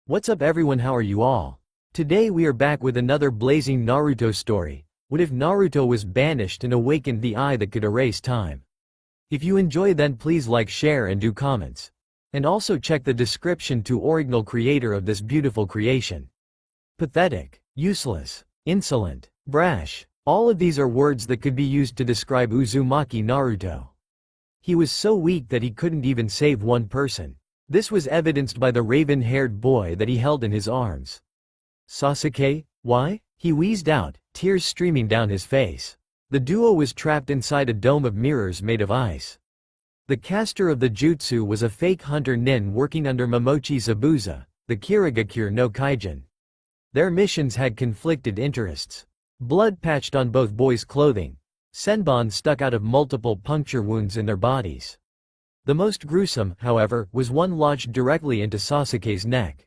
What's up everyone, how are you all? Today we are back with another blazing Naruto story. What if Naruto was banished and awakened the eye that could erase time? If you enjoy, then please like, share and do comments. And also check the description to original creator of this beautiful creation. Pathetic, useless, insolent, brash. All of these are words that could be used to describe Uzumaki Naruto. He was so weak that he couldn't even save one person. This was evidenced by the raven-haired boy that he held in his arms. Sasuke, why? He wheezed out, tears streaming down his face. The duo was trapped inside a dome of mirrors made of ice. The caster of the jutsu was a fake hunter nin working under Momochi Zabuza, the Kirigakure no Kaijin. Their missions had conflicted interests. Blood patched on both boys' clothing. Senbon stuck out of multiple puncture wounds in their bodies. The most gruesome, however, was one lodged directly into Sasuke's neck.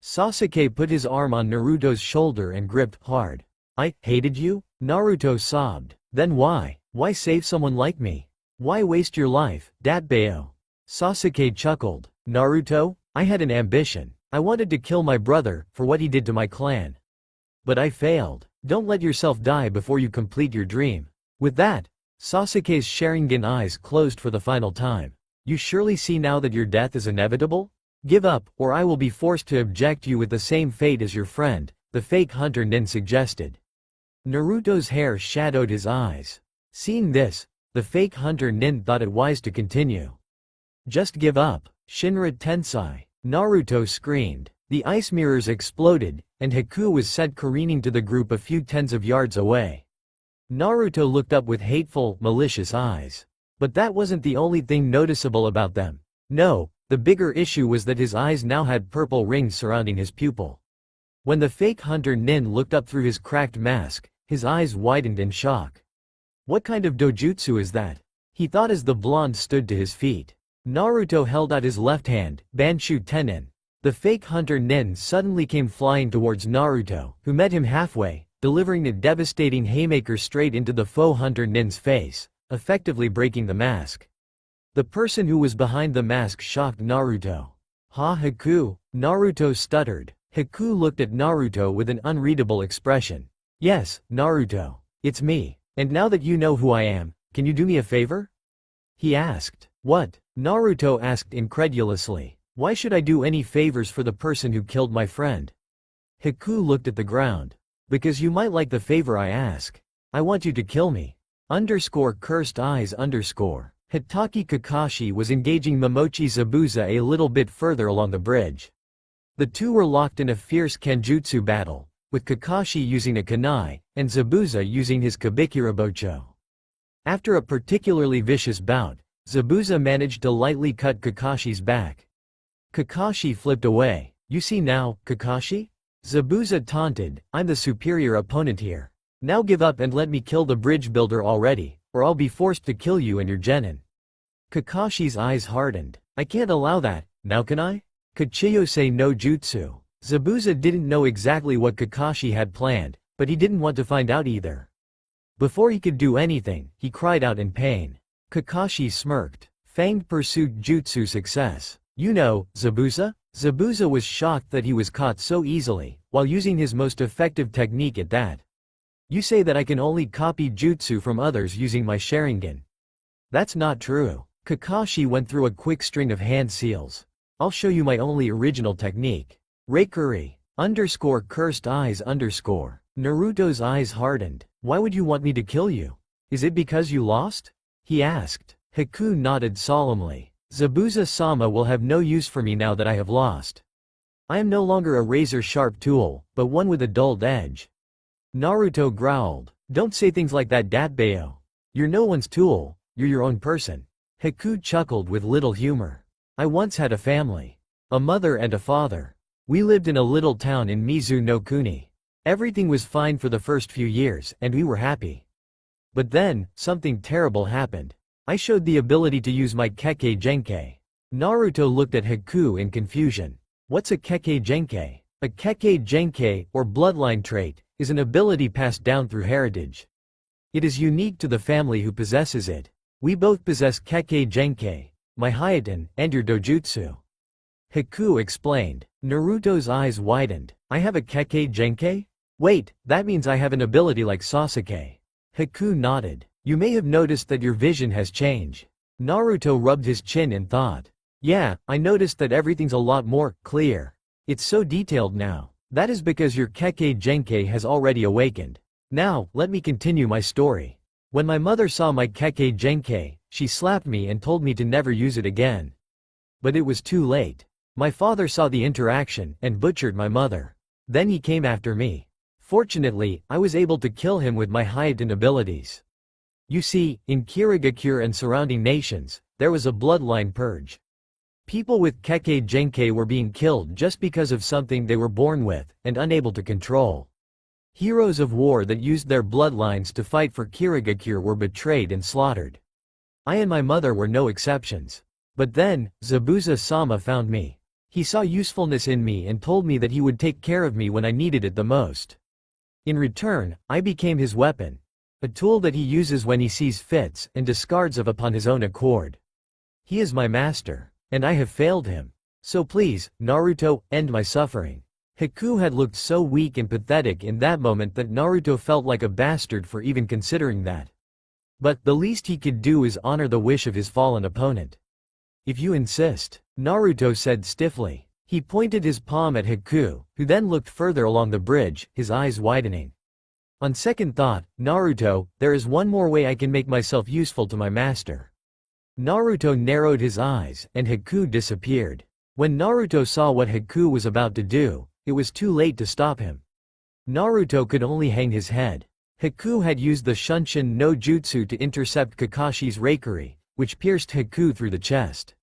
Sasuke put his arm on Naruto's shoulder and gripped hard. "I hated you?" Naruto sobbed. "Then why? Why save someone like me? Why waste your life, Datbeo?" Sasuke chuckled. "Naruto, I had an ambition. I wanted to kill my brother for what he did to my clan. But I failed. Don't let yourself die before you complete your dream." With that, Sasuke's Sharingan eyes closed for the final time. "You surely see now that your death is inevitable? Give up, or I will be forced to object you with the same fate as your friend," the fake hunter nin suggested. Naruto's hair shadowed his eyes. Seeing this, the fake hunter nin thought it wise to continue. "Just give up, Shinra Tensei," Naruto screamed. The ice mirrors exploded, and Haku was sent careening to the group a few tens of yards away. Naruto looked up with hateful, malicious eyes. But that wasn't the only thing noticeable about them. No, the bigger issue was that his eyes now had purple rings surrounding his pupil. When the fake hunter nin looked up through his cracked mask, his eyes widened in shock. "What kind of dojutsu is that?" he thought as the blonde stood to his feet. Naruto held out his left hand, Banshu Tenin. The fake hunter nin suddenly came flying towards Naruto, who met him halfway, delivering a devastating haymaker straight into the faux hunter nin's face, effectively breaking the mask. The person who was behind the mask shocked Naruto. "Ha, Haku?" Naruto stuttered. Haku looked at Naruto with an unreadable expression. "Yes, Naruto. It's me. And now that you know who I am, can you do me a favor?" he asked. "What?" Naruto asked incredulously. "Why should I do any favors for the person who killed my friend?" Haku looked at the ground. "Because you might like the favor I ask. I want you to kill me. Cursed eyes. Hitaki Kakashi was engaging Momochi Zabuza a little bit further along the bridge. The two were locked in a fierce kenjutsu battle, with Kakashi using a kunai, and Zabuza using his Kabikirabocho. After a particularly vicious bout, Zabuza managed to lightly cut Kakashi's back. Kakashi flipped away. "You see now, Kakashi?" Zabuza taunted, "I'm the superior opponent here. Now give up and let me kill the bridge builder already, or I'll be forced to kill you and your genin." Kakashi's eyes hardened. "I can't allow that, now can I? Kachiyose no jutsu." Zabuza didn't know exactly what Kakashi had planned, but he didn't want to find out either. Before he could do anything, he cried out in pain. Kakashi smirked. "Fanged pursuit jutsu success. You know, Zabuza?" Zabuza was shocked that he was caught so easily, while using his most effective technique at that. "You say that I can only copy jutsu from others using my Sharingan. That's not true." Kakashi went through a quick string of hand seals. "I'll show you my only original technique. Reikuri cursed eyes. Naruto's eyes hardened. "Why would you want me to kill you? Is it because you lost?" he asked. Haku nodded solemnly. "Zabuza-sama will have no use for me now that I have lost. I am no longer a razor-sharp tool, but one with a dulled edge." Naruto growled. "Don't say things like that, Datbeo. You're no one's tool, you're your own person." Haku chuckled with little humor. "I once had a family. A mother and a father. We lived in a little town in Mizu no Kuni. Everything was fine for the first few years, and we were happy. But then, something terrible happened. I showed the ability to use my Kekkei Genkei." Naruto looked at Haku in confusion. "What's a Kekkei Genkei?" A Kekkei Genkei, or bloodline trait, is an ability passed down through heritage. It is unique to the family who possesses it. We both possess Kekkei Genkei, my Hayaten, and your dojutsu." Haku explained. Naruto's eyes widened. I have a Kekkei Genkei? Wait, that means I have an ability like Sasuke. Haku nodded. You may have noticed that your vision has changed. Naruto rubbed his chin in thought. Yeah, I noticed that everything's a lot more clear. It's so detailed now. That is because your Kekkei Genkei has already awakened. Now, let me continue my story. When my mother saw my Kekkei Genkei, she slapped me and told me to never use it again. But it was too late. My father saw the interaction and butchered my mother. Then he came after me. Fortunately, I was able to kill him with my heightened abilities. You see, in Kirigakure and surrounding nations, there was a bloodline purge. People with Kekkei Genkei were being killed just because of something they were born with and unable to control. Heroes of war that used their bloodlines to fight for Kirigakure were betrayed and slaughtered. I and my mother were no exceptions. But then, Zabuza-sama found me. He saw usefulness in me and told me that he would take care of me when I needed it the most. In return, I became his weapon. A tool that he uses when he sees fits and discards of upon his own accord. He is my master. And I have failed him. So please, Naruto, end my suffering. Haku had looked so weak and pathetic in that moment that Naruto felt like a bastard for even considering that. But the least he could do is honor the wish of his fallen opponent. If you insist, Naruto said stiffly. He pointed his palm at Haku, who then looked further along the bridge, his eyes widening. On second thought, Naruto, there is one more way I can make myself useful to my master. Naruto narrowed his eyes, and Haku disappeared. When Naruto saw what Haku was about to do, it was too late to stop him. Naruto could only hang his head. Haku had used the Shunshin no Jutsu to intercept Kakashi's Reikiri, which pierced Haku through the chest.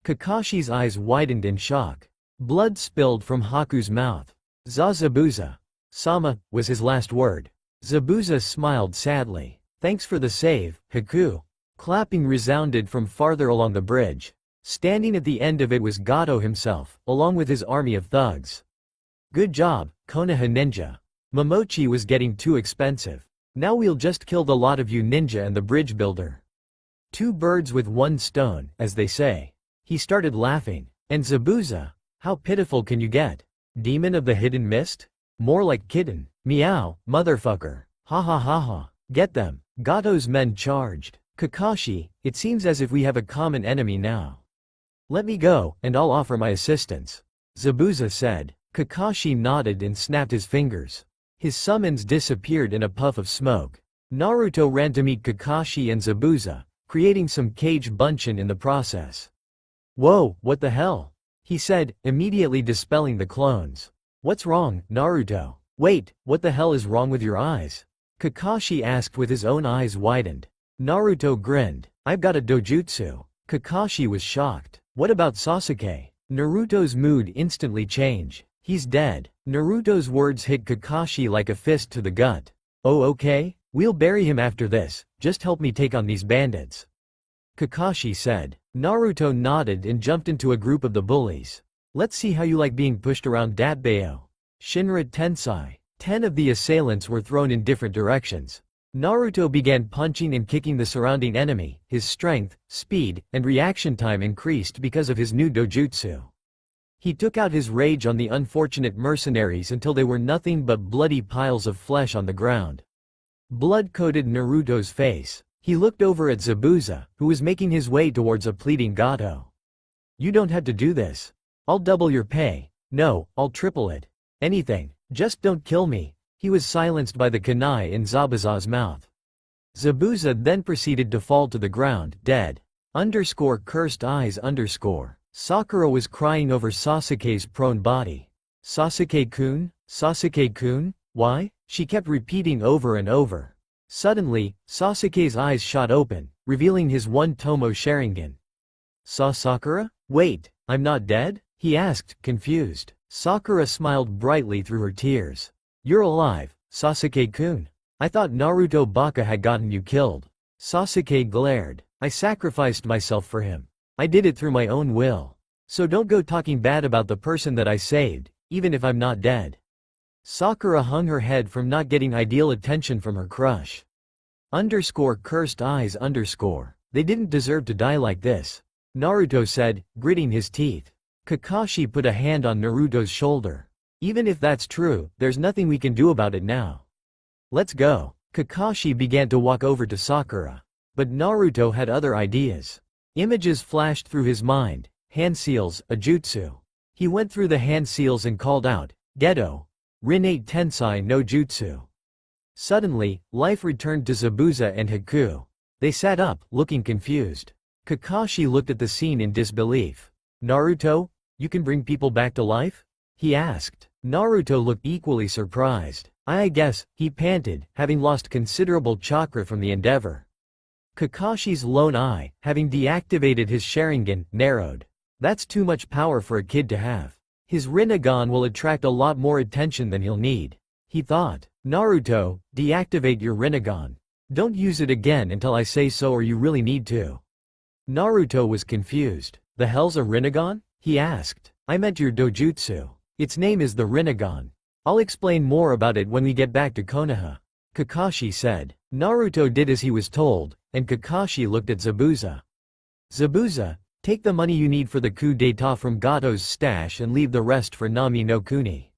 Kakashi's eyes widened in shock. Blood spilled from Haku's mouth. Zabuza-sama, was his last word. Zabuza smiled sadly. Thanks for the save, Haku. Clapping resounded from farther along the bridge. Standing at the end of it was Gato himself, along with his army of thugs. Good job, Konoha ninja. Momochi was getting too expensive. Now we'll just kill the lot of you ninja and the bridge builder. Two birds with one stone, as they say. He started laughing. And Zabuza? How pitiful can you get? Demon of the hidden mist? More like kitten. Meow, motherfucker. Ha ha ha ha. Get them. Gato's men charged. Kakashi, it seems as if we have a common enemy now. Let me go, and I'll offer my assistance. Zabuza said. Kakashi nodded and snapped his fingers. His summons disappeared in a puff of smoke. Naruto ran to meet Kakashi and Zabuza, creating some cage bunshin in the process. Whoa, what the hell? He said, immediately dispelling the clones. What's wrong, Naruto? Wait, what the hell is wrong with your eyes? Kakashi asked with his own eyes widened. Naruto grinned. I've got a dojutsu. Kakashi was shocked. What about Sasuke? Naruto's mood instantly changed. He's dead. Naruto's words hit Kakashi like a fist to the gut. Oh okay? We'll bury him after this, just help me take on these bandits. Kakashi said. Naruto nodded and jumped into a group of the bullies. Let's see how you like being pushed around Datbayo. Shinra Tensai. 10 of the assailants were thrown in different directions. Naruto began punching and kicking the surrounding enemy. His strength, speed, and reaction time increased because of his new dojutsu. He took out his rage on the unfortunate mercenaries until they were nothing but bloody piles of flesh on the ground. Blood coated Naruto's face. He looked over at Zabuza, who was making his way towards a pleading Gato. You don't have to do this. I'll double your pay. No, I'll triple it. Anything. Just don't kill me. He was silenced by the kunai in Zabuza's mouth. Zabuza then proceeded to fall to the ground, dead. Cursed eyes. Sakura was crying over Sasuke's prone body. Sasuke-kun? Sasuke-kun? Why? She kept repeating over and over. Suddenly, Sasuke's eyes shot open, revealing his one Tomo Sharingan. Sakura? Wait, I'm not dead? He asked, confused. Sakura smiled brightly through her tears. You're alive, Sasuke-kun. I thought Naruto Baka had gotten you killed. Sasuke glared. I sacrificed myself for him. I did it through my own will. So don't go talking bad about the person that I saved, even if I'm not dead. Sakura hung her head from not getting ideal attention from her crush. Cursed eyes. They didn't deserve to die like this. Naruto said, gritting his teeth. Kakashi put a hand on Naruto's shoulder. Even if that's true, there's nothing we can do about it now. Let's go. Kakashi began to walk over to Sakura. But Naruto had other ideas. Images flashed through his mind. Hand seals, a jutsu. He went through the hand seals and called out, Geto. Rinate Tensai no Jutsu. Suddenly, life returned to Zabuza and Haku. They sat up, looking confused. Kakashi looked at the scene in disbelief. Naruto, you can bring people back to life? He asked. Naruto looked equally surprised. I guess, he panted, having lost considerable chakra from the endeavor. Kakashi's lone eye, having deactivated his Sharingan, narrowed. That's too much power for a kid to have. His Rinnegan will attract a lot more attention than he'll need. He thought. Naruto, deactivate your Rinnegan. Don't use it again until I say so or you really need to. Naruto was confused. The hell's a Rinnegan? He asked. I meant your dojutsu. Its name is the Rinnegan. I'll explain more about it when we get back to Konoha. Kakashi said. Naruto did as he was told, and Kakashi looked at Zabuza. Zabuza, take the money you need for the coup d'etat from Gato's stash and leave the rest for Nami no Kuni.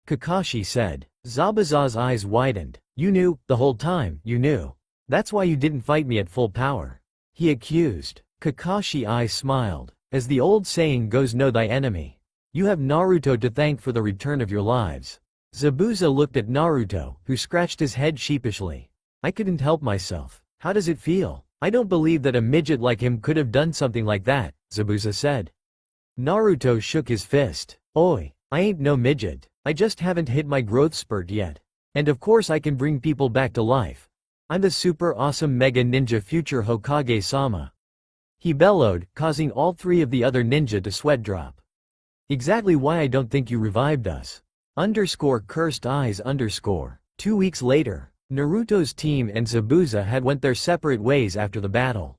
Kakashi said. Zabuza's eyes widened. You knew, the whole time, you knew. That's why you didn't fight me at full power. He accused. Kakashi's eyes smiled. As the old saying goes, know thy enemy. You have Naruto to thank for the return of your lives. Zabuza looked at Naruto, who scratched his head sheepishly. I couldn't help myself. How does it feel? I don't believe that a midget like him could have done something like that, Zabuza said. Naruto shook his fist. Oi, I ain't no midget. I just haven't hit my growth spurt yet. And of course I can bring people back to life. I'm the super awesome mega ninja future Hokage-sama. He bellowed, causing all three of the other ninja to sweat drop. Exactly why I don't think you revived us. Cursed eyes. 2 weeks later, Naruto's team and Zabuza had went their separate ways after the battle.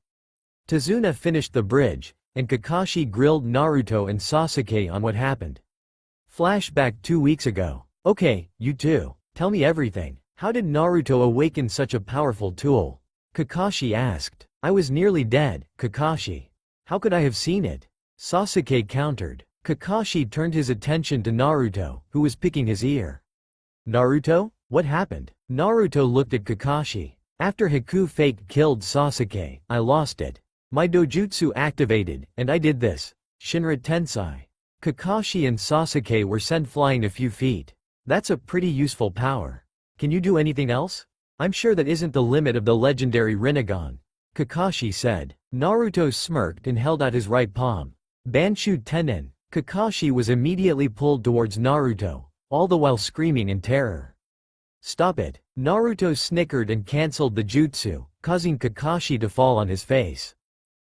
Tazuna finished the bridge, and Kakashi grilled Naruto and Sasuke on what happened. Flashback 2 weeks ago. Okay, you two. Tell me everything. How did Naruto awaken such a powerful tool? Kakashi asked. I was nearly dead, Kakashi. How could I have seen it? Sasuke countered. Kakashi turned his attention to Naruto, who was picking his ear. Naruto? What happened? Naruto looked at Kakashi. After Haku fake killed Sasuke, I lost it. My dojutsu activated, and I did this. Shinra Tensai. Kakashi and Sasuke were sent flying a few feet. That's a pretty useful power. Can you do anything else? I'm sure that isn't the limit of the legendary Rinnegan. Kakashi said. Naruto smirked and held out his right palm. Banshu Tenin. Kakashi was immediately pulled towards Naruto, all the while screaming in terror. Stop it. Naruto snickered and cancelled the jutsu, causing Kakashi to fall on his face.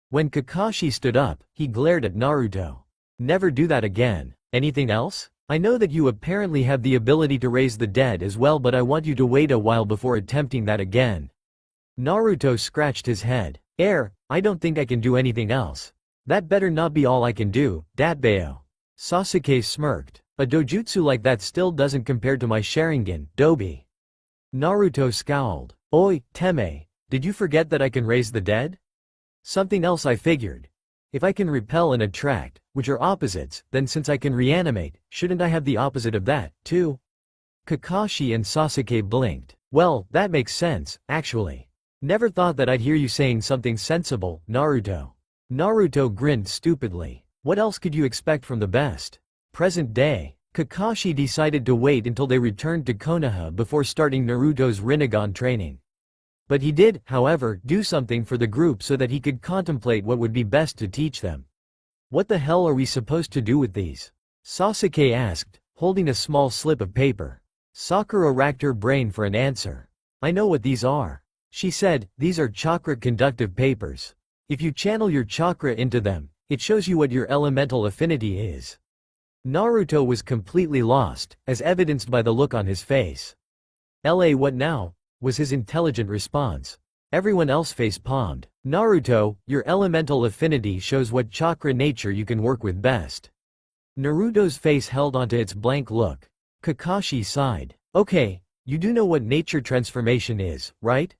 When Kakashi stood up, he glared at Naruto. Never do that again. Anything else? I know that you apparently have the ability to raise the dead as well, but I want you to wait a while before attempting that again. Naruto scratched his head. I don't think I can do anything else. That better not be all I can do, Datbeo. Sasuke smirked. A dojutsu like that still doesn't compare to my Sharingan, Dobi. Naruto scowled. Oi, Teme, did you forget that I can raise the dead? Something else I figured. If I can repel and attract, which are opposites, then since I can reanimate, shouldn't I have the opposite of that, too? Kakashi and Sasuke blinked. Well, that makes sense, actually. Never thought that I'd hear you saying something sensible, Naruto. Naruto grinned stupidly. What else could you expect from the best? Present day. Kakashi decided to wait until they returned to Konoha before starting Naruto's Rinnegan training. But he did, however, do something for the group so that he could contemplate what would be best to teach them. What the hell are we supposed to do with these? Sasuke asked, holding a small slip of paper. Sakura racked her brain for an answer. I know what these are. She said, these are chakra conductive papers. If you channel your chakra into them, it shows you what your elemental affinity is. Naruto was completely lost, as evidenced by the look on his face. What now? Was his intelligent response. Everyone else face-palmed. Naruto, your elemental affinity shows what chakra nature you can work with best. Naruto's face held onto its blank look. Kakashi sighed. Okay, you do know what nature transformation is, right?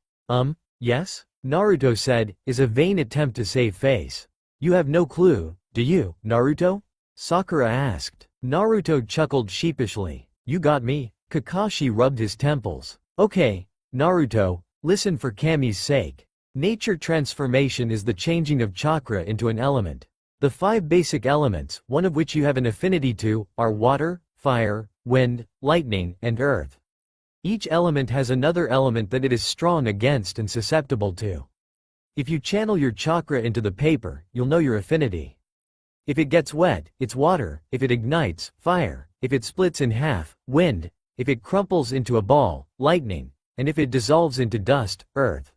Yes? Naruto said, is a vain attempt to save face. You have no clue, do you, Naruto? Sakura asked. Naruto chuckled sheepishly. You got me? Kakashi rubbed his temples. Okay, Naruto, listen for Kami's sake. Nature transformation is the changing of chakra into an element. The 5 basic elements, one of which you have an affinity to, are water, fire, wind, lightning, and earth. Each element has another element that it is strong against and susceptible to. If you channel your chakra into the paper, you'll know your affinity. If it gets wet, it's water; if it ignites, fire; if it splits in half, wind; if it crumples into a ball, lightning; and if it dissolves into dust, earth.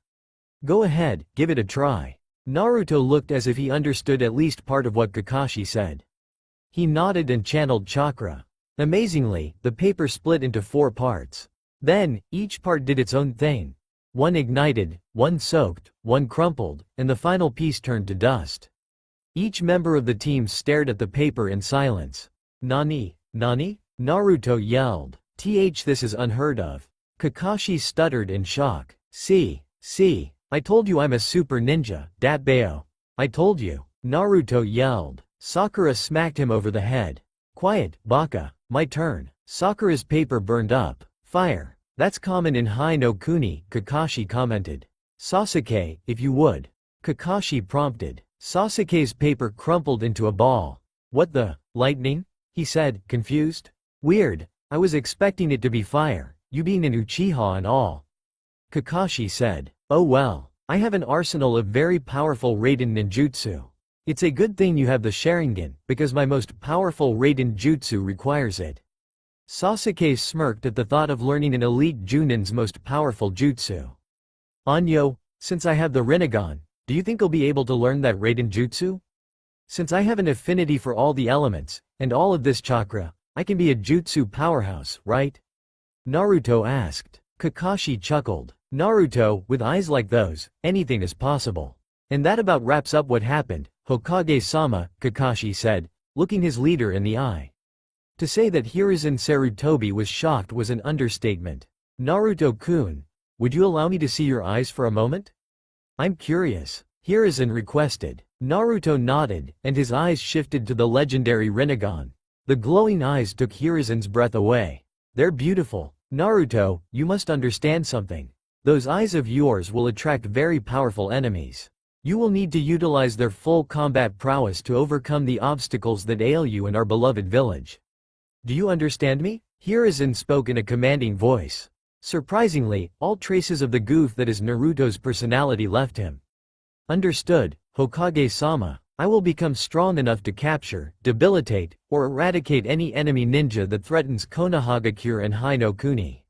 Go ahead, give it a try. Naruto looked as if he understood at least part of what Kakashi said. He nodded and channeled chakra. Amazingly, the paper split into 4 parts. Then, each part did its own thing. One ignited, one soaked, one crumpled, and the final piece turned to dust. Each member of the team stared at the paper in silence. Nani? Nani? Naruto yelled. This is unheard of. Kakashi stuttered in shock. See, I told you I'm a super ninja, Datbeo. I told you. Naruto yelled. Sakura smacked him over the head. Quiet, Baka. My turn. Sakura's paper burned up. Fire. That's common in Hai no Kuni, Kakashi commented. Sasuke, if you would. Kakashi prompted. Sasuke's paper crumpled into a ball. What the? Lightning? He said, confused. Weird. I was expecting it to be fire, you being an Uchiha and all. Kakashi said. Oh well. I have an arsenal of very powerful Raiden ninjutsu. It's a good thing you have the Sharingan, because my most powerful Raiden jutsu requires it. Sasuke smirked at the thought of learning an elite Junin's most powerful jutsu. Anyo, since I have the Rinnegan, do you think I'll be able to learn that Raiden jutsu? Since I have an affinity for all the elements, and all of this chakra, I can be a jutsu powerhouse, right? Naruto asked. Kakashi chuckled. Naruto, with eyes like those, anything is possible. And that about wraps up what happened, Hokage-sama, Kakashi said, looking his leader in the eye. To say that Hiruzen Sarutobi was shocked was an understatement. Naruto-kun, would you allow me to see your eyes for a moment? I'm curious. Hiruzen requested. Naruto nodded, and his eyes shifted to the legendary Rinnegan. The glowing eyes took Hiruzen's breath away. They're beautiful. Naruto, you must understand something. Those eyes of yours will attract very powerful enemies. You will need to utilize their full combat prowess to overcome the obstacles that ail you in our beloved village. Do you understand me? Hiruzen spoke in a commanding voice. Surprisingly, all traces of the goof that is Naruto's personality left him. Understood, Hokage-sama. I will become strong enough to capture, debilitate, or eradicate any enemy ninja that threatens Konohagakure and Hai no Kuni.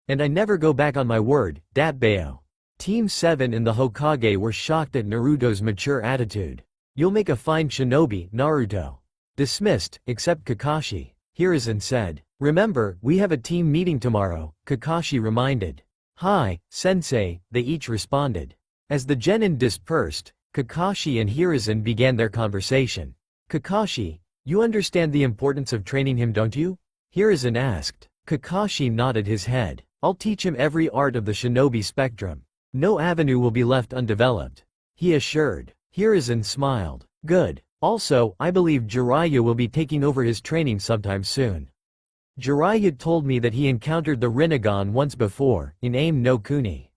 And I never go back on my word, Datbeo. Team 7 and the Hokage were shocked at Naruto's mature attitude. You'll make a fine shinobi, Naruto. Dismissed, except Kakashi, Hiruzen said. Remember, we have a team meeting tomorrow, Kakashi reminded. Hi, sensei, they each responded. As the genin dispersed, Kakashi and Hiruzen began their conversation. Kakashi, you understand the importance of training him, don't you? Hiruzen asked. Kakashi nodded his head. I'll teach him every art of the shinobi spectrum. No avenue will be left undeveloped, he assured. Hiruzen smiled. Good. Also, I believe Jiraiya will be taking over his training sometime soon. Jiraiya told me that he encountered the Rinnegan once before, in Aim no Kuni.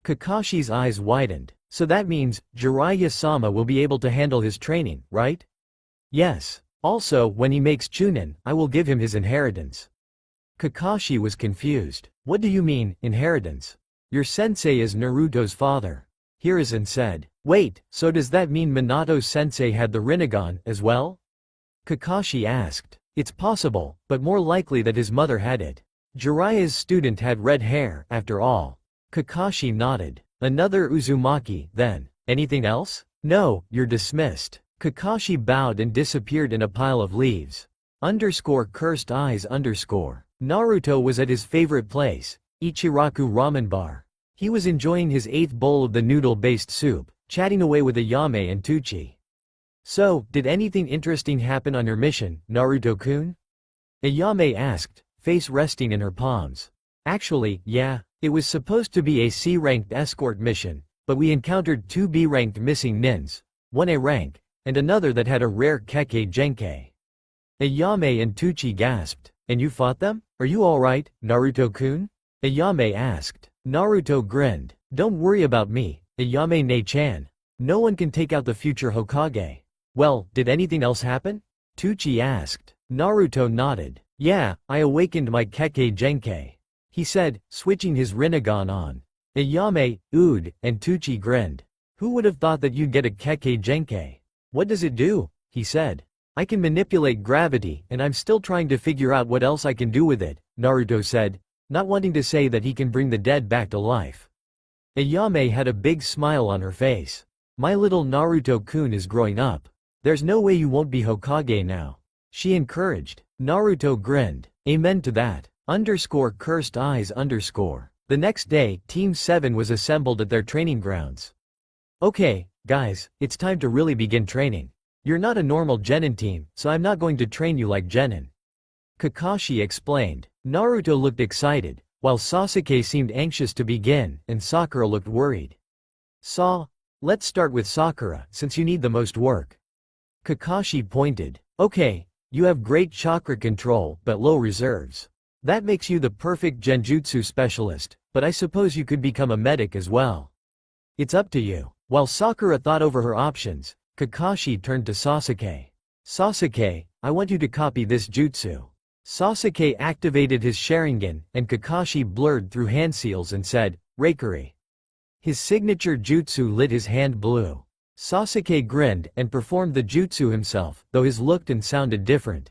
Kakashi's eyes widened. So that means, Jiraiya-sama will be able to handle his training, right? Yes. Also, when he makes Chunin, I will give him his inheritance. Kakashi was confused. What do you mean, inheritance? Your sensei is Naruto's father. Hiruzen said. Wait, so does that mean Minato-sensei had the Rinnegan, as well? Kakashi asked. It's possible, but more likely that his mother had it. Jiraiya's student had red hair, after all. Kakashi nodded. Another Uzumaki, then. Anything else? No, you're dismissed. Kakashi bowed and disappeared in a pile of leaves. Cursed eyes. Naruto was at his favorite place, Ichiraku Ramen Bar. He was enjoying his 8th bowl of the noodle-based soup, chatting away with Ayame and Tuchi. So, did anything interesting happen on your mission, Naruto-kun? Ayame asked, face resting in her palms. Actually, yeah, it was supposed to be a C-ranked escort mission, but we encountered 2 B-ranked missing nins, one A rank, and another that had a rare Kekkei Genkai. Ayame and Tuchi gasped. And you fought them? Are you alright, Naruto-kun? Ayame asked. Naruto grinned. Don't worry about me, Ayame-ne-chan. No one can take out the future Hokage. Well, did anything else happen? Tuchi asked. Naruto nodded. Yeah, I awakened my Kekkei Genkei, he said, switching his Rinnegan on. Ayame, Ood, and Tuchi grinned. Who would have thought that you'd get a Kekkei Genkei? What does it do? He said. I can manipulate gravity, and I'm still trying to figure out what else I can do with it, Naruto said, not wanting to say that he can bring the dead back to life. Ayame had a big smile on her face. My little Naruto-kun is growing up. There's no way you won't be Hokage now, she encouraged. Naruto grinned. Amen to that. Cursed eyes. The next day, Team 7 was assembled at their training grounds. Okay, guys, it's time to really begin training. You're not a normal Genin team, so I'm not going to train you like Genin, Kakashi explained. Naruto looked excited, while Sasuke seemed anxious to begin, and Sakura looked worried. Let's start with Sakura, since you need the most work. Kakashi pointed. Okay, you have great chakra control, but low reserves. That makes you the perfect genjutsu specialist, but I suppose you could become a medic as well. It's up to you. While Sakura thought over her options, Kakashi turned to Sasuke. Sasuke, I want you to copy this jutsu. Sasuke activated his Sharingan, and Kakashi blurred through hand seals and said, Raikiri. His signature jutsu lit his hand blue. Sasuke grinned and performed the jutsu himself, though his looked and sounded different.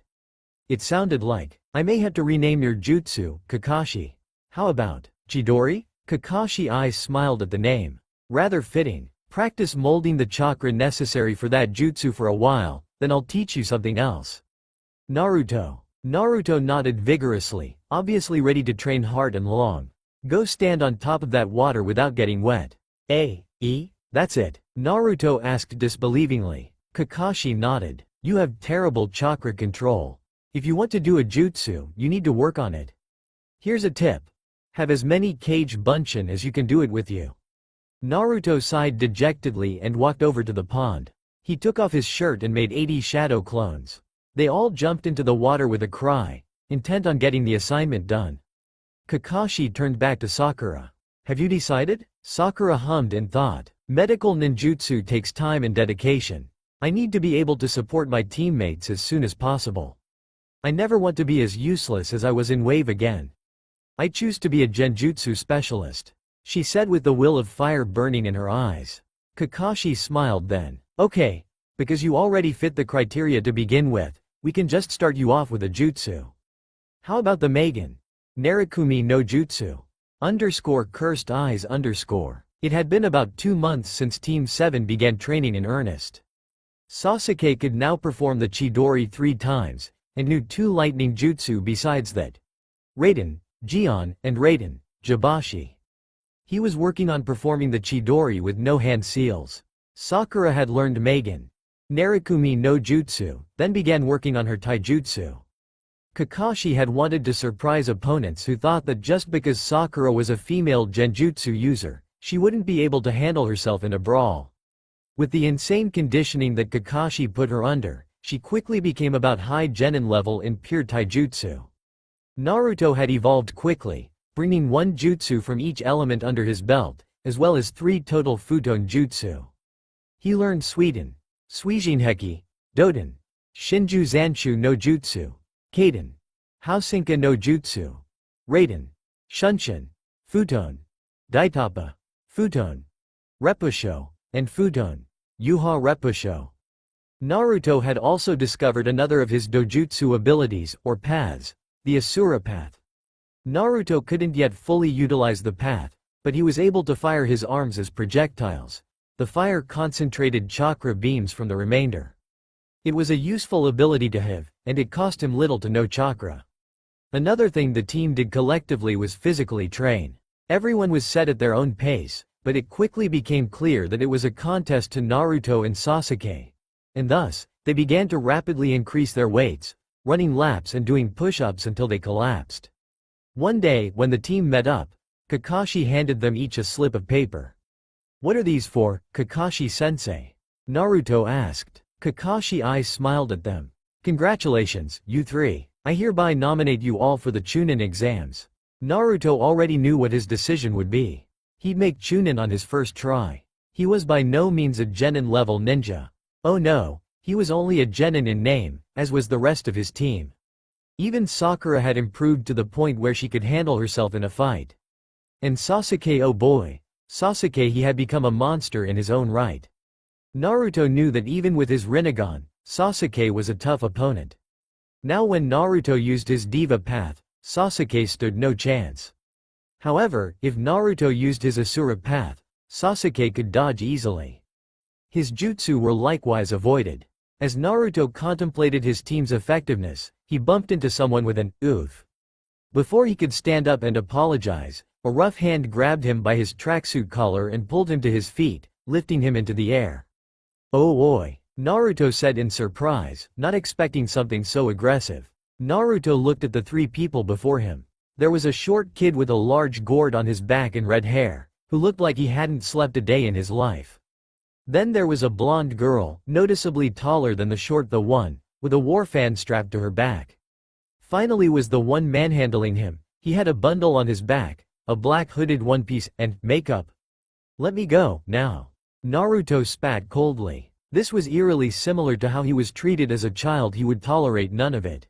It sounded like, I may have to rename your jutsu, Kakashi. How about Chidori? Kakashi eyes smiled at the name. Rather fitting. Practice molding the chakra necessary for that jutsu for a while, then I'll teach you something else. Naruto. Naruto nodded vigorously, obviously ready to train hard and long. Go stand on top of that water without getting wet. That's it? Naruto asked disbelievingly. Kakashi nodded. You have terrible chakra control. If you want to do a jutsu, you need to work on it. Here's a tip. Have as many Kage Bunshin as you can do it with you. Naruto sighed dejectedly and walked over to the pond. He took off his shirt and made 80 shadow clones. They all jumped into the water with a cry, intent on getting the assignment done. Kakashi turned back to Sakura. Have you decided? Sakura hummed and thought. Medical ninjutsu takes time and dedication. I need to be able to support my teammates as soon as possible. I never want to be as useless as I was in Wave again. I choose to be a genjutsu specialist, she said with the will of fire burning in her eyes. Kakashi smiled then. Okay, because you already fit the criteria to begin with, we can just start you off with a jutsu. How about the Magen? Narukumi no Jutsu. Cursed eyes. It had been about 2 months since Team 7 began training in earnest. Sasuke could now perform the Chidori 3 times, and knew 2 lightning jutsu besides that. Raiden, Jion, and Raiden, Jibashi. He was working on performing the Chidori with no hand seals. Sakura had learned Magen Narukumi no Jutsu, then began working on her taijutsu. Kakashi had wanted to surprise opponents who thought that just because Sakura was a female genjutsu user, she wouldn't be able to handle herself in a brawl. With the insane conditioning that Kakashi put her under, she quickly became about high genin level in pure taijutsu. Naruto had evolved quickly, bringing 1 jutsu from each element under his belt, as well as 3 total futon jutsu. He learned Suijinheki, Doden, Shinju Zanshu no Jutsu, Kaden, Hausinka no Jutsu, Raiden, Shunshin, Futon, Daitapa, Futon, Repusho, and Futon, Yuha Repusho. Naruto had also discovered another of his dojutsu abilities, or paths, the Asura Path. Naruto couldn't yet fully utilize the path, but he was able to fire his arms as projectiles. The fire concentrated chakra beams from the remainder. It was a useful ability to have, and it cost him little to no chakra. Another thing the team did collectively was physically train. Everyone was set at their own pace, but it quickly became clear that it was a contest to Naruto and Sasuke. And thus, they began to rapidly increase their weights, running laps and doing push-ups until they collapsed. One day, when the team met up, Kakashi handed them each a slip of paper. What are these for, Kakashi-sensei? Naruto asked. Kakashi eyes smiled at them. Congratulations, you three. I hereby nominate you all for the Chunin exams. Naruto already knew what his decision would be. He'd make Chunin on his first try. He was by no means a Genin-level ninja. Oh no, he was only a Genin in name, as was the rest of his team. Even Sakura had improved to the point where she could handle herself in a fight. And Sasuke, oh boy. Sasuke, he had become a monster in his own right. Naruto knew that even with his Rinnegan, Sasuke was a tough opponent. Now when Naruto used his Diva path, Sasuke stood no chance. However, if Naruto used his Asura path, Sasuke could dodge easily. His jutsu were likewise avoided. As Naruto contemplated his team's effectiveness, he bumped into someone with an oof. Before he could stand up and apologize, a rough hand grabbed him by his tracksuit collar and pulled him to his feet, lifting him into the air. Oh oi, Naruto said in surprise, not expecting something so aggressive. Naruto looked at the three people before him. There was a short kid with a large gourd on his back and red hair, who looked like he hadn't slept a day in his life. Then there was a blonde girl, noticeably taller than the short one, with a war fan strapped to her back. Finally was the one manhandling him. He had a bundle on his back, a black hooded one piece, and makeup. Let me go, now. Naruto spat coldly. This was eerily similar to how he was treated as a child. He would tolerate none of it.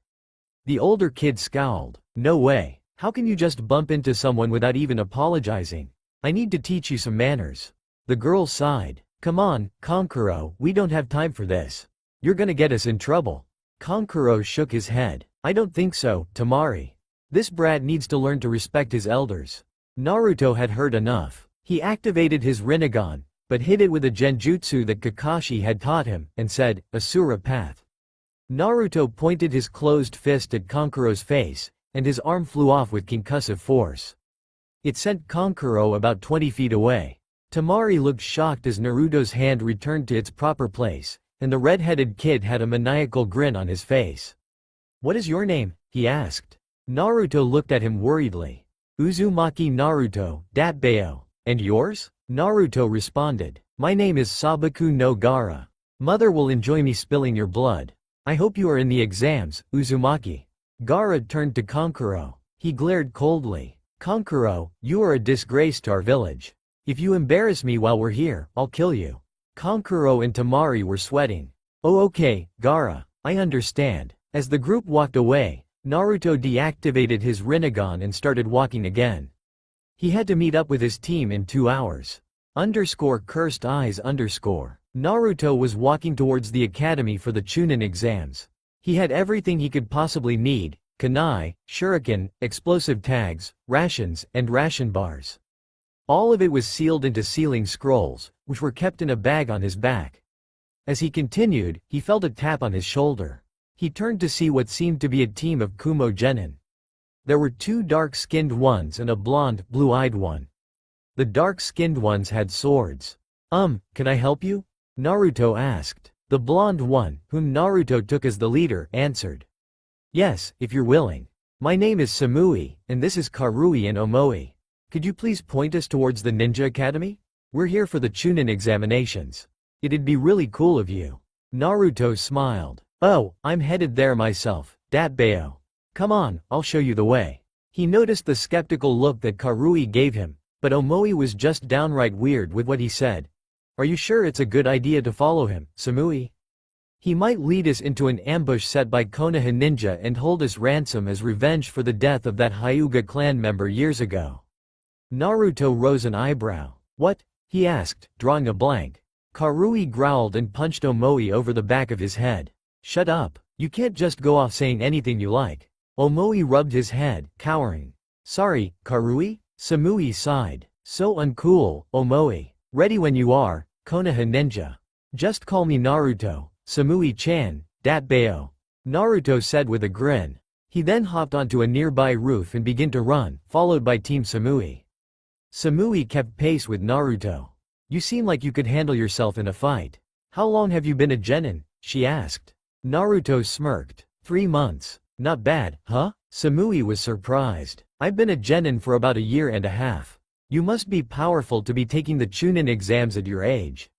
The older kid scowled. No way. How can you just bump into someone without even apologizing? I need to teach you some manners. The girl sighed. Come on, Kankuro, we don't have time for this. You're gonna get us in trouble. Kankuro shook his head. I don't think so, Tamari. This brat needs to learn to respect his elders. Naruto had heard enough. He activated his Rinnegan, but hit it with a genjutsu that Kakashi had taught him, and said, Asura path. Naruto pointed his closed fist at Kankuro's face, and his arm flew off with concussive force. It sent Kankuro about 20 feet away. Tamari looked shocked as Naruto's hand returned to its proper place, and the red-headed kid had a maniacal grin on his face. What is your name? He asked. Naruto looked at him worriedly. Uzumaki Naruto, Datbeo. And yours? Naruto responded. My name is Sabaku no Gaara. Mother will enjoy me spilling your blood. I hope you are in the exams, Uzumaki. Gaara turned to Kankuro. He glared coldly. Kankuro, you are a disgrace to our village. If you embarrass me while we're here, I'll kill you. Kankuro and Tamari were sweating. Oh okay, Gaara, I understand. As the group walked away, Naruto deactivated his Rinnegan and started walking again. He had to meet up with his team in 2 hours. Cursed eyes. Naruto was walking towards the academy for the Chunin exams. He had everything he could possibly need: kunai, shuriken, explosive tags, rations, and ration bars. All of it was sealed into sealing scrolls, which were kept in a bag on his back. As he continued, he felt a tap on his shoulder. He turned to see what seemed to be a team of Kumo genin. There were 2 dark-skinned ones and a blonde, blue-eyed one. The dark-skinned ones had swords. Can I help you? Naruto asked. The blonde one, whom Naruto took as the leader, answered. Yes, if you're willing. My name is Samui, and this is Karui and Omoi. Could you please point us towards the Ninja Academy? We're here for the Chunin examinations. It'd be really cool of you. Naruto smiled. Oh, I'm headed there myself, Datbeo. Come on, I'll show you the way. He noticed the skeptical look that Karui gave him, but Omoi was just downright weird with what he said. Are you sure it's a good idea to follow him, Samui? He might lead us into an ambush set by Konoha Ninja and hold us ransom as revenge for the death of that Hyuga clan member years ago. Naruto rose an eyebrow. What? He asked, drawing a blank. Karui growled and punched Omoi over the back of his head. Shut up. You can't just go off saying anything you like. Omoi rubbed his head, cowering. Sorry, Karui? Samui sighed. So uncool, Omoi. Ready when you are, Konoha Ninja. Just call me Naruto, Samui-chan, Datbeo. Naruto said with a grin. He then hopped onto a nearby roof and began to run, followed by Team Samui. Samui kept pace with Naruto. You seem like you could handle yourself in a fight. How long have you been a genin? She asked. Naruto smirked. 3 months. Not bad, huh? Samui was surprised. I've been a genin for about 1.5 years. You must be powerful to be taking the Chunin exams at your age.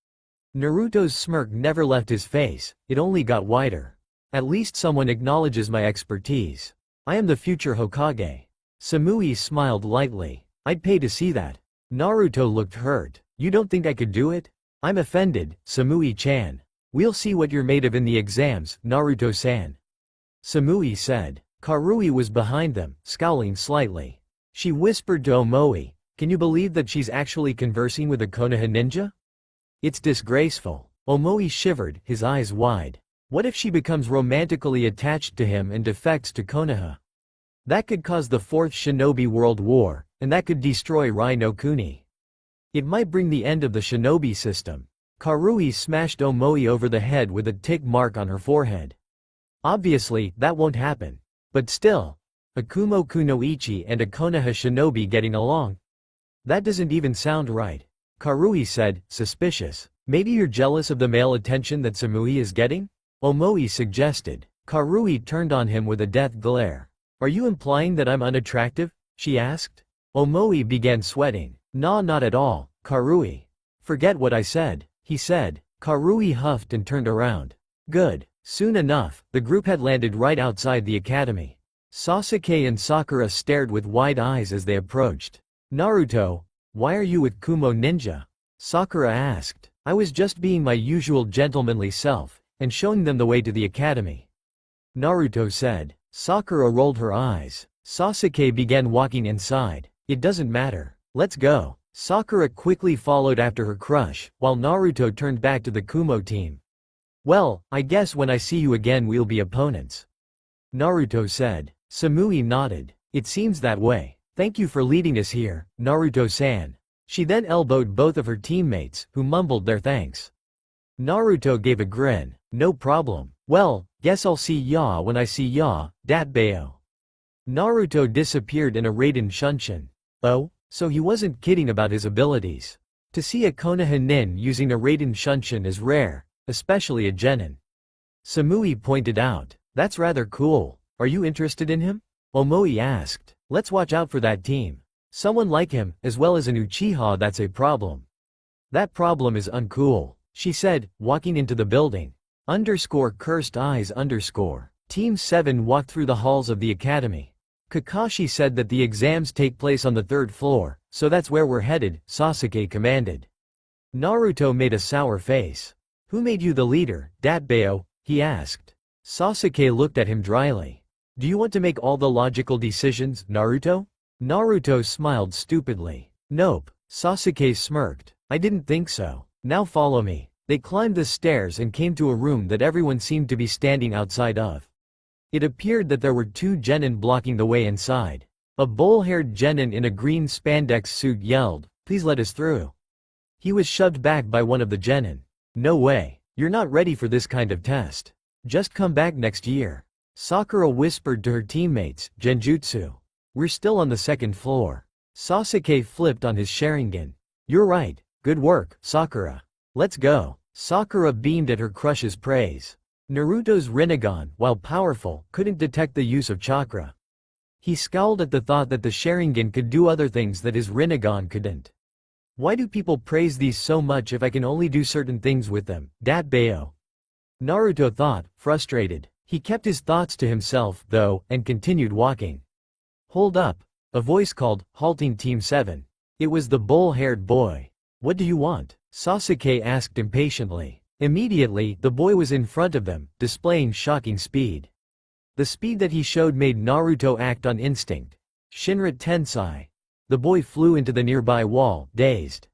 Naruto's smirk never left his face, it only got wider. At least someone acknowledges my expertise. I am the future Hokage. Samui smiled lightly. I'd pay to see that. Naruto looked hurt. You don't think I could do it? I'm offended, Samui-chan. We'll see what you're made of in the exams, Naruto-san. Samui said. Karui was behind them, scowling slightly. She whispered to Omoi, can you believe that she's actually conversing with a Konoha ninja? It's disgraceful. Omoi shivered, his eyes wide. What if she becomes romantically attached to him and defects to Konoha? That could cause the Fourth Shinobi World War, and that could destroy Rai no Kuni. It might bring the end of the shinobi system. Karui smashed Omoi over the head with a tick mark on her forehead. Obviously, that won't happen. But still, a Kumo Kunoichi and a Konoha shinobi getting along? That doesn't even sound right. Karui said, suspicious. Maybe you're jealous of the male attention that Samui is getting? Omoi suggested. Karui turned on him with a death glare. Are you implying that I'm unattractive? She asked. Omoi began sweating. Nah, not at all, Karui. Forget what I said, he said. Karui huffed and turned around. Good. Soon enough, the group had landed right outside the academy. Sasuke and Sakura stared with wide eyes as they approached. Naruto, why are you with Kumo Ninja? Sakura asked. I was just being my usual gentlemanly self, and showing them the way to the academy. Naruto said. Sakura rolled her eyes. Sasuke began walking inside. It doesn't matter. Let's go. Sakura quickly followed after her crush, while Naruto turned back to the Kumo team. Well, I guess when I see you again we'll be opponents. Naruto said. Samui nodded. It seems that way. Thank you for leading us here, Naruto-san. She then elbowed both of her teammates, who mumbled their thanks. Naruto gave a grin. No problem. Well, guess I'll see ya when I see ya, Datbeo. Naruto disappeared in a Raiden Shunshin. Oh, so he wasn't kidding about his abilities. To see a Konoha nin using a Raiden Shunshin is rare, especially a genin. Samui pointed out. That's rather cool. Are you interested in him? Omoi asked. Let's watch out for that team. Someone like him, as well as an Uchiha, that's a problem. That problem is uncool, she said, walking into the building. Cursed eyes. Team 7 walked through the halls of the academy. Kakashi said that the exams take place on the 3rd floor, so that's where we're headed, Sasuke commanded. Naruto made a sour face. Who made you the leader, Datbeo? He asked. Sasuke looked at him dryly. Do you want to make all the logical decisions, Naruto? Naruto smiled stupidly. Nope. Sasuke smirked. I didn't think so. Now follow me. They climbed the stairs and came to a room that everyone seemed to be standing outside of. It appeared that there were 2 genin blocking the way inside. A bull-haired genin in a green spandex suit yelled, please let us through. He was shoved back by one of the genin. No way. You're not ready for this kind of test. Just come back next year. Sakura whispered to her teammates, Genjutsu. We're still on the 2nd floor. Sasuke flipped on his Sharingan. You're right. Good work, Sakura. Let's go. Sakura beamed at her crush's praise. Naruto's Rinnegan, while powerful, couldn't detect the use of chakra. He scowled at the thought that the Sharingan could do other things that his Rinnegan couldn't. Why do people praise these so much if I can only do certain things with them, Datbeo? Naruto thought, frustrated. He kept his thoughts to himself, though, and continued walking. Hold up. A voice called, halting Team 7. It was the bull-haired boy. What do you want? Sasuke asked impatiently. Immediately, the boy was in front of them, displaying shocking speed. The speed that he showed made Naruto act on instinct. Shinra Tensei. The boy flew into the nearby wall, dazed.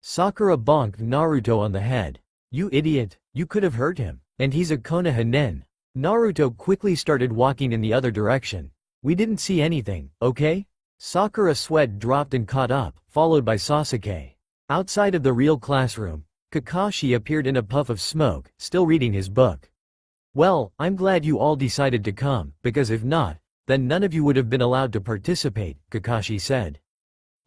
Sakura bonked Naruto on the head. You idiot, you could have hurt him. And he's a Konoha nin. Naruto quickly started walking in the other direction. We didn't see anything, okay? Sakura's sweat dropped and caught up, followed by Sasuke. Outside of the real classroom, Kakashi appeared in a puff of smoke, still reading his book. Well, I'm glad you all decided to come, because if not, then none of you would have been allowed to participate, Kakashi said.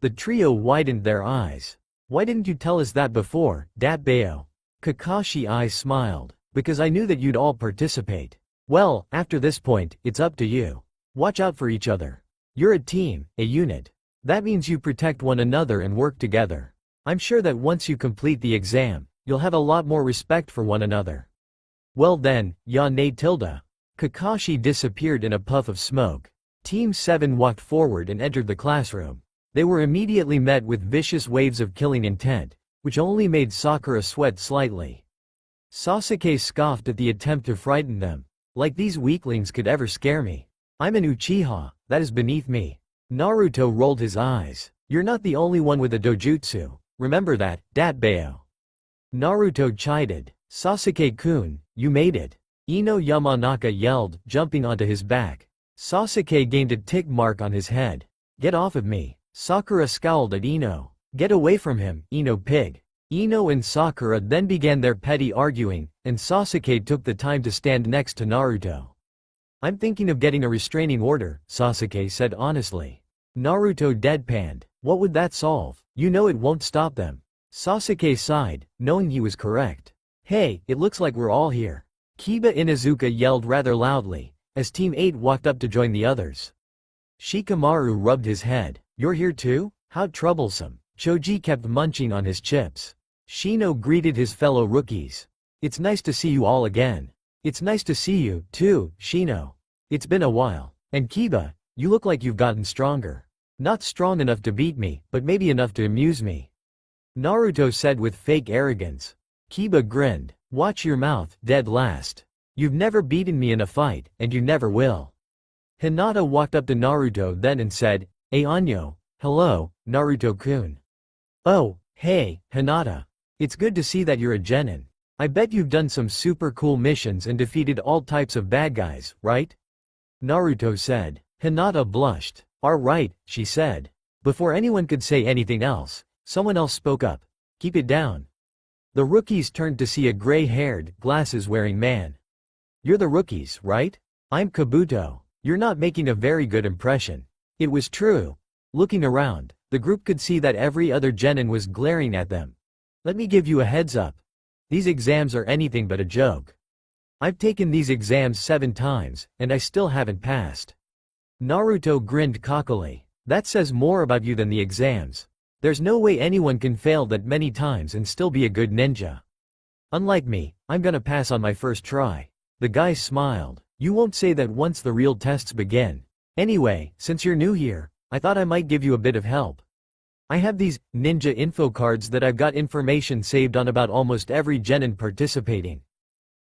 The trio widened their eyes. Why didn't you tell us that before, Datbeo? Kakashi's eyes smiled. Because I knew that you'd all participate. Well, after this point, it's up to you. Watch out for each other. You're a team, a unit. That means you protect one another and work together. I'm sure that once you complete the exam, you'll have a lot more respect for one another. Well then, ya ne tilde. Kakashi disappeared in a puff of smoke. Team 7 walked forward and entered the classroom. They were immediately met with vicious waves of killing intent, which only made Sakura sweat slightly. Sasuke scoffed at the attempt to frighten them. Like these weaklings could ever scare me. I'm an Uchiha, that is beneath me. Naruto rolled his eyes. You're not the only one with a dojutsu. Remember that, Datbeo. Naruto chided. Sasuke-kun, you made it. Ino Yamanaka yelled, jumping onto his back. Sasuke gained a tick mark on his head. Get off of me. Sakura scowled at Ino. Get away from him, Ino pig. Ino and Sakura then began their petty arguing, and Sasuke took the time to stand next to Naruto. I'm thinking of getting a restraining order, Sasuke said honestly. Naruto deadpanned. What would that solve? You know it won't stop them. Sasuke sighed, knowing he was correct. Hey, it looks like we're all here. Kiba Inuzuka yelled rather loudly, as Team 8 walked up to join the others. Shikamaru rubbed his head. You're here too? How troublesome. Choji kept munching on his chips. Shino greeted his fellow rookies. It's nice to see you all again. It's nice to see you, too, Shino. It's been a while. And Kiba, you look like you've gotten stronger. Not strong enough to beat me, but maybe enough to amuse me. Naruto said with fake arrogance. Kiba grinned. Watch your mouth, dead last. You've never beaten me in a fight, and you never will. Hinata walked up to Naruto then and said, Hey Anyo, hello, Naruto-kun. Oh, hey, Hinata. It's good to see that you're a genin. I bet you've done some super cool missions and defeated all types of bad guys, right? Naruto said. Hinata blushed. Right, she said. Before anyone could say anything else, someone else spoke up. Keep it down. The rookies turned to see a gray-haired, glasses-wearing man. You're the rookies, right? I'm Kabuto. You're not making a very good impression. It was true. Looking around, the group could see that every other genin was glaring at them. Let me give you a heads up. These exams are anything but a joke. I've taken these exams 7 times, and I still haven't passed. Naruto grinned cockily. That says more about you than the exams. There's no way anyone can fail that many times and still be a good ninja. Unlike me, I'm gonna pass on my first try. The guy smiled. You won't say that once the real tests begin. Anyway, since you're new here, I thought I might give you a bit of help. I have these ninja info cards that I've got information saved on about almost every genin participating.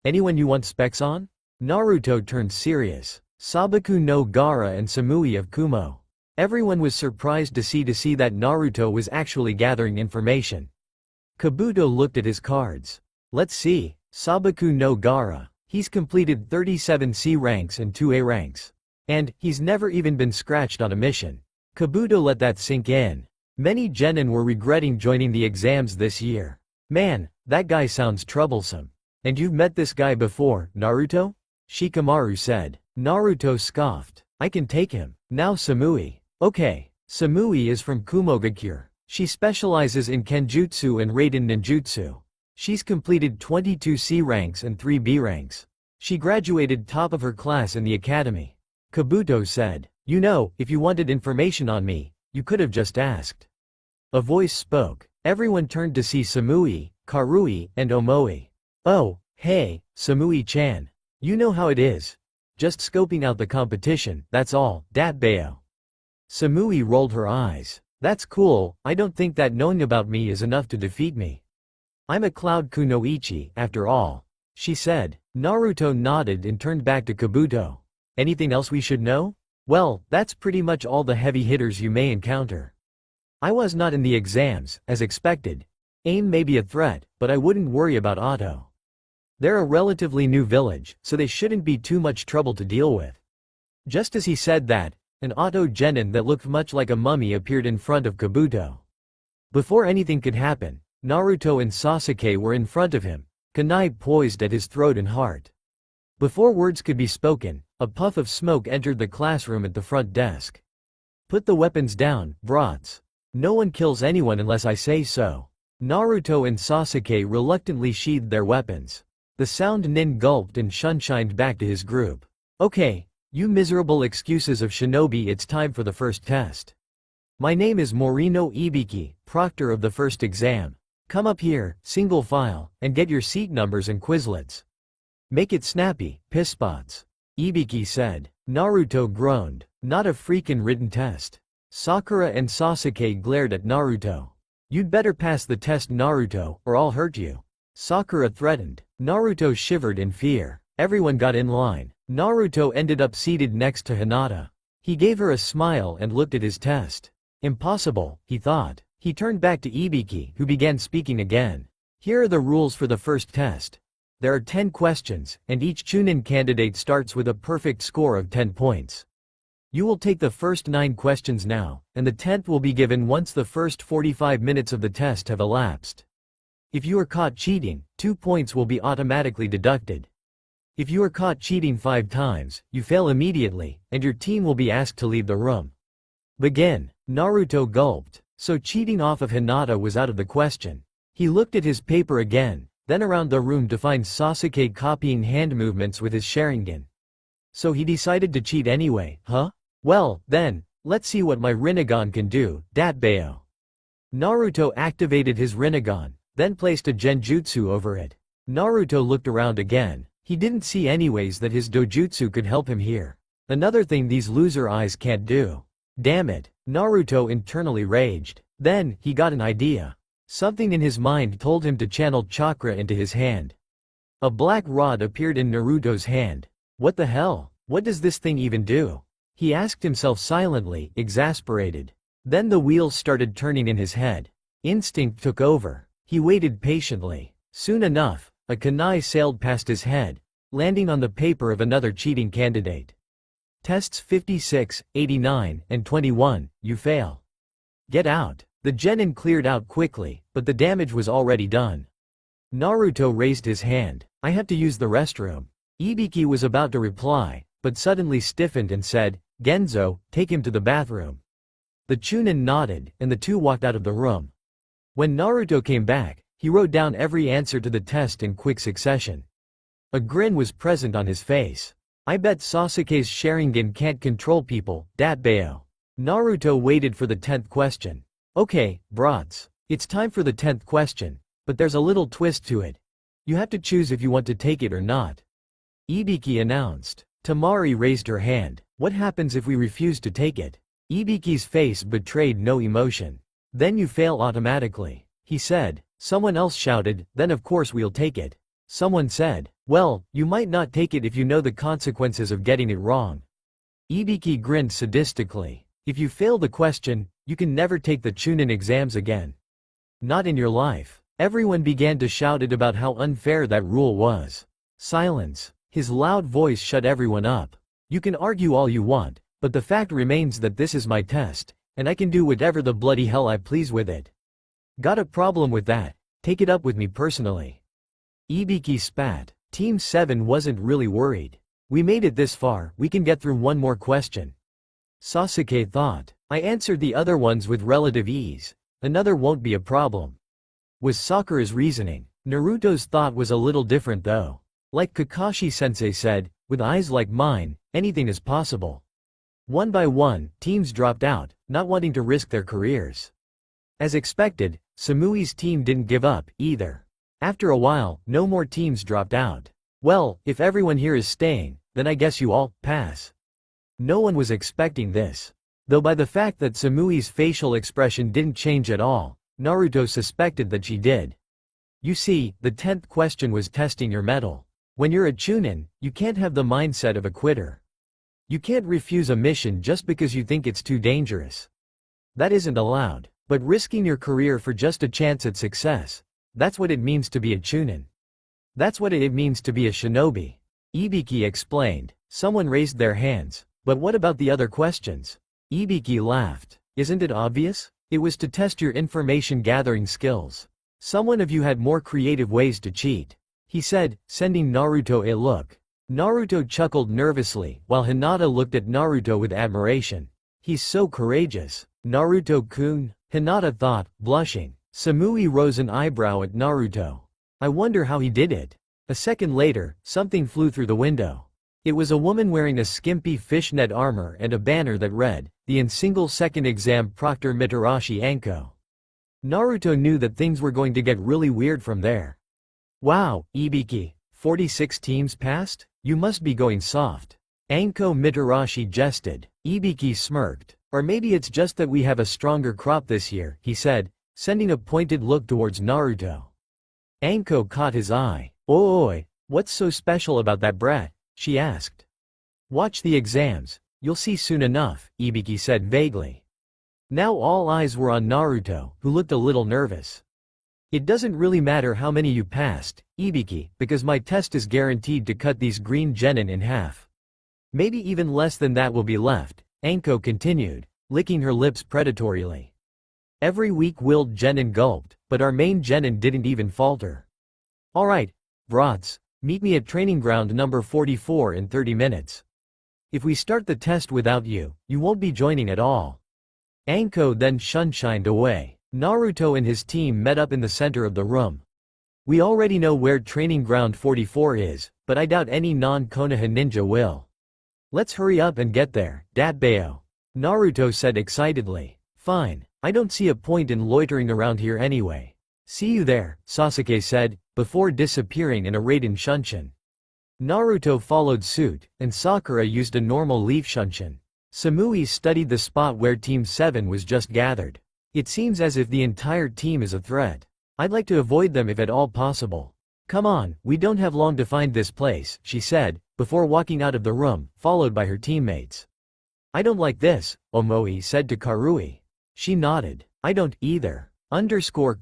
Anyone you want specs on? Naruto turned serious. Sabaku no Gaara and Samui of Kumo. Everyone was surprised to see that Naruto was actually gathering information. Kabuto looked at his cards. Let's see. Sabaku no Gaara. He's completed 37 C ranks and 2 A ranks. And, he's never even been scratched on a mission. Kabuto let that sink in. Many genin were regretting joining the exams this year. Man, that guy sounds troublesome. And you've met this guy before, Naruto? Shikamaru said. Naruto scoffed. I can take him. Now Samui. Okay. Samui is from Kumogakure. She specializes in Kenjutsu and Raiden Ninjutsu. She's completed 22 C ranks and 3 B ranks. She graduated top of her class in the academy. Kabuto said. You know, if you wanted information on me, you could have just asked. A voice spoke. Everyone turned to see Samui, Karui, and Omoi. Oh, hey, Samui-chan. You know how it is. Just scoping out the competition, that's all, Datbeo. Samui rolled her eyes. That's cool, I don't think that knowing about me is enough to defeat me. I'm a Cloud Kunoichi, after all. She said. Naruto nodded and turned back to Kabuto. Anything else we should know? Well, that's pretty much all the heavy hitters you may encounter. I was not in the exams, as expected. AIM may be a threat, but I wouldn't worry about Otto. They're a relatively new village, so they shouldn't be too much trouble to deal with. Just as he said that, an Otto genin that looked much like a mummy appeared in front of Kabuto. Before anything could happen, Naruto and Sasuke were in front of him, kunai poised at his throat and heart. Before words could be spoken, a puff of smoke entered the classroom at the front desk. Put the weapons down, brats. No one kills anyone unless I say so. Naruto and Sasuke reluctantly sheathed their weapons. The sound nin gulped and shunshined back to his group. Okay, you miserable excuses of shinobi, it's time for the first test. My name is Morino Ibiki, proctor of the first exam. Come up here, single file, and get your seat numbers and Quizlets. Make it snappy, piss spots. Ibiki said. Naruto groaned. Not a freakin' written test. Sakura and Sasuke glared at Naruto. You'd better pass the test, Naruto, or I'll hurt you. Sakura threatened. Naruto shivered in fear. Everyone got in line. Naruto ended up seated next to Hinata. He gave her a smile and looked at his test. Impossible, he thought. He turned back to Ibiki, who began speaking again. Here are the rules for the first test. There are 10 questions, and each Chunin candidate starts with a perfect score of 10 points. You will take the first 9 questions now, and the 10th will be given once the first 45 minutes of the test have elapsed. If you are caught cheating, 2 points will be automatically deducted. If you are caught cheating 5 times, you fail immediately, and your team will be asked to leave the room. Begin. Naruto gulped. So cheating off of Hinata was out of the question. He looked at his paper again, then around the room to find Sasuke copying hand movements with his Sharingan. So he decided to cheat anyway, huh? Well, then, let's see what my Rinnegan can do, Datbayo. Naruto activated his Rinnegan, then placed a Genjutsu over it. Naruto looked around again. He didn't see anyways that his dojutsu could help him here. Another thing these loser eyes can't do. Damn it, Naruto internally raged. Then, he got an idea. Something in his mind told him to channel chakra into his hand. A black rod appeared in Naruto's hand. What the hell? What does this thing even do? He asked himself silently, exasperated. Then the wheels started turning in his head. Instinct took over. He waited patiently. Soon enough, a kunai sailed past his head, landing on the paper of another cheating candidate. Tests 56, 89, and 21, you fail. Get out. The genin cleared out quickly, but the damage was already done. Naruto raised his hand. I have to use the restroom. Ibiki was about to reply, but suddenly stiffened and said, Genzo, take him to the bathroom. The Chunin nodded, and the two walked out of the room. When Naruto came back, he wrote down every answer to the test in quick succession. A grin was present on his face. I bet Sasuke's Sharingan can't control people, Datbayo. Naruto waited for the 10th question. Okay, brats. It's time for the 10th question, but there's a little twist to it. You have to choose if you want to take it or not. Ibiki announced. Tamari raised her hand. What happens if we refuse to take it? Ibiki's face betrayed no emotion. Then you fail automatically, he said. Someone else shouted, then of course we'll take it. Someone said, well, you might not take it if you know the consequences of getting it wrong. Ibiki grinned sadistically. If you fail the question, you can never take the Chunin exams again. Not in your life. Everyone began to shout it about how unfair that rule was. Silence. His loud voice shut everyone up. You can argue all you want, but the fact remains that this is my test, and I can do whatever the bloody hell I please with it. Got a problem with that? Take it up with me personally. Ibiki spat. Team 7 wasn't really worried. We made it this far, we can get through one more question. Sasuke thought. I answered the other ones with relative ease. Another won't be a problem. Was Sakura's reasoning. Naruto's thought was a little different though. Like Kakashi-sensei said, with eyes like mine, anything is possible. One by one, teams dropped out, not wanting to risk their careers. As expected, Samui's team didn't give up, either. After a while, no more teams dropped out. Well, if everyone here is staying, then I guess you all pass. No one was expecting this. Though by the fact that Samui's facial expression didn't change at all, Naruto suspected that she did. You see, the 10th question was testing your mettle. When you're a Chunin, you can't have the mindset of a quitter. You can't refuse a mission just because you think it's too dangerous. That isn't allowed. But risking your career for just a chance at success, that's what it means to be a Chunin. That's what it means to be a shinobi. Ibiki explained. Someone raised their hands. But what about the other questions? Ibiki laughed. Isn't it obvious? It was to test your information gathering skills. Someone of you had more creative ways to cheat, he said, sending Naruto a look. Naruto chuckled nervously, while Hinata looked at Naruto with admiration. He's so courageous. Naruto-kun, Hinata thought, blushing. Samui rose an eyebrow at Naruto. I wonder how he did it. A second later, something flew through the window. It was a woman wearing a skimpy fishnet armor and a banner that read, "The in single-second exam Proctor Mitarashi Anko." Naruto knew that things were going to get really weird from there. Wow, Ibiki. 46 teams passed? You must be going soft. Anko Mitarashi jested. Ibiki smirked. Or maybe it's just that we have a stronger crop this year, he said, sending a pointed look towards Naruto. Anko caught his eye. Oi, what's so special about that brat? She asked. Watch the exams, you'll see soon enough, Ibiki said vaguely. Now all eyes were on Naruto, who looked a little nervous. It doesn't really matter how many you passed, Ibiki, because my test is guaranteed to cut these green genin in half. Maybe even less than that will be left, Anko continued, licking her lips predatorily. Every weak-willed genin gulped, but our main genin didn't even falter. Alright, brats, meet me at training ground number 44 in 30 minutes. If we start the test without you, you won't be joining at all. Anko then shunshined away. Naruto and his team met up in the center of the room. We already know where training ground 44 is, but I doubt any non-Konoha ninja will. Let's hurry up and get there, Datbeo. Naruto said excitedly. Fine, I don't see a point in loitering around here anyway. See you there, Sasuke said, before disappearing in a Raiden Shunshin. Naruto followed suit, and Sakura used a normal leaf Shunshin. Samui studied the spot where Team 7 was just gathered. It seems as if the entire team is a threat. I'd like to avoid them if at all possible. Come on, we don't have long to find this place, she said, before walking out of the room, followed by her teammates. I don't like this, Omoi said to Karui. She nodded. I don't either.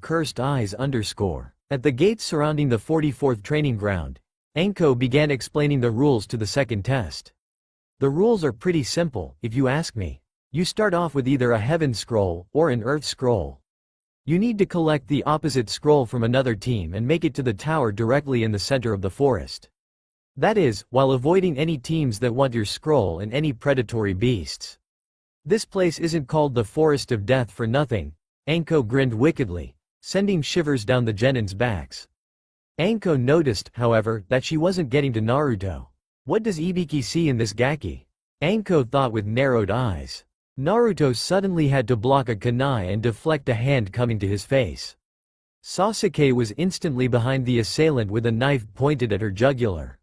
Cursed eyes. At the gates surrounding the 44th training ground, Anko began explaining the rules to the second test. The rules are pretty simple, if you ask me. You start off with either a heaven scroll or an earth scroll. You need to collect the opposite scroll from another team and make it to the tower directly in the center of the forest. That is, while avoiding any teams that want your scroll and any predatory beasts. This place isn't called the Forest of Death for nothing, Anko grinned wickedly, sending shivers down the genin's backs. Anko noticed, however, that she wasn't getting to Naruto. What does Ibiki see in this gaki? Anko thought with narrowed eyes. Naruto suddenly had to block a kunai and deflect a hand coming to his face. Sasuke was instantly behind the assailant with a knife pointed at her jugular.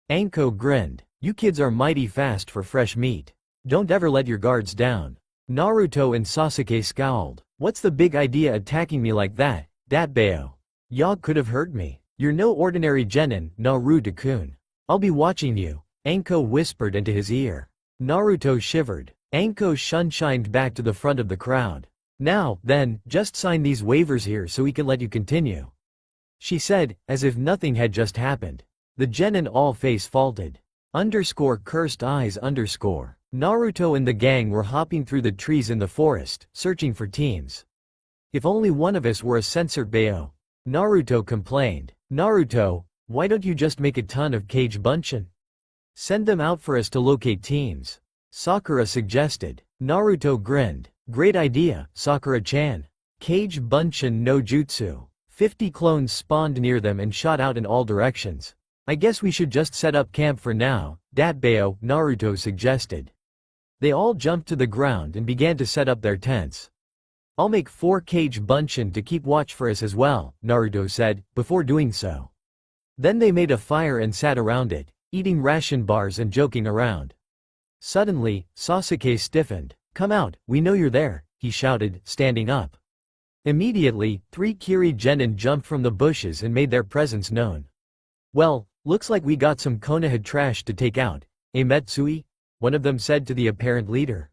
Anko grinned. You kids are mighty fast for fresh meat. Don't ever let your guards down. Naruto and Sasuke scowled. What's the big idea attacking me like that, Datbeo? Ya could have hurt me. You're no ordinary genin, Naruto-kun. I'll be watching you, Anko whispered into his ear. Naruto shivered. Anko shunshined back to the front of the crowd. Now, then, just sign these waivers here so we can let you continue. She said, as if nothing had just happened. The genin all face faulted. Cursed eyes. Naruto and the gang were hopping through the trees in the forest, searching for teams. If only one of us were a censored Bayo. Naruto complained. Naruto, why don't you just make a ton of Kage Bunshin? Send them out for us to locate teams. Sakura suggested. Naruto grinned. Great idea, Sakura-chan. Kage Bunshin no Jutsu. 50 clones spawned near them and shot out in all directions. I guess we should just set up camp for now, Datbeo, Naruto suggested. They all jumped to the ground and began to set up their tents. I'll make 4 Kage Bunshin to keep watch for us as well, Naruto said, before doing so. Then they made a fire and sat around it, eating ration bars and joking around. Suddenly, Sasuke stiffened. Come out, we know you're there, he shouted, standing up. Immediately, 3 Kiri genin jumped from the bushes and made their presence known. Well, looks like we got some Konoha trash to take out, eh Metsui? One of them said to the apparent leader.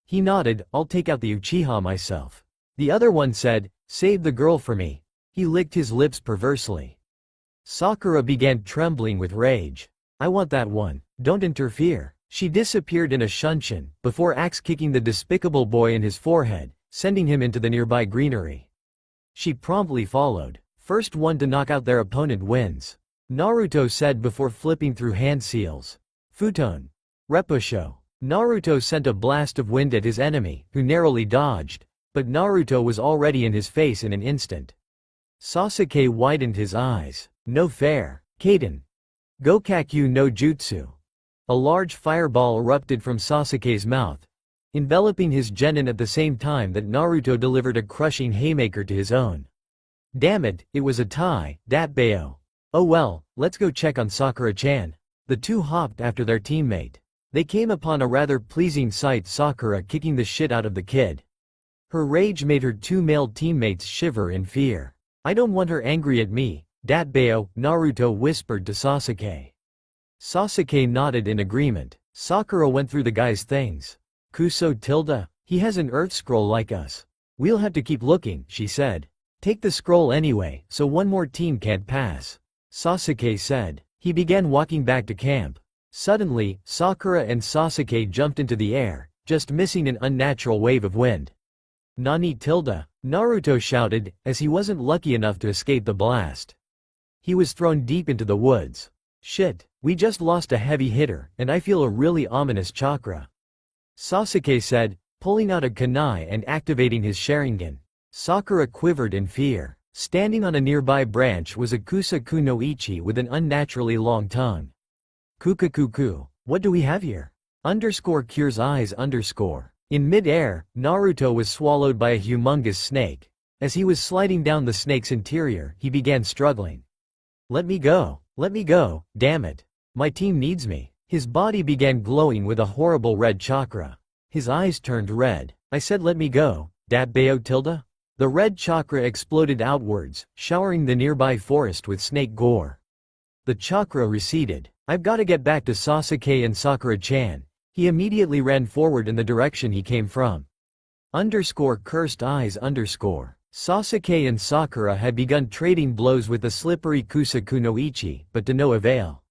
He nodded, I'll take out the Uchiha myself. The other one said, save the girl for me. He licked his lips perversely. Sakura began trembling with rage. I want that one, don't interfere. She disappeared in a shunshin, before axe-kicking the despicable boy in his forehead, sending him into the nearby greenery. She promptly followed. First one to knock out their opponent wins. Naruto said before flipping through hand seals. Futon. Repusho. Naruto sent a blast of wind at his enemy, who narrowly dodged, but Naruto was already in his face in an instant. Sasuke widened his eyes. No fair. Kaden. Gokakyu no Jutsu. A large fireball erupted from Sasuke's mouth, enveloping his genin at the same time that Naruto delivered a crushing haymaker to his own. Damn it, it was a tie, Datbeo. Oh well, let's go check on Sakura-chan. The two hopped after their teammate. They came upon a rather pleasing sight: Sakura kicking the shit out of the kid. Her rage made her two male teammates shiver in fear. I don't want her angry at me, Datbeo, Naruto whispered to Sasuke. Sasuke nodded in agreement. Sakura went through the guy's things. Kuso tilde, he has an earth scroll like us. We'll have to keep looking, she said. Take the scroll anyway, so one more team can't pass, Sasuke said. He began walking back to camp. Suddenly, Sakura and Sasuke jumped into the air, just missing an unnatural wave of wind. Nani tilde, Naruto shouted, as he wasn't lucky enough to escape the blast. He was thrown deep into the woods. Shit, we just lost a heavy hitter, and I feel a really ominous chakra, Sasuke said, pulling out a kunai and activating his Sharingan. Sakura quivered in fear. Standing on a nearby branch was a Kusa-ku no Ichi with an unnaturally long tongue. Kukakuku, what do we have here? Cure's eyes. In mid-air, Naruto was swallowed by a humongous snake. As he was sliding down the snake's interior, he began struggling. Let me go, damn it. My team needs me. His body began glowing with a horrible red chakra. His eyes turned red. I said let me go, Datbeo tilde? The red chakra exploded outwards, showering the nearby forest with snake gore. The chakra receded. I've got to get back to Sasuke and Sakura-chan. He immediately ran forward in the direction he came from. Cursed eyes. Sasuke and Sakura had begun trading blows with the slippery Kusa-ku no Ichi, but to no avail.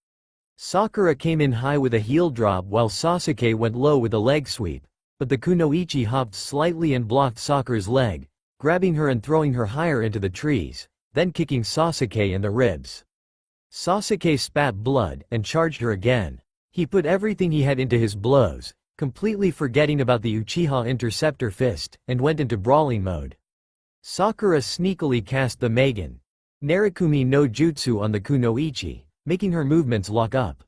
Sakura came in high with a heel drop while Sasuke went low with a leg sweep, but the kunoichi hopped slightly and blocked Sakura's leg, grabbing her and throwing her higher into the trees, then kicking Sasuke in the ribs. Sasuke spat blood and charged her again. He put everything he had into his blows, completely forgetting about the Uchiha Interceptor Fist, and went into brawling mode. Sakura sneakily cast the Magen Narukumi no Jutsu on the kunoichi, making her movements lock up.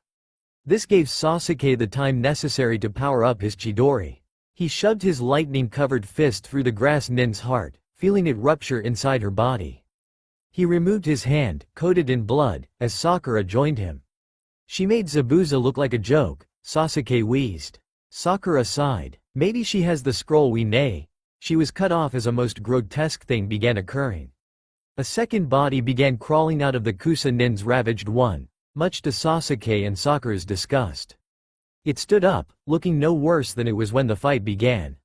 This gave Sasuke the time necessary to power up his Chidori. He shoved his lightning-covered fist through the grass nin's heart, feeling it rupture inside her body. He removed his hand, coated in blood, as Sakura joined him. She made Zabuza look like a joke, Sasuke wheezed. Sakura sighed. Maybe she has the scroll we nay. She was cut off as a most grotesque thing began occurring. A second body began crawling out of the Kusa nin's ravaged one, much to Sasuke and Sakura's disgust. It stood up, looking no worse than it was when the fight began.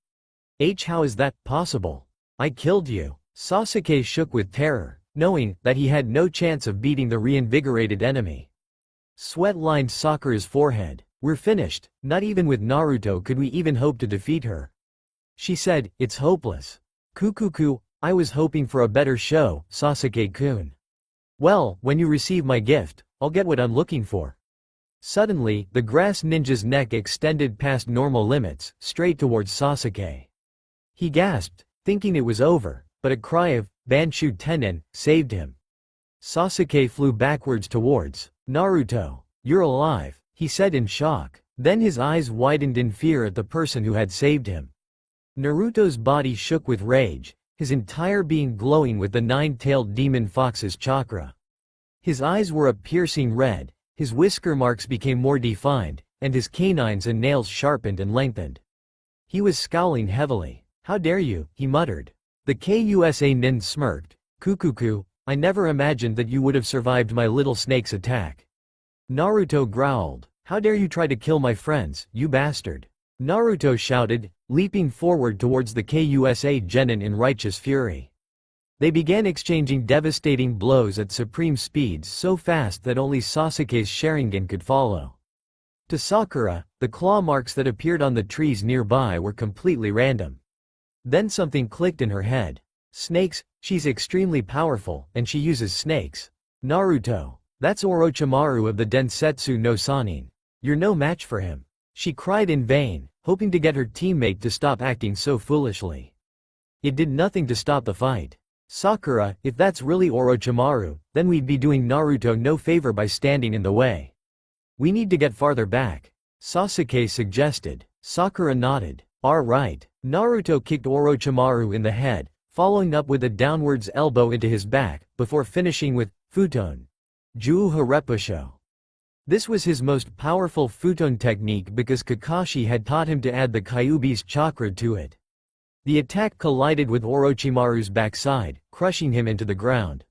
How is that possible? I killed you. Sasuke shook with terror, knowing that he had no chance of beating the reinvigorated enemy. Sweat lined Sakura's forehead. We're finished, not even with Naruto could we even hope to defeat her. She said, it's hopeless. Kukuku, I was hoping for a better show, Sasuke-kun. Well, when you receive my gift, I'll get what I'm looking for. Suddenly, the grass ninja's neck extended past normal limits, straight towards Sasuke. He gasped, thinking it was over, but a cry of, Banshu Tenin, saved him. Sasuke flew backwards towards Naruto. You're alive, he said in shock. Then his eyes widened in fear at the person who had saved him. Naruto's body shook with rage, his entire being glowing with the nine-tailed demon fox's chakra. His eyes were a piercing red, his whisker marks became more defined, and his canines and nails sharpened and lengthened. He was scowling heavily. How dare you, he muttered. The Kusa nin smirked. Kukuku, I never imagined that you would have survived my little snake's attack. Naruto growled. How dare you try to kill my friends, you bastard. Naruto shouted, leaping forward towards the Kusa genin in righteous fury. They began exchanging devastating blows at supreme speeds so fast that only Sasuke's Sharingan could follow. To Sakura, the claw marks that appeared on the trees nearby were completely random. Then something clicked in her head. Snakes, she's extremely powerful, and she uses snakes. Naruto, that's Orochimaru of the Densetsu no Sannin. You're no match for him. She cried in vain, hoping to get her teammate to stop acting so foolishly. It did nothing to stop the fight. Sakura, if that's really Orochimaru, then we'd be doing Naruto no favor by standing in the way. We need to get farther back, Sasuke suggested. Sakura nodded. Right. Naruto kicked Orochimaru in the head, following up with a downwards elbow into his back, before finishing with, Futon. Juu Repusho. This was his most powerful futon technique because Kakashi had taught him to add the Kyuubi's chakra to it. The attack collided with Orochimaru's backside, crushing him into the ground.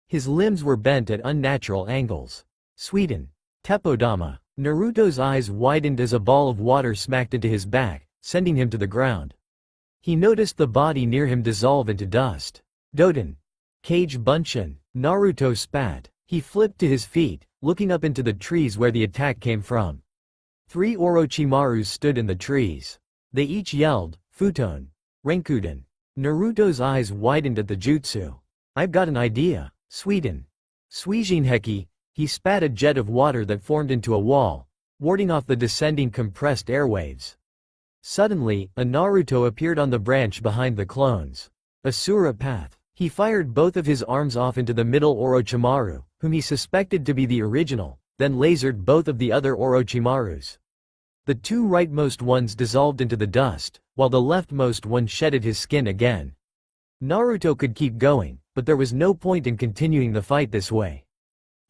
His limbs were bent at unnatural angles. Sweden. Teppodama. Naruto's eyes widened as a ball of water smacked into his back, sending him to the ground. He noticed the body near him dissolve into dust. Doden. Kage Bunshin. Naruto spat. He flipped to his feet, looking up into the trees where the attack came from. 3 Orochimarus stood in the trees. They each yelled, "Futon! Renkuden!" Naruto's eyes widened at the jutsu. "I've got an idea." Sweden. Suijinheki. He spat a jet of water that formed into a wall, warding off the descending compressed airwaves. Suddenly, a Naruto appeared on the branch behind the clones. Asura Path. He fired both of his arms off into the middle Orochimaru, whom he suspected to be the original, then lasered both of the other Orochimarus. The 2 rightmost ones dissolved into the dust, while the leftmost one shedded his skin again. Naruto could keep going, but there was no point in continuing the fight this way.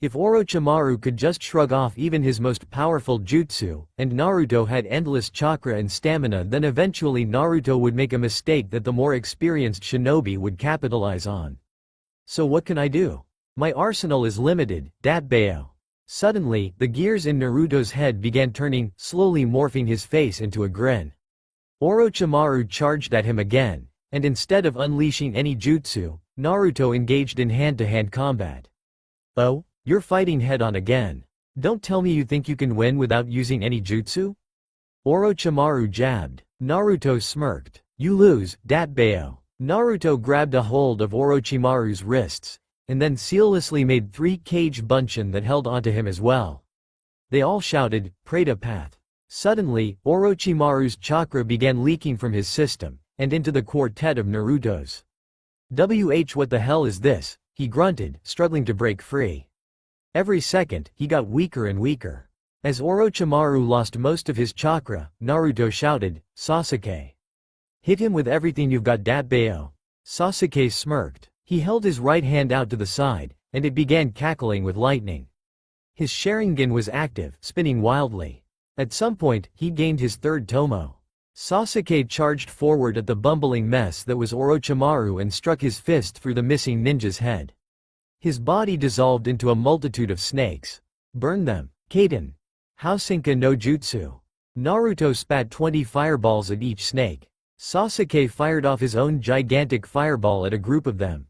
If Orochimaru could just shrug off even his most powerful jutsu, and Naruto had endless chakra and stamina, then eventually Naruto would make a mistake that the more experienced shinobi would capitalize on. So what can I do? My arsenal is limited, Datbeo. Suddenly, the gears in Naruto's head began turning, slowly morphing his face into a grin. Orochimaru charged at him again, and instead of unleashing any jutsu, Naruto engaged in hand-to-hand combat. "Oh? You're fighting head-on again. Don't tell me you think you can win without using any jutsu?" Orochimaru jabbed. Naruto smirked. "You lose, Datbeo." Naruto grabbed a hold of Orochimaru's wrists, and then seamlessly made 3 Kage Bunshin that held onto him as well. They all shouted, "Preta Path." Suddenly, Orochimaru's chakra began leaking from his system, and into the quartet of Naruto's. What the hell is this? He grunted, struggling to break free. Every second, he got weaker and weaker. As Orochimaru lost most of his chakra, Naruto shouted, "Sasuke! Hit him with everything you've got, Datbeo." Sasuke smirked. He held his right hand out to the side, and it began cackling with lightning. His Sharingan was active, spinning wildly. At some point, he gained his 3rd Tomo. Sasuke charged forward at the bumbling mess that was Orochimaru and struck his fist through the missing ninja's head. His body dissolved into a multitude of snakes. "Burn them, Kaden." Housenka no Jutsu. Naruto spat 20 fireballs at each snake. Sasuke fired off his own gigantic fireball at a group of them.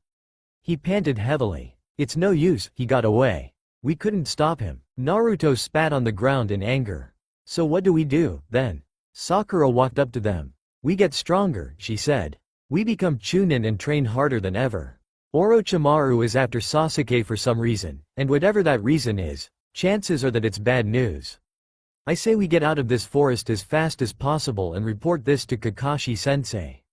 He panted heavily. "It's no use, he got away. We couldn't stop him." Naruto spat on the ground in anger. "So what do we do, then?" Sakura walked up to them. "We get stronger," she said. "We become Chunin and train harder than ever." Orochimaru is after Sasuke for some reason, and whatever that reason is, chances are that it's bad news. I say we get out of this forest as fast as possible and report this to Kakashi-sensei.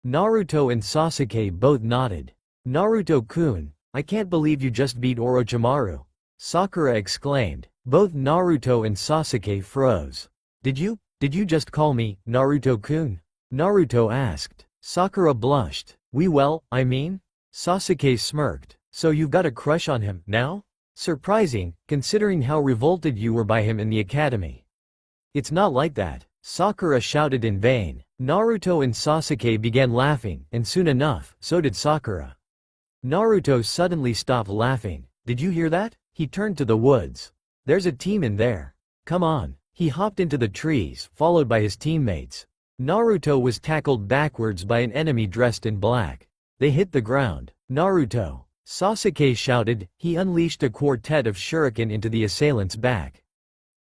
Naruto and Sasuke both nodded. "Naruto-kun, I can't believe you just beat Orochimaru," Sakura exclaimed. Both Naruto and Sasuke froze. Did you just call me, Naruto-kun?" Naruto asked. Sakura blushed. I mean? Sasuke smirked. "So you've got a crush on him, now? Surprising, considering how revolted you were by him in the academy." "It's not like that," Sakura shouted in vain. Naruto and Sasuke began laughing, and soon enough, so did Sakura. Naruto suddenly stopped laughing. "Did you hear that?" He turned to the woods. "There's a team in there. Come on." He hopped into the trees, followed by his teammates. Naruto was tackled backwards by an enemy dressed in black. They hit the ground. "Naruto!" Sasuke shouted. He unleashed a quartet of shuriken into the assailant's back.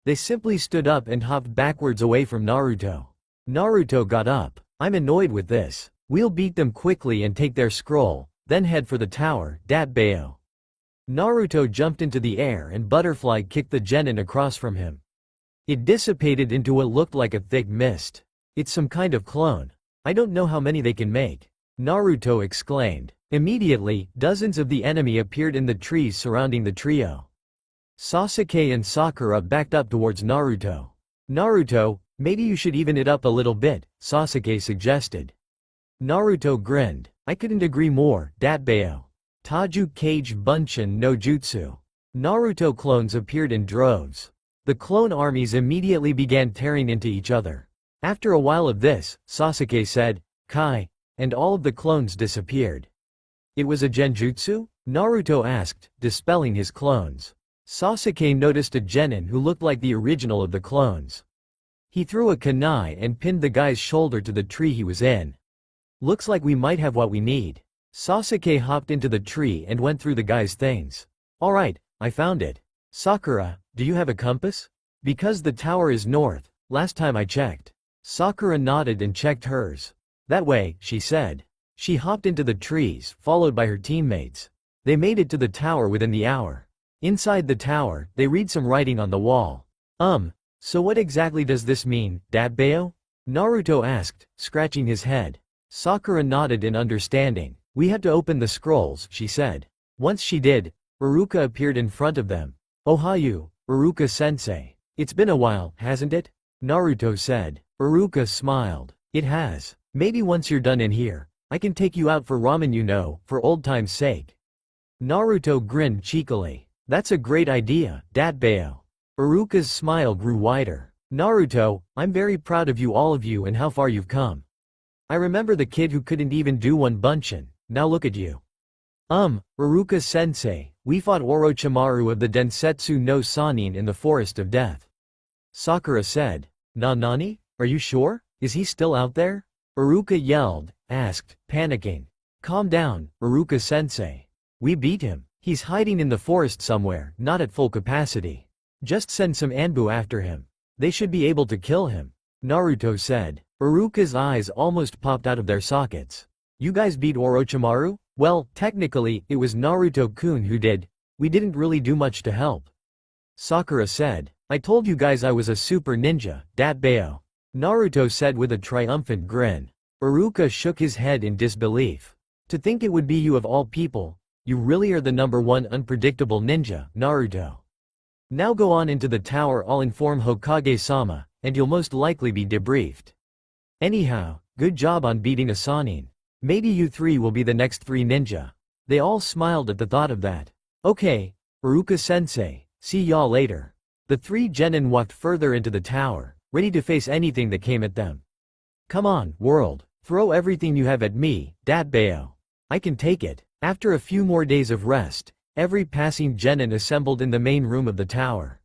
They simply stood up and hopped backwards away from Naruto. Naruto got up. "I'm annoyed with this. We'll beat them quickly and take their scroll, then head for the tower, Datbeo." Naruto jumped into the air and butterfly kicked the genin across from him. It dissipated into what looked like a thick mist. "It's some kind of clone. I don't know how many they can make," Naruto exclaimed. Immediately, dozens of the enemy appeared in the trees surrounding the trio. Sasuke and Sakura backed up towards Naruto. "Naruto, maybe you should even it up a little bit," Sasuke suggested. Naruto grinned. "I couldn't agree more, Datbeo. Taju Kage Bunshin no Jutsu." Naruto clones appeared in droves. The clone armies immediately began tearing into each other. After a while of this, Sasuke said, "Kai," and all of the clones disappeared. It was a genjutsu? Naruto asked, dispelling his clones. Sasuke noticed a genin who looked like the original of the clones. He threw a kunai and pinned the guy's shoulder to the tree he was in. "Looks like we might have what we need." Sasuke hopped into the tree and went through the guy's things. "Alright, I found it. Sakura, do you have a compass? Because the tower is north, last time I checked." Sakura nodded and checked hers. "That way," she said. She hopped into the trees, followed by her teammates. They made it to the tower within the hour. Inside the tower, they read some writing on the wall. So what exactly does this mean, Datbeo?" Naruto asked, scratching his head. Sakura nodded in understanding. "We had to open the scrolls," she said. Once she did, Iruka appeared in front of them. "Ohayu, Iruka-sensei. It's been a while, hasn't it?" Naruto said. Iruka smiled. "It has. Maybe once you're done in here, I can take you out for ramen, for old time's sake." Naruto grinned cheekily. "That's a great idea, Datbeo." Iruka's smile grew wider. "Naruto, I'm very proud of you, all of you, and how far you've come. I remember the kid who couldn't even do one bunshin, now look at you." Iruka-sensei, we fought Orochimaru of the Densetsu no Sannin in the Forest of Death." Sakura said. "Nani? Are you sure? Is he still out there?" Iruka asked, panicking. "Calm down, Iruka-sensei. We beat him. He's hiding in the forest somewhere, not at full capacity. Just send some Anbu after him. They should be able to kill him," Naruto said. Iruka's eyes almost popped out of their sockets. "You guys beat Orochimaru? Well, technically, it was Naruto-kun who did. We didn't really do much to help." Sakura said. "I told you guys I was a super ninja, Datbeo," Naruto said with a triumphant grin. Iruka shook his head in disbelief. "To think it would be you of all people. You really are the #1 unpredictable ninja, Naruto. Now go on into the tower, I'll inform Hokage-sama, and you'll most likely be debriefed. Anyhow, good job on beating a Sannin. Maybe you three will be the next 3 ninja." They all smiled at the thought of that. "Okay, Iruka-sensei, see y'all later." The 3 genin walked further into the tower, ready to face anything that came at them. "Come on, world, throw everything you have at me, Datbeo. I can take it." After a few more days of rest, every passing genin assembled in the main room of the tower.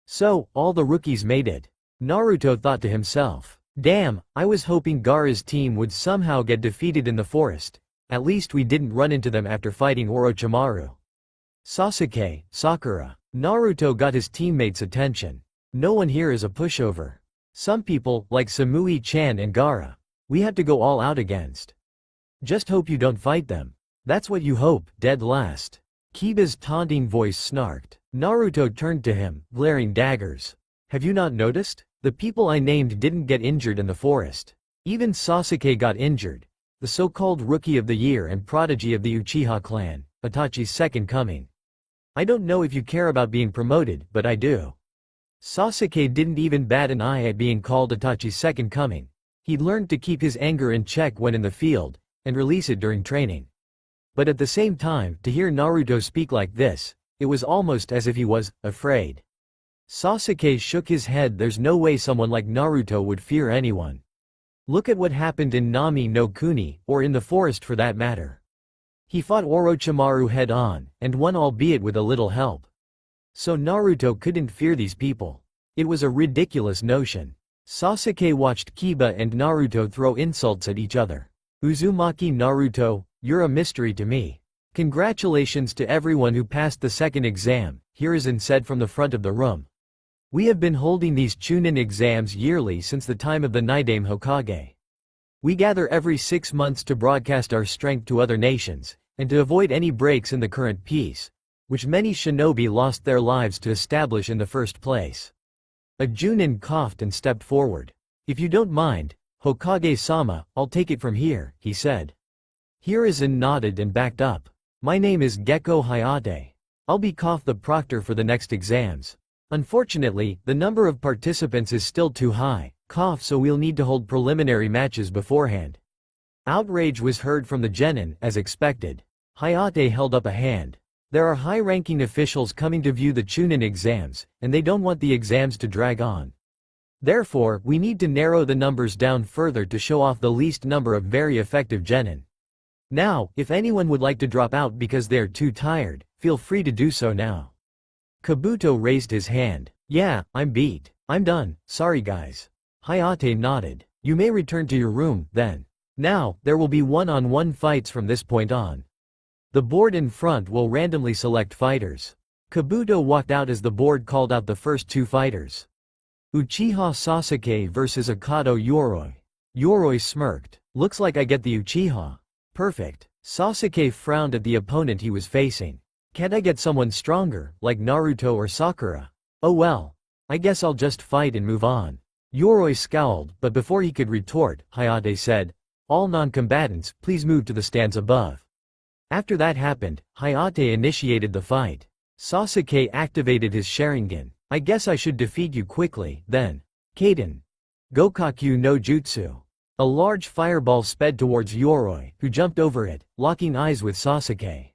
So, all the rookies made it. Naruto thought to himself, "Damn, I was hoping Gaara's team would somehow get defeated in the forest. At least we didn't run into them after fighting Orochimaru." Sasuke, Sakura, Naruto got his teammates' attention. "No one here is a pushover. Some people, like Samui-chan and Gaara, we have to go all out against. Just hope you don't fight them." "That's what you hope, dead last." Kiba's taunting voice snarked. Naruto turned to him, glaring daggers. "Have you not noticed? The people I named didn't get injured in the forest. Even Sasuke got injured. The so-called Rookie of the Year and prodigy of the Uchiha clan, Itachi's second coming. I don't know if you care about being promoted, but I do." Sasuke didn't even bat an eye at being called Itachi's second coming. He'd learned to keep his anger in check when in the field, and release it during training. But at the same time, to hear Naruto speak like this, it was almost as if he was afraid. Sasuke shook his head. There's no way someone like Naruto would fear anyone. Look at what happened in Nami no Kuni, or in the forest for that matter. He fought Orochimaru head-on, and won, albeit with a little help. So Naruto couldn't fear these people. It was a ridiculous notion. Sasuke watched Kiba and Naruto throw insults at each other. "Uzumaki Naruto, you're a mystery to me. Congratulations to everyone who passed the second exam," Hiruzen said from the front of the room. "We have been holding these Chunin exams yearly since the time of the Nidaime Hokage. We gather every 6 months to broadcast our strength to other nations, and to avoid any breaks in the current peace, which many shinobi lost their lives to establish in the first place." A Junin coughed and stepped forward. "If you don't mind, Hokage-sama, I'll take it from here," he said. Hiruzen nodded and backed up. "My name is Gecko Hayate. I'll be the proctor for the next exams. Unfortunately, the number of participants is still too high, so we'll need to hold preliminary matches beforehand." Outrage was heard from the genin, as expected. Hayate held up a hand. There are high-ranking officials coming to view the Chunin exams, and they don't want the exams to drag on. Therefore, we need to narrow the numbers down further to show off the least number of very effective genin. Now, if anyone would like to drop out because they're too tired, feel free to do so now. Kabuto raised his hand. Yeah, I'm beat. I'm done, sorry guys. Hayate nodded. You may return to your room, then. Now, there will be one-on-one fights from this point on. The board in front will randomly select fighters. Kabuto walked out as the board called out the first two fighters. Uchiha Sasuke vs Akado Yoroi. Yoroi smirked. Looks like I get the Uchiha. Perfect. Sasuke frowned at the opponent he was facing. Can't I get someone stronger, like Naruto or Sakura? Oh well. I guess I'll just fight and move on. Yoroi scowled, but before he could retort, Hayate said, all non-combatants, please move to the stands above. After that happened, Hayate initiated the fight. Sasuke activated his Sharingan. I guess I should defeat you quickly, then. Kaden. Gokaku no Jutsu. A large fireball sped towards Yoroi, who jumped over it, locking eyes with Sasuke.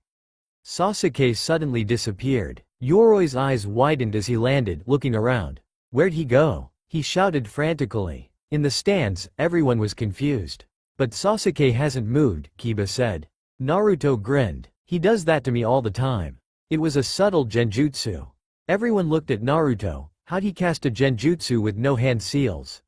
Sasuke suddenly disappeared. Yoroi's eyes widened as he landed, looking around. Where'd he go? He shouted frantically. In the stands, everyone was confused. But Sasuke hasn't moved, Kiba said. Naruto grinned. He does that to me all the time. It was a subtle genjutsu. Everyone looked at Naruto. How'd he cast a genjutsu with no hand seals?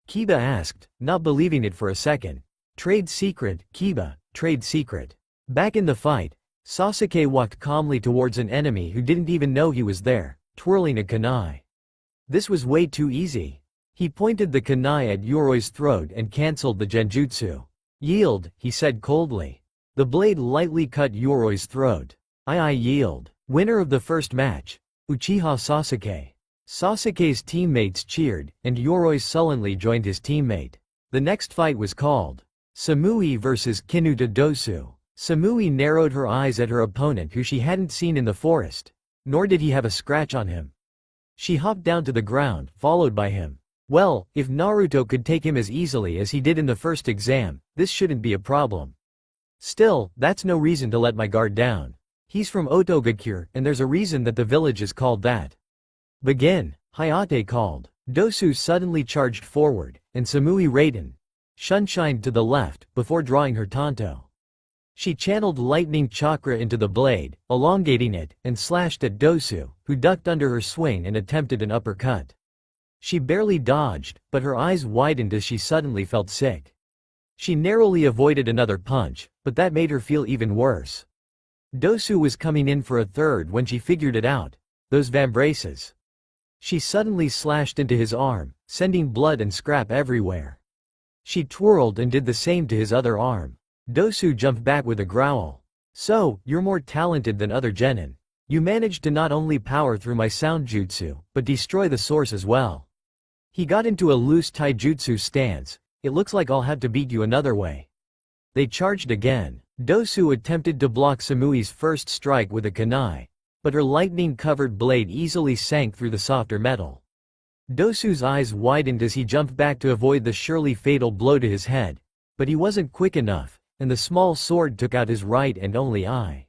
Kiba asked, not believing it for a second. Trade secret, Kiba, trade secret. Back in the fight, Sasuke walked calmly towards an enemy who didn't even know he was there, twirling a kunai. This was way too easy. He pointed the kunai at Yoroi's throat and cancelled the genjutsu. Yield, he said coldly. The blade lightly cut Yoroi's throat. I yield. Winner of the first match. Uchiha Sasuke. Sasuke's teammates cheered, and Yoroi sullenly joined his teammate. The next fight was called Samui vs Kinuta Dosu. Samui narrowed her eyes at her opponent who she hadn't seen in the forest. Nor did he have a scratch on him. She hopped down to the ground, followed by him. Well, if Naruto could take him as easily as he did in the first exam, this shouldn't be a problem. Still, that's no reason to let my guard down. He's from Otogakure, and there's a reason that the village is called that. Begin, Hayate called. Dosu suddenly charged forward, and Samui Raiden shunshined to the left, before drawing her tanto. She channeled lightning chakra into the blade, elongating it, and slashed at Dosu, who ducked under her swing and attempted an uppercut. She barely dodged, but her eyes widened as she suddenly felt sick. She narrowly avoided another punch, but that made her feel even worse. Dosu was coming in for a third when she figured it out. Those vambraces. She suddenly slashed into his arm, sending blood and scrap everywhere. She twirled and did the same to his other arm. Dosu jumped back with a growl. So, you're more talented than other genin. You managed to not only power through my sound jutsu, but destroy the source as well. He got into a loose taijutsu stance. It looks like I'll have to beat you another way. They charged again. Dosu attempted to block Samui's first strike with a kunai, but her lightning-covered blade easily sank through the softer metal. Dosu's eyes widened as he jumped back to avoid the surely fatal blow to his head, but he wasn't quick enough, and the small sword took out his right and only eye.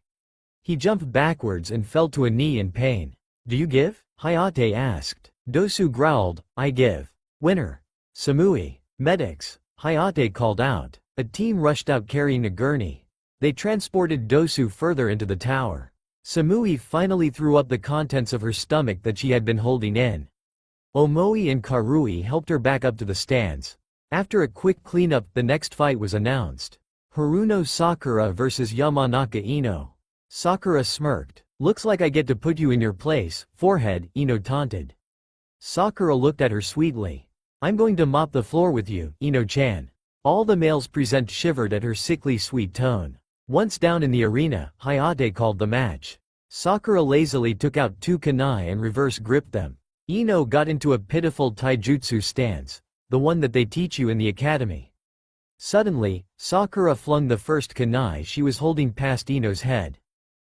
He jumped backwards and fell to a knee in pain. Do you give? Hayate asked. Dosu growled, I give. Winner. Samui. Medics. Hayate called out. A team rushed out carrying a gurney. They transported Dosu further into the tower. Samui finally threw up the contents of her stomach that she had been holding in. Omoi and Karui helped her back up to the stands. After a quick cleanup, the next fight was announced. Haruno Sakura vs Yamanaka Ino. Sakura smirked. Looks like I get to put you in your place, forehead, Ino taunted. Sakura looked at her sweetly. I'm going to mop the floor with you, Ino-chan. All the males present shivered at her sickly sweet tone. Once down in the arena, Hayate called the match. Sakura lazily took out two kunai and reverse gripped them. Ino got into a pitiful taijutsu stance, the one that they teach you in the academy. Suddenly, Sakura flung the first kunai she was holding past Ino's head.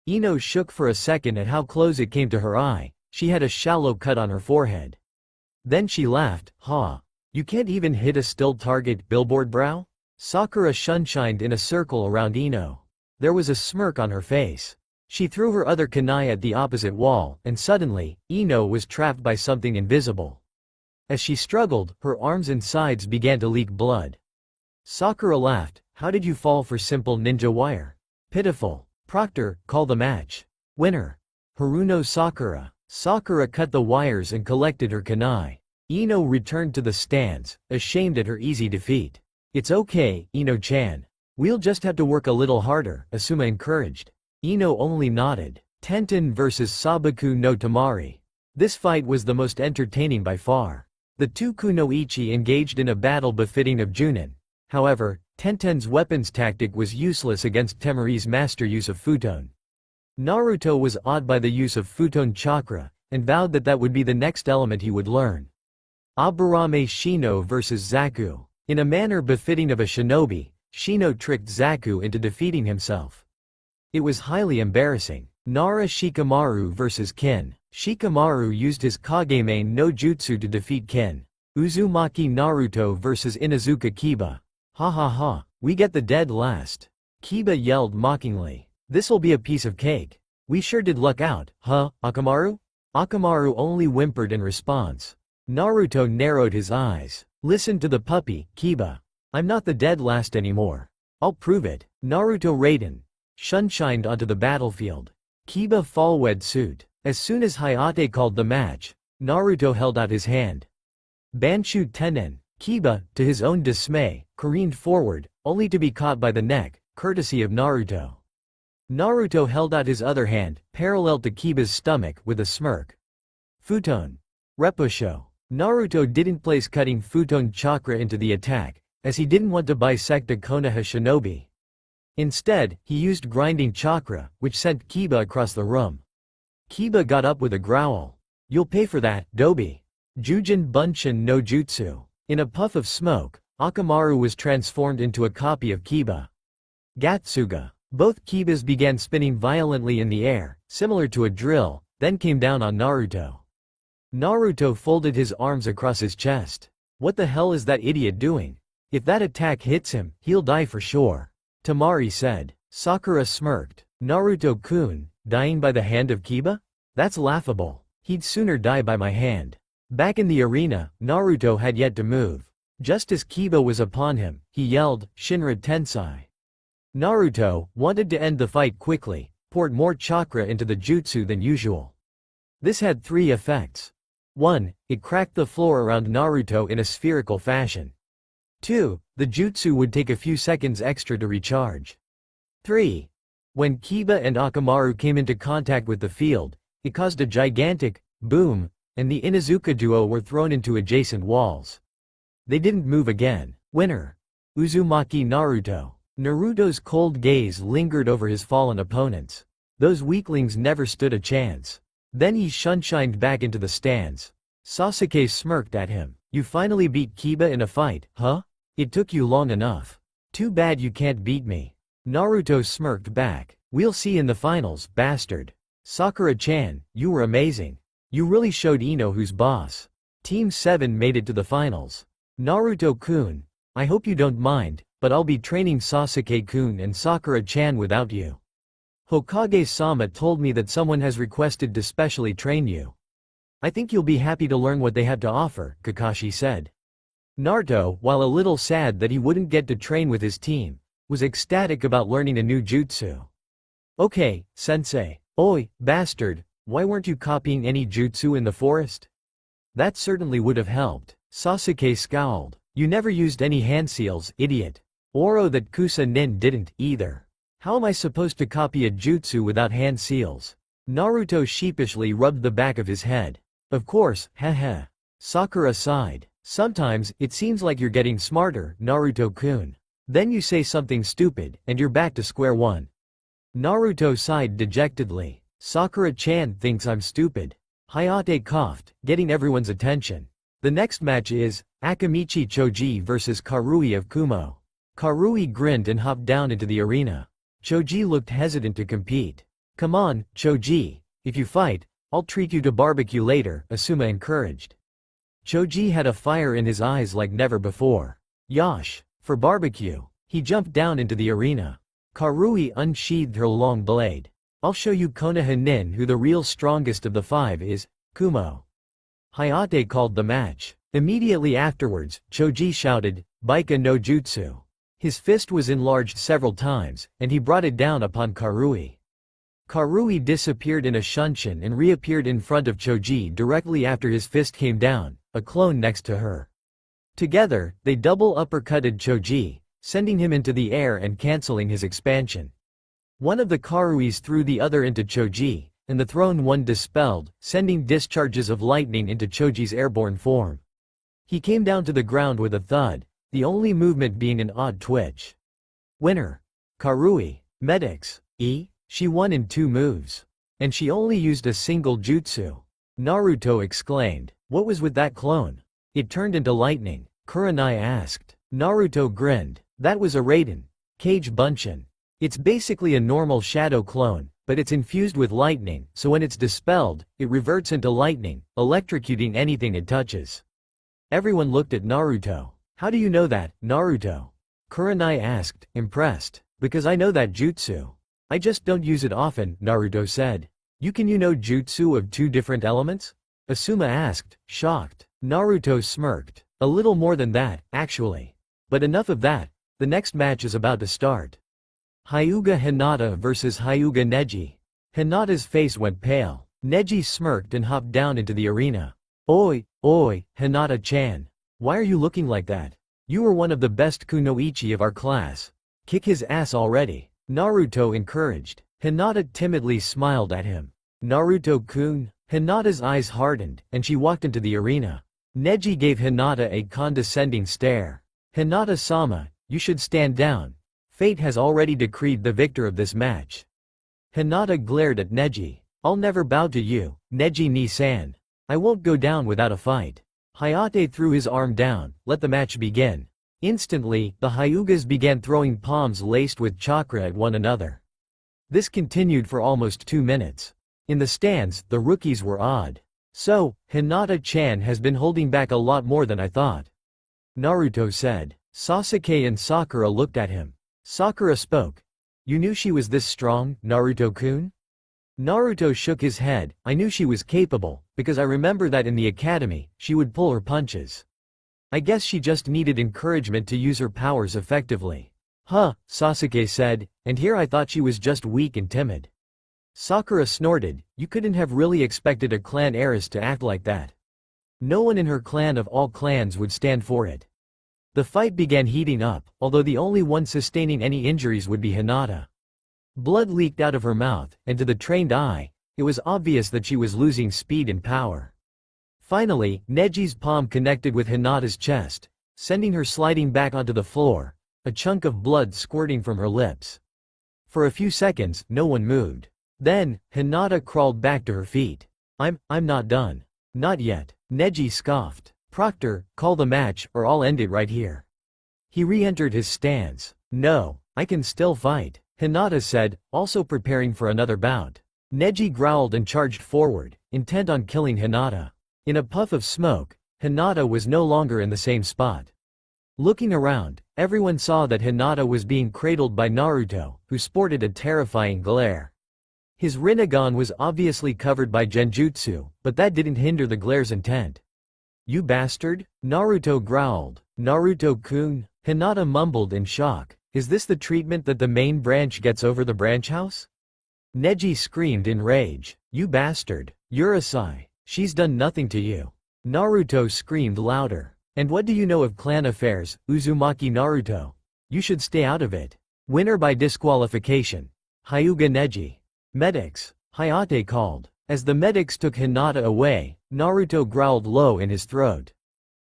Ino shook for a second at how close it came to her eye. She had a shallow cut on her forehead. Then she laughed, ha. You can't even hit a still target, billboard brow? Sakura shunshined in a circle around Ino. There was a smirk on her face. She threw her other kunai at the opposite wall, and suddenly, Ino was trapped by something invisible. As she struggled, her arms and sides began to leak blood. Sakura laughed. How did you fall for simple ninja wire? Pitiful. Proctor, call the match. Winner. Haruno Sakura. Sakura cut the wires and collected her kunai. Ino returned to the stands, ashamed at her easy defeat. It's okay, Ino-chan. We'll just have to work a little harder, Asuma encouraged. Ino only nodded. Tenten vs Sabaku no Tamari. This fight was the most entertaining by far. The two kunoichi engaged in a battle befitting of Junin. However, Tenten's weapons tactic was useless against Temari's master use of futon. Naruto was awed by the use of futon chakra, and vowed that that would be the next element he would learn. Aburame Shino vs Zaku. In a manner befitting of a shinobi, Shino tricked Zaku into defeating himself. It was highly embarrassing. Nara Shikamaru vs Kin. Shikamaru used his Kageme no Jutsu to defeat Kin. Uzumaki Naruto vs Inuzuka Kiba. Ha ha ha, we get the dead last. Kiba yelled mockingly. This'll be a piece of cake. We sure did luck out, huh, Akamaru? Akamaru only whimpered in response. Naruto narrowed his eyes. Listen to the puppy, Kiba. I'm not the dead last anymore. I'll prove it. Naruto Raiden shunshined onto the battlefield. Kiba followed suit. As soon as Hayate called the match, Naruto held out his hand. Banshu Tenen. Kiba, to his own dismay, careened forward, only to be caught by the neck, courtesy of Naruto. Naruto held out his other hand, parallel to Kiba's stomach, with a smirk. Futon. Repusho. Naruto didn't place cutting futon chakra into the attack, as he didn't want to bisect a Konoha shinobi. Instead, he used grinding chakra, which sent Kiba across the room. Kiba got up with a growl. You'll pay for that, Dobi. Jujin Bunshin no Jutsu. In a puff of smoke, Akamaru was transformed into a copy of Kiba. Gatsuga. Both Kibas began spinning violently in the air, similar to a drill, then came down on Naruto. Naruto folded his arms across his chest. What the hell is that idiot doing? If that attack hits him, he'll die for sure. Tamari said. Sakura smirked. Naruto-kun, dying by the hand of Kiba? That's laughable. He'd sooner die by my hand. Back in the arena, Naruto had yet to move. Just as Kiba was upon him, he yelled, Shinra Tensai. Naruto wanted to end the fight quickly, poured more chakra into the jutsu than usual. This had 3 effects. 1. It cracked the floor around Naruto in a spherical fashion. 2. The jutsu would take a few seconds extra to recharge. 3. When Kiba and Akamaru came into contact with the field, it caused a gigantic boom, and the Inuzuka duo were thrown into adjacent walls. They didn't move again. Winner. Uzumaki Naruto. Naruto's cold gaze lingered over his fallen opponents. Those weaklings never stood a chance. Then he shunshined back into the stands. Sasuke smirked at him. You finally beat Kiba in a fight, huh? It took you long enough. Too bad you can't beat me. Naruto smirked back. We'll see in the finals, bastard. Sakura-chan, you were amazing. You really showed Ino who's boss. Team 7 made it to the finals. Naruto-kun, I hope you don't mind, but I'll be training Sasuke-kun and Sakura-chan without you. Hokage-sama told me that someone has requested to specially train you. I think you'll be happy to learn what they have to offer, Kakashi said. Naruto, while a little sad that he wouldn't get to train with his team, was ecstatic about learning a new jutsu. Okay, sensei. Oi, bastard, why weren't you copying any jutsu in the forest? That certainly would have helped. Sasuke scowled. You never used any hand seals, idiot. Oro that Kusa Nin didn't, either. How am I supposed to copy a jutsu without hand seals? Naruto sheepishly rubbed the back of his head. Of course, heh. Sakura sighed. Sometimes, it seems like you're getting smarter, Naruto-kun. Then you say something stupid, and you're back to square one. Naruto sighed dejectedly. Sakura-chan thinks I'm stupid. Hayate coughed, getting everyone's attention. The next match is Akamichi Choji vs Karui of Kumo. Karui grinned and hopped down into the arena. Choji looked hesitant to compete. Come on, Choji. If you fight, I'll treat you to barbecue later, Asuma encouraged. Choji had a fire in his eyes like never before. Yosh, for barbecue. He jumped down into the arena. Karui unsheathed her long blade. I'll show you Konoha Nin who the real strongest of the 5 is, Kumo. Hayate called the match. Immediately afterwards, Choji shouted, Baika no Jutsu. His fist was enlarged several times, and he brought it down upon Karui. Karui disappeared in a shunshin and reappeared in front of Choji directly after his fist came down, a clone next to her. Together, they double uppercutted Choji, sending him into the air and cancelling his expansion. One of the Karuis threw the other into Choji, and the thrown one dispelled, sending discharges of lightning into Choji's airborne form. He came down to the ground with a thud, the only movement being an odd twitch. Winner. Karui. Medics. She won in 2 moves. And she only used a single jutsu. Naruto exclaimed, what was with that clone? It turned into lightning, Kurenai asked. Naruto grinned, that was a Raiden. Kage Bunshin. It's basically a normal shadow clone, but it's infused with lightning, so when it's dispelled, it reverts into lightning, electrocuting anything it touches. Everyone looked at Naruto. How do you know that, Naruto? Kurenai asked, impressed. Because I know that jutsu. I just don't use it often, Naruto said. You know jutsu of 2 different elements? Asuma asked, shocked. Naruto smirked. A little more than that, actually. But enough of that, the next match is about to start. Hyuga Hinata vs Hyuga Neji. Hinata's face went pale. Neji smirked and hopped down into the arena. Oi, Hinata-chan. Why are you looking like that? You were one of the best kunoichi of our class. Kick his ass already. Naruto encouraged. Hinata timidly smiled at him. Naruto-kun? Hinata's eyes hardened, and she walked into the arena. Neji gave Hinata a condescending stare. Hinata-sama, you should stand down. Fate has already decreed the victor of this match. Hinata glared at Neji. I'll never bow to you, Neji-ni-san. I won't go down without a fight. Hayate threw his arm down, let the match begin. Instantly, the Hyugas began throwing palms laced with chakra at one another. This continued for almost 2 minutes. In the stands, the rookies were awed. So, Hinata-chan has been holding back a lot more than I thought. Naruto said. Sasuke and Sakura looked at him. Sakura spoke. You knew she was this strong, Naruto-kun? Naruto shook his head. I knew she was capable, because I remember that in the academy, she would pull her punches. I guess she just needed encouragement to use her powers effectively. Huh, Sasuke said, and here I thought she was just weak and timid. Sakura snorted, you couldn't have really expected a clan heiress to act like that. No one in her clan of all clans would stand for it. The fight began heating up, although the only one sustaining any injuries would be Hinata. Blood leaked out of her mouth, and to the trained eye, it was obvious that she was losing speed and power. Finally, Neji's palm connected with Hinata's chest, sending her sliding back onto the floor, a chunk of blood squirting from her lips. For a few seconds, no one moved. Then, Hinata crawled back to her feet. I'm not done. Not yet. Neji scoffed. Proctor, call the match, or I'll end it right here. He re-entered his stance. No, I can still fight, Hinata said, also preparing for another bout. Neji growled and charged forward, intent on killing Hinata. In a puff of smoke, Hinata was no longer in the same spot. Looking around, everyone saw that Hinata was being cradled by Naruto, who sported a terrifying glare. His Rinnegan was obviously covered by genjutsu, but that didn't hinder the glare's intent. You bastard? Naruto growled. Naruto-kun? Hinata mumbled in shock. Is this the treatment that the main branch gets over the branch house? Neji screamed in rage. You bastard. Urusei. She's done nothing to you. Naruto screamed louder. And what do you know of clan affairs, Uzumaki Naruto? You should stay out of it. Winner by disqualification. Hyuga Neji. Medics. Hayate called. As the medics took Hinata away, Naruto growled low in his throat.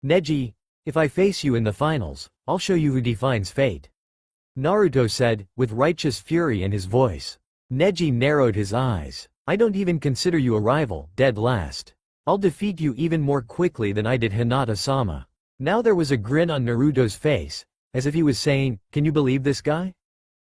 Neji, if I face you in the finals, I'll show you who defines fate. Naruto said, with righteous fury in his voice. Neji narrowed his eyes. I don't even consider you a rival, dead last. I'll defeat you even more quickly than I did Hinata-sama. Now there was a grin on Naruto's face, as if he was saying, can you believe this guy?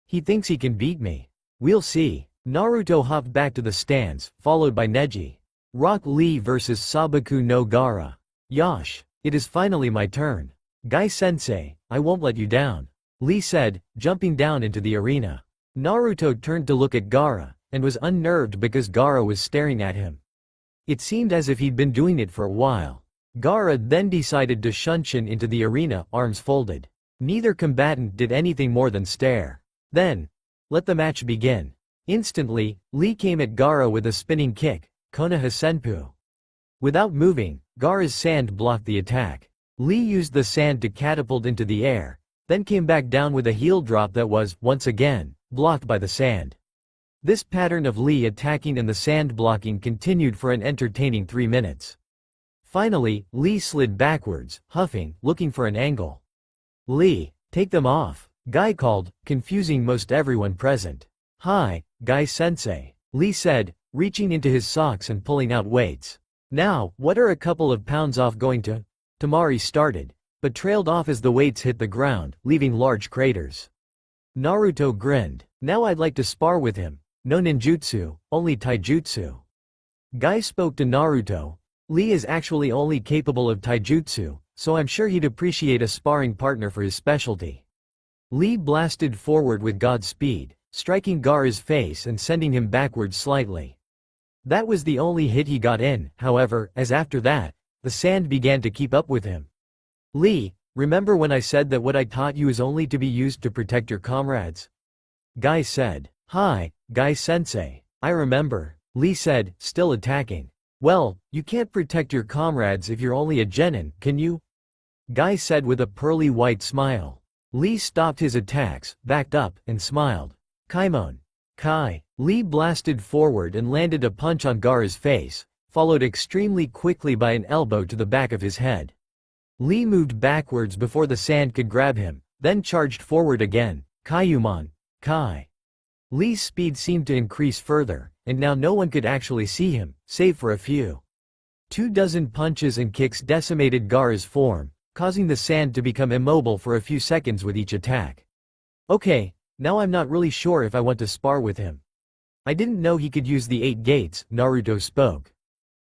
He thinks he can beat me. We'll see. Naruto hopped back to the stands, followed by Neji. Rock Lee vs Sabaku no Gaara. Yosh, it is finally my turn. Gai-sensei, I won't let you down. Lee said, jumping down into the arena. Naruto turned to look at Gaara, and was unnerved because Gaara was staring at him. It seemed as if he'd been doing it for a while. Gaara then decided to shunshin into the arena, arms folded. Neither combatant did anything more than stare. Then, let the match begin. Instantly, Lee came at Gaara with a spinning kick, Konoha Senpu. Without moving, Gaara's sand blocked the attack. Lee used the sand to catapult into the air, then came back down with a heel drop that was, once again, blocked by the sand. This pattern of Lee attacking and the sand blocking continued for an entertaining 3 minutes. Finally, Lee slid backwards, huffing, looking for an angle. "Lee, take them off," Guy called, confusing most everyone present. "Hi, Guy-sensei," Lee said, reaching into his socks and pulling out weights. "Now, what are a couple of pounds off going to?" Tamari started, but trailed off as the weights hit the ground, leaving large craters. Naruto grinned. "Now I'd like to spar with him. No ninjutsu, only taijutsu." Guy spoke to Naruto. "Lee is actually only capable of taijutsu, so I'm sure he'd appreciate a sparring partner for his specialty." Lee blasted forward with god speed, striking Gaara's face and sending him backwards slightly. That was the only hit he got in, however, as after that, the sand began to keep up with him. "Lee, remember when I said that what I taught you is only to be used to protect your comrades?" Guy said. "Hi, Guy-sensei, I remember," Lee said, still attacking. "Well, you can't protect your comrades if you're only a genin, can you?" Guy said with a pearly white smile. Lee stopped his attacks, backed up, and smiled. "Kaimon. Kai." Lee blasted forward and landed a punch on Gaara's face, followed extremely quickly by an elbow to the back of his head. Lee moved backwards before the sand could grab him, then charged forward again. "Kaiumon. Kai." Lee's speed seemed to increase further, and now no one could actually see him, save for a few. 24 punches and kicks decimated Gaara's form, causing the sand to become immobile for a few seconds with each attack. "Okay, now I'm not really sure if I want to spar with him. I didn't know he could use the 8 gates," Naruto spoke.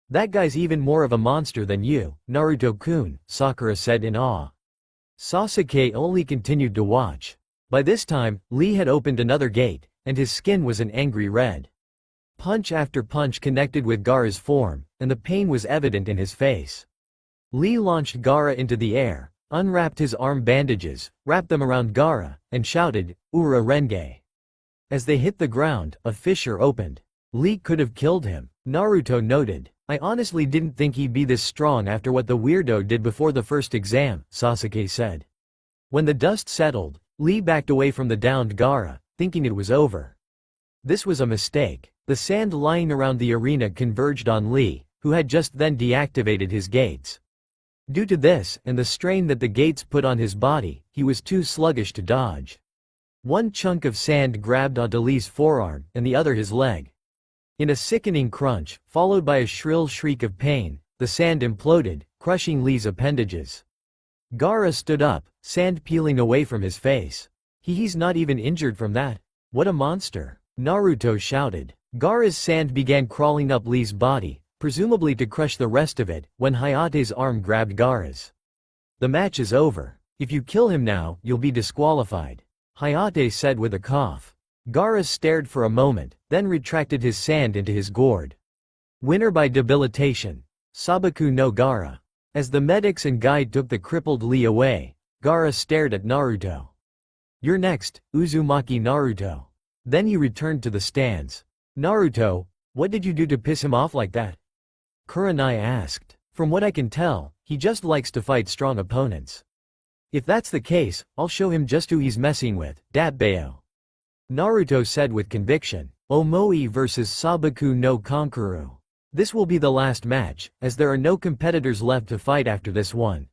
"That guy's even more of a monster than you, Naruto-kun," Sakura said in awe. Sasuke only continued to watch. By this time, Lee had opened another gate, and his skin was an angry red. Punch after punch connected with Gaara's form, and the pain was evident in his face. Lee launched Gaara into the air, unwrapped his arm bandages, wrapped them around Gaara, and shouted, "Ura Renge." As they hit the ground, a fissure opened. Lee could have killed him, Naruto noted. "I honestly didn't think he'd be this strong after what the weirdo did before the first exam," Sasuke said. When the dust settled, Lee backed away from the downed Gaara, thinking it was over. This was a mistake. The sand lying around the arena converged on Lee, who had just then deactivated his gates. Due to this, and the strain that the gates put on his body, he was too sluggish to dodge. One chunk of sand grabbed onto Lee's forearm, and the other his leg. In a sickening crunch, followed by a shrill shriek of pain, the sand imploded, crushing Lee's appendages. Gaara stood up, sand peeling away from his face. He's not even injured from that. What a monster," Naruto shouted. Gaara's sand began crawling up Lee's body, presumably to crush the rest of it, when Hayate's arm grabbed Gaara's. "The match is over. If you kill him now, you'll be disqualified," Hayate said with a cough. Gaara stared for a moment, then retracted his sand into his gourd. Winner by debilitation. Sabaku no Gaara. As the medics and guide took the crippled Lee away, Gaara stared at Naruto. "You're next, Uzumaki Naruto." Then he returned to the stands. "Naruto, what did you do to piss him off like that?" Kurenai asked. "From what I can tell, he just likes to fight strong opponents." "If that's the case, I'll show him just who he's messing with, Datbeo," Naruto said with conviction. Omoi vs Sabaku no Kankuro. This will be the last match, as there are no competitors left to fight after this one.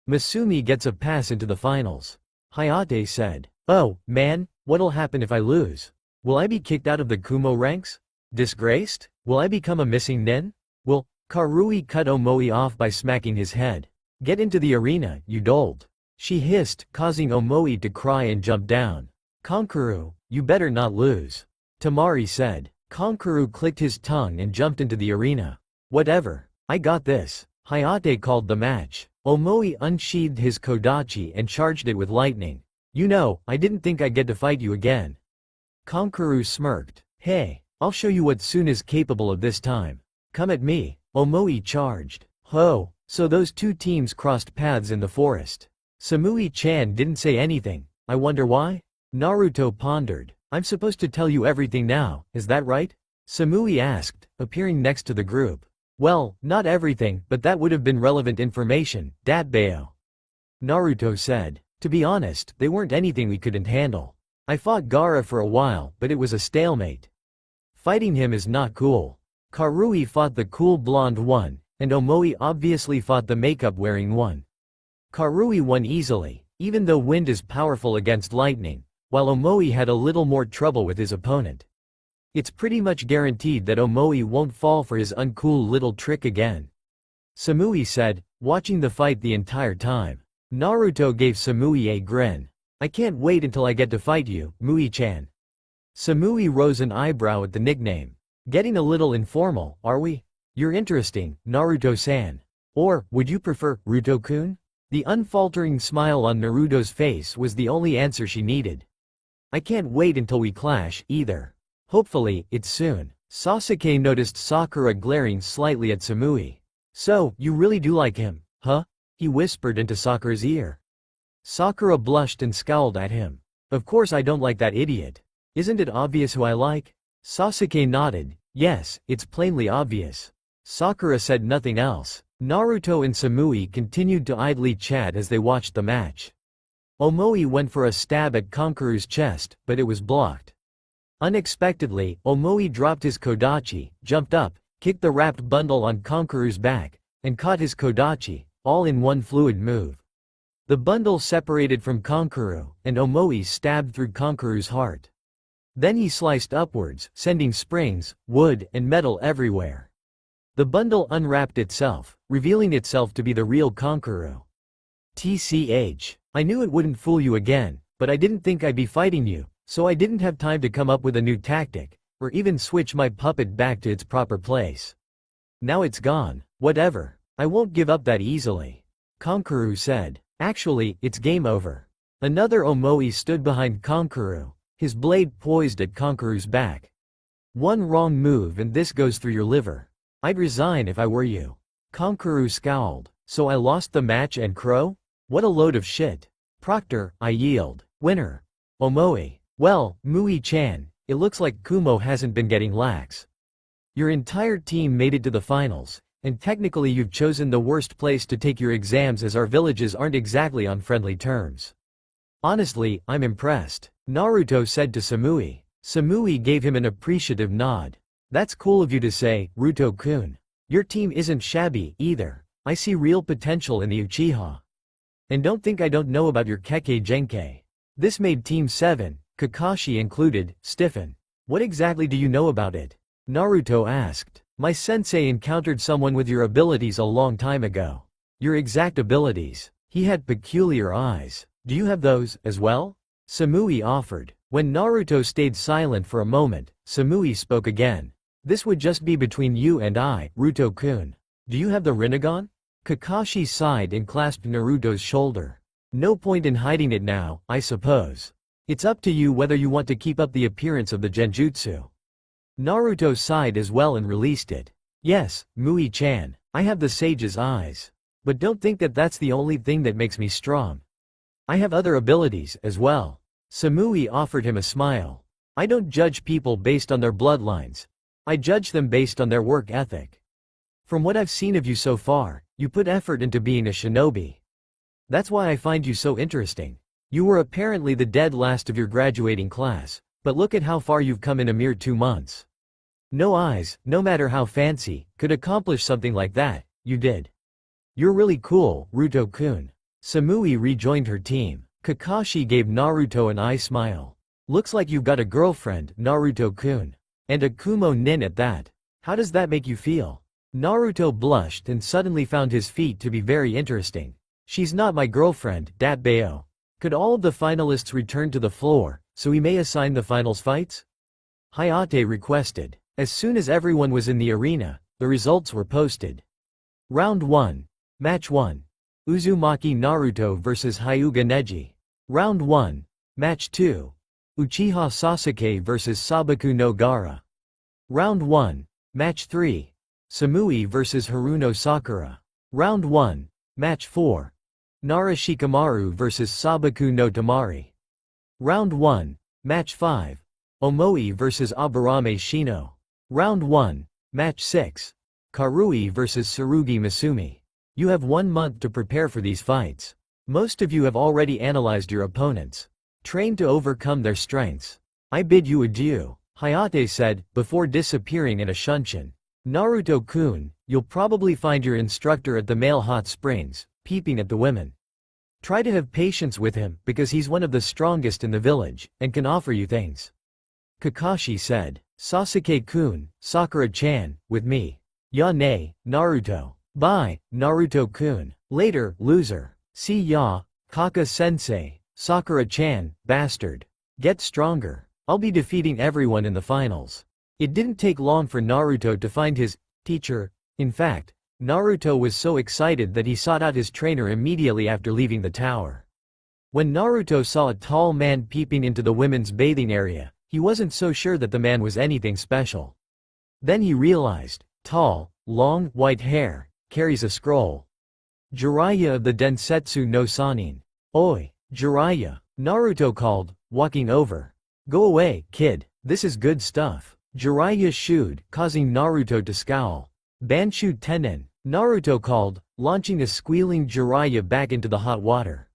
Masumi gets a pass into the finals. Hayate said. "Oh, man, what'll happen if I lose? Will I be kicked out of the Kumo ranks? Disgraced? Will I become a missing nin? Will Karui cut Omoi off by smacking his head? Get into the arena, you dolt," she hissed, causing Omoi to cry and jump down. "Kankuro, you better not lose," Tamari said. Kankuro clicked his tongue and jumped into the arena. "Whatever, I got this," Hayate called the match. Omoi unsheathed his kodachi and charged it with lightning. "You know, I didn't think I'd get to fight you again." Kankuro smirked. "Hey, I'll show you what Sun is capable of this time. Come at me. Omoi charged. Ho! So those two teams crossed paths in the forest. Samui-chan didn't say anything. I wonder why? Naruto pondered. I'm supposed to tell you everything now, is that right? Samui asked, appearing next to the group. Well, not everything, but that would have been relevant information, Datbeo. Naruto said. To be honest, they weren't anything we couldn't handle. I fought Gaara for a while, but it was a stalemate. Fighting him is not cool. Karui fought the cool blonde one, and Omoi obviously fought the makeup-wearing one. Karui won easily, even though wind is powerful against lightning, while Omoi had a little more trouble with his opponent. It's pretty much guaranteed that Omoi won't fall for his uncool little trick again. Samui said, watching the fight the entire time. Naruto gave Samui a grin. I can't wait until I get to fight you, Mui-chan. Samui rose an eyebrow at the nickname. Getting a little informal, are we? You're interesting, Naruto-san. Or, would you prefer, Ruto-kun? The unfaltering smile on Naruto's face was the only answer she needed. I can't wait until we clash, either. Hopefully, it's soon. Sasuke noticed Sakura glaring slightly at Samui. So, you really do like him, huh? He whispered into Sakura's ear. Sakura blushed and scowled at him. Of course I don't like that idiot. Isn't it obvious who I like? Sasuke nodded. Yes, it's plainly obvious. Sakura said nothing else. Naruto and Samui continued to idly chat as they watched the match. Omoi went for a stab at Kankuru's chest, but it was blocked. Unexpectedly, Omoi dropped his kodachi, jumped up, kicked the wrapped bundle on Kankuru's back, and caught his kodachi, all in one fluid move. The bundle separated from Kankuru, and Omoi stabbed through Kankuru's heart. Then he sliced upwards, sending springs, wood, and metal everywhere. The bundle unwrapped itself, revealing itself to be the real Kankuru. TCH. I knew it wouldn't fool you again, but I didn't think I'd be fighting you, so I didn't have time to come up with a new tactic, or even switch my puppet back to its proper place. Now it's gone. Whatever. I won't give up that easily. Kankuru said. Actually, it's game over. Another Omoi stood behind Kankuru, his blade poised at Kankuru's back. One wrong move and this goes through your liver. I'd resign if I were you. Kankuru scowled. So I lost the match and crow? What a load of shit. Proctor, I yield. Winner. Omoi. Well, Mui-chan, it looks like Kumo hasn't been getting lax. Your entire team made it to the finals, and technically you've chosen the worst place to take your exams as our villages aren't exactly on friendly terms. Honestly, I'm impressed, Naruto said to Samui. Samui gave him an appreciative nod. That's cool of you to say, Ruto-kun. Your team isn't shabby, either. I see real potential in the Uchiha. And don't think I don't know about your Kekkei Genkei. This made Team 7, Kakashi included, stiffen. What exactly do you know about it? Naruto asked. My sensei encountered someone with your abilities a long time ago. Your exact abilities. He had peculiar eyes. Do you have those, as well? Samui offered. When Naruto stayed silent for a moment, Samui spoke again. This would just be between you and I, Ruto-kun. Do you have the Rinnegan? Kakashi sighed and clasped Naruto's shoulder. No point in hiding it now, I suppose. It's up to you whether you want to keep up the appearance of the genjutsu. Naruto sighed as well and released it. Yes, Mui-chan, I have the sage's eyes. But don't think that that's the only thing that makes me strong. I have other abilities, as well. Samui offered him a smile. I don't judge people based on their bloodlines. I judge them based on their work ethic. From what I've seen of you so far, you put effort into being a shinobi. That's why I find you so interesting. You were apparently the dead last of your graduating class, but look at how far you've come in a mere 2 months. No eyes, no matter how fancy, could accomplish something like that. You did. You're really cool, Ruto-kun. Samui rejoined her team. Kakashi gave Naruto an eye smile. Looks like you've got a girlfriend, Naruto-kun. And a Kumo nin at that. How does that make you feel? Naruto blushed and suddenly found his feat to be very interesting. She's not my girlfriend, Datbeo. Could all of the finalists return to the floor, so we may assign the finals fights? Hayate requested. As soon as everyone was in the arena, the results were posted. Round 1. Match 1. Uzumaki Naruto vs Hyuga Neji. Round 1. Match 2. Uchiha Sasuke vs Sabaku no Gaara. Round 1. Match 3. Samui vs Haruno Sakura. Round 1. Match 4. Nara Shikamaru vs Sabaku no Tamari. Round 1. Match 5. Omoi vs Aburame Shino. Round 1. Match 6. Karui vs Tsurugi Masumi. You have 1 month to prepare for these fights. Most of you have already analyzed your opponents. Train to overcome their strengths. I bid you adieu, Hayate said, before disappearing in a shunshin. Naruto-kun, you'll probably find your instructor at the male hot springs, peeping at the women. Try to have patience with him because he's one of the strongest in the village, and can offer you things. Kakashi said. Sasuke-kun, Sakura-chan, with me. Ya ne, Naruto. Bye, Naruto-kun. Later, loser. See ya, Kaka-sensei. Sakura-chan, bastard. Get stronger. I'll be defeating everyone in the finals. It didn't take long for Naruto to find his teacher. In fact, Naruto was so excited that he sought out his trainer immediately after leaving the tower. When Naruto saw a tall man peeping into the women's bathing area, he wasn't so sure that the man was anything special. Then he realized, tall, long, white hair, carries a scroll. Jiraiya of the Densetsu no Sannin. Oi, Jiraiya, Naruto called, walking over. Go away, kid, this is good stuff. Jiraiya shooed, causing Naruto to scowl. Banshu Tennen, Naruto called, launching a squealing Jiraiya back into the hot water.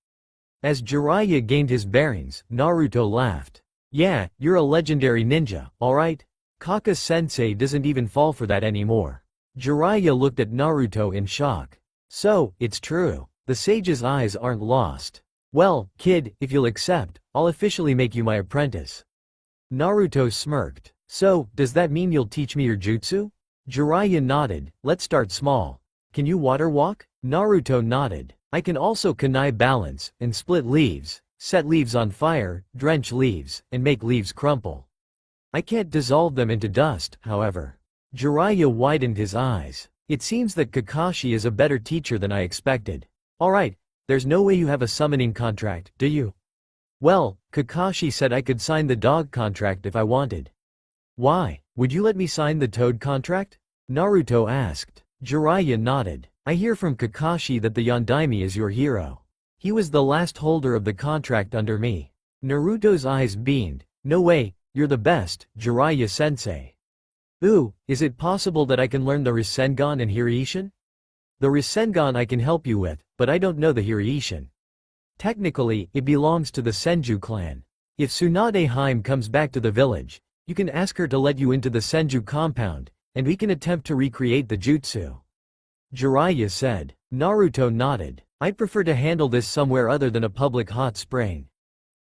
As Jiraiya gained his bearings, Naruto laughed. Yeah, you're a legendary ninja, alright? Kaka-sensei doesn't even fall for that anymore. Jiraiya looked at Naruto in shock. So, it's true. The sage's eyes aren't lost. Well, kid, if you'll accept, I'll officially make you my apprentice. Naruto smirked. So, does that mean you'll teach me your jutsu? Jiraiya nodded. Let's start small. Can you water walk? Naruto nodded. I can also kunai balance, and split leaves, set leaves on fire, drench leaves, and make leaves crumple. I can't dissolve them into dust, however. Jiraiya widened his eyes. It seems that Kakashi is a better teacher than I expected. Alright, there's no way you have a summoning contract, do you? Well, Kakashi said I could sign the dog contract if I wanted. Why? Would you let me sign the toad contract? Naruto asked. Jiraiya nodded. I hear from Kakashi that the Yondaime is your hero. He was the last holder of the contract under me. Naruto's eyes beamed. No way, you're the best, Jiraiya-sensei. Ooh, is it possible that I can learn the Rasengan and Hireishin? The Rasengan I can help you with, but I don't know the Hireishin. Technically, it belongs to the Senju clan. If Tsunade Haim comes back to the village, you can ask her to let you into the Senju compound, and we can attempt to recreate the jutsu. Jiraiya said. Naruto nodded. I'd prefer to handle this somewhere other than a public hot spring.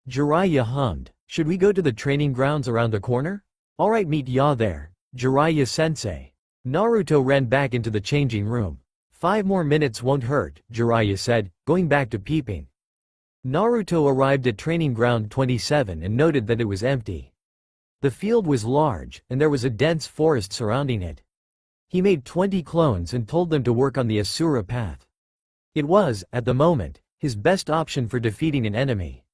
Jiraiya hummed. Should we go to the training grounds around the corner? Alright, meet ya there, Jiraiya-sensei. Naruto ran back into the changing room. 5 more minutes won't hurt, Jiraiya said, going back to peeping. Naruto arrived at training ground 27 and noted that it was empty. The field was large, and there was a dense forest surrounding it. He made 20 clones and told them to work on the Asura path. It was, at the moment, his best option for defeating an enemy.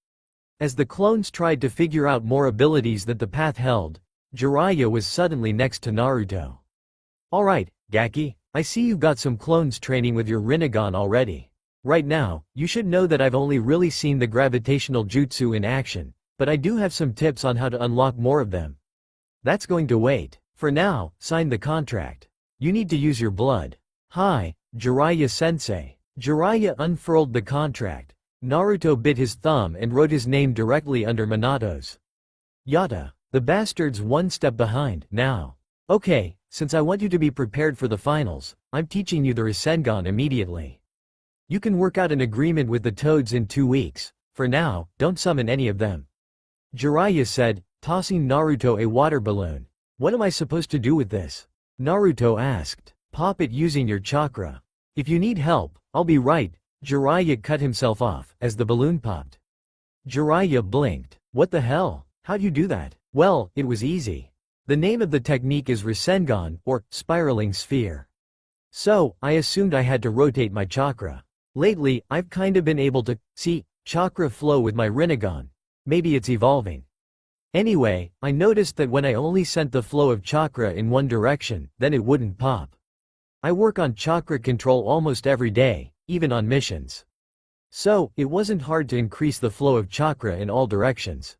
As the clones tried to figure out more abilities that the path held, Jiraiya was suddenly next to Naruto. Alright, Gaki, I see you've got some clones training with your Rinnegan already. Right now, you should know that I've only really seen the gravitational jutsu in action, but I do have some tips on how to unlock more of them. That's going to wait. For now, sign the contract. You need to use your blood. Hi, Jiraiya-sensei. Jiraiya unfurled the contract. Naruto bit his thumb and wrote his name directly under Minato's. Yata. The bastard's 1 step behind, now. Okay, since I want you to be prepared for the finals, I'm teaching you the Rasengan immediately. You can work out an agreement with the toads in 2 weeks. For now, don't summon any of them. Jiraiya said, tossing Naruto a water balloon. What am I supposed to do with this? Naruto asked. Pop it using your chakra. If you need help, I'll be right. Jiraiya cut himself off as the balloon popped. Jiraiya blinked. What the hell? How'd you do that? Well, it was easy. The name of the technique is Rasengan, or spiraling sphere. So, I assumed I had to rotate my chakra. Lately, I've kinda been able to see chakra flow with my Rinnegan. Maybe it's evolving. Anyway, I noticed that when I only sent the flow of chakra in one direction, then it wouldn't pop. I work on chakra control almost every day, even on missions. So, it wasn't hard to increase the flow of chakra in all directions.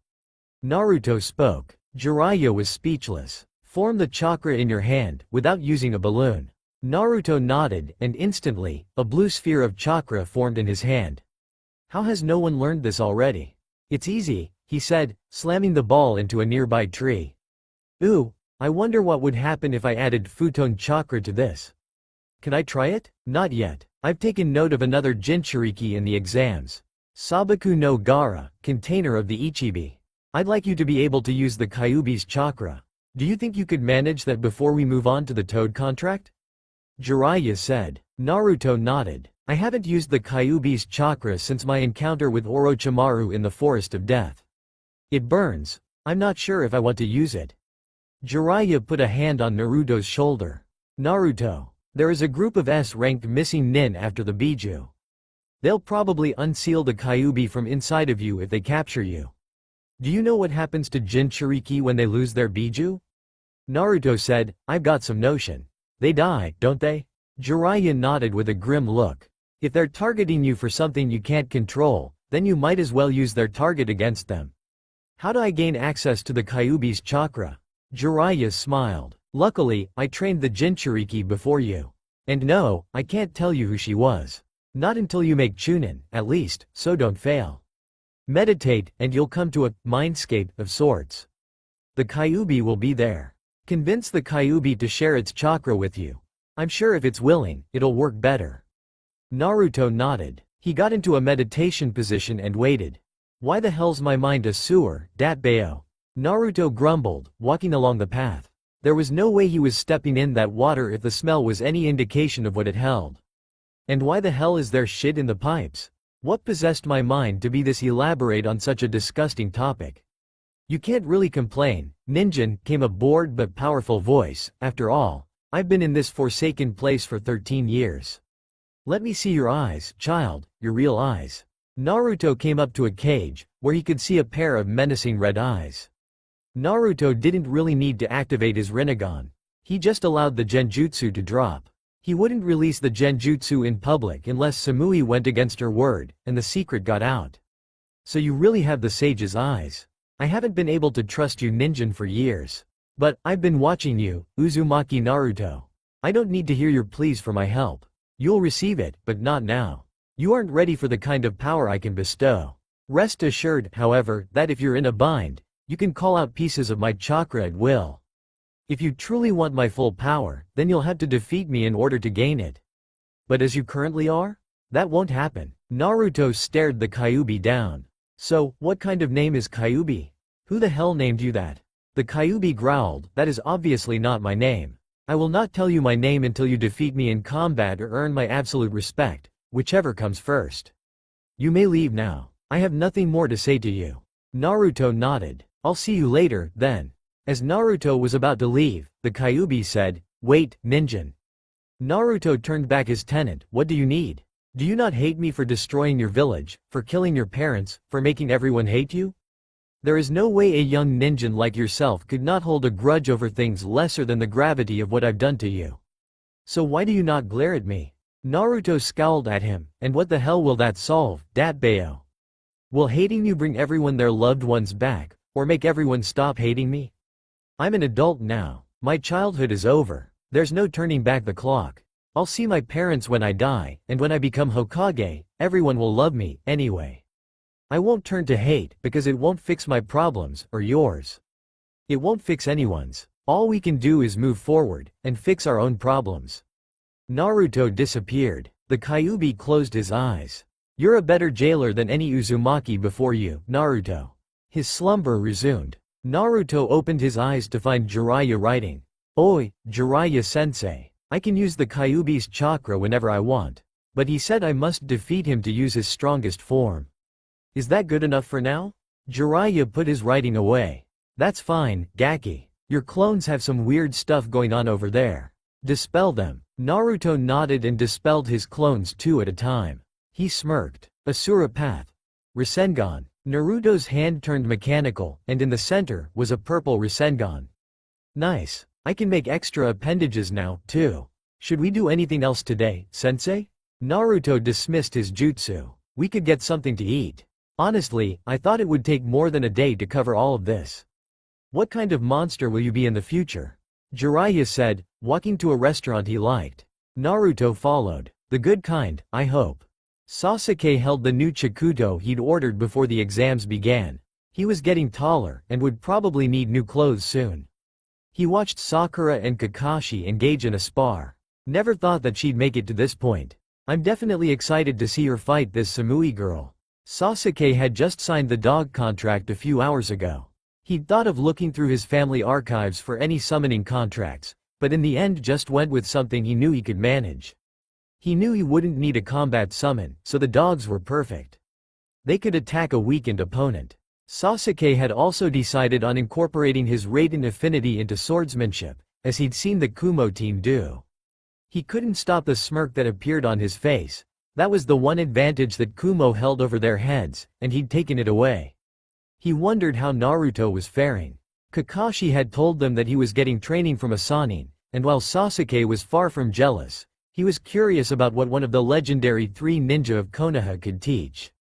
Naruto spoke. Jiraiya was speechless. Form the chakra in your hand, without using a balloon. Naruto nodded, and instantly, a blue sphere of chakra formed in his hand. How has no one learned this already? It's easy, he said, slamming the ball into a nearby tree. Ooh, I wonder what would happen if I added futon chakra to this. Can I try it? Not yet. I've taken note of another Jinchuriki in the exams. Sabaku no Gara, container of the Ichibi. I'd like you to be able to use the Kyuubi's chakra. Do you think you could manage that before we move on to the Toad contract? Jiraiya said. Naruto nodded. I haven't used the Kyuubi's chakra since my encounter with Orochimaru in the Forest of Death. It burns. I'm not sure if I want to use it. Jiraiya put a hand on Naruto's shoulder. Naruto. There is a group of S-ranked missing nin after the Biju. They'll probably unseal the Kyuubi from inside of you if they capture you. Do you know what happens to Jinchuriki when they lose their Biju? Naruto said, I've got some notion. They die, don't they? Jiraiya nodded with a grim look. If they're targeting you for something you can't control, then you might as well use their target against them. How do I gain access to the Kyuubi's chakra? Jiraiya smiled. Luckily, I trained the Jinchuriki before you. And no, I can't tell you who she was. Not until you make Chunin, at least, so don't fail. Meditate, and you'll come to a mindscape of sorts. The Kyuubi will be there. Convince the Kyuubi to share its chakra with you. I'm sure if it's willing, it'll work better. Naruto nodded. He got into a meditation position and waited. Why the hell's my mind a sewer, dat bayo? Naruto grumbled, walking along the path. There was no way he was stepping in that water if the smell was any indication of what it held. And why the hell is there shit in the pipes? What possessed my mind to be this elaborate on such a disgusting topic? You can't really complain, Ninjin, came a bored but powerful voice. After all, I've been in this forsaken place for 13 years. Let me see your eyes, child, your real eyes. Naruto came up to a cage, where he could see a pair of menacing red eyes. Naruto didn't really need to activate his Rinnegan. He just allowed the Genjutsu to drop. He wouldn't release the Genjutsu in public unless Samui went against her word, and the secret got out. So you really have the sage's eyes. I haven't been able to trust you Ninjin for years. But, I've been watching you, Uzumaki Naruto. I don't need to hear your pleas for my help. You'll receive it, but not now. You aren't ready for the kind of power I can bestow. Rest assured, however, that if you're in a bind, you can call out pieces of my chakra at will. If you truly want my full power, then you'll have to defeat me in order to gain it. But as you currently are? That won't happen. Naruto stared the Kyuubi down. So, what kind of name is Kyuubi? Who the hell named you that? The Kyuubi growled, that is obviously not my name. I will not tell you my name until you defeat me in combat or earn my absolute respect, whichever comes first. You may leave now. I have nothing more to say to you. Naruto nodded. I'll see you later, then. As Naruto was about to leave, the Kyuubi said, wait, Ninjin. Naruto turned back his tenant. What do you need? Do you not hate me for destroying your village, for killing your parents, for making everyone hate you? There is no way a young ninjin like yourself could not hold a grudge over things lesser than the gravity of what I've done to you. So why do you not glare at me? Naruto scowled at him, and what the hell will that solve, dat bayo? Will hating you bring everyone their loved ones back, or make everyone stop hating me? I'm an adult now. My childhood is over. There's no turning back the clock. I'll see my parents when I die, and when I become Hokage, everyone will love me, anyway. I won't turn to hate, because it won't fix my problems, or yours. It won't fix anyone's. All we can do is move forward, and fix our own problems. Naruto disappeared. The Kyuubi closed his eyes. You're a better jailer than any Uzumaki before you, Naruto. His slumber resumed. Naruto opened his eyes to find Jiraiya writing. Oi, Jiraiya-sensei. I can use the Kyuubi's chakra whenever I want. But he said I must defeat him to use his strongest form. Is that good enough for now? Jiraiya put his writing away. That's fine, Gaki. Your clones have some weird stuff going on over there. Dispel them. Naruto nodded and dispelled his clones two at a time. He smirked. Asura Path. Rasengan. Naruto's hand turned mechanical, and in the center was a purple Rasengan. Nice. I can make extra appendages now, too. Should we do anything else today, sensei? Naruto dismissed his jutsu. We could get something to eat. Honestly, I thought it would take more than a day to cover all of this. What kind of monster will you be in the future? Jiraiya said, walking to a restaurant he liked. Naruto followed. The good kind, I hope. Sasuke held the new Chikuto he'd ordered before the exams began. He was getting taller, and would probably need new clothes soon. He watched Sakura and Kakashi engage in a spar. Never thought that she'd make it to this point. I'm definitely excited to see her fight this Samui girl. Sasuke had just signed the dog contract a few hours ago. He'd thought of looking through his family archives for any summoning contracts, but in the end just went with something he knew he could manage. He knew he wouldn't need a combat summon, so the dogs were perfect. They could attack a weakened opponent. Sasuke had also decided on incorporating his Raiden affinity into swordsmanship, as he'd seen the Kumo team do. He couldn't stop the smirk that appeared on his face. That was the one advantage that Kumo held over their heads, and he'd taken it away. He wondered how Naruto was faring. Kakashi had told them that he was getting training from a Sannin, and while Sasuke was far from jealous, he was curious about what one of the legendary 3 ninja of Konoha could teach.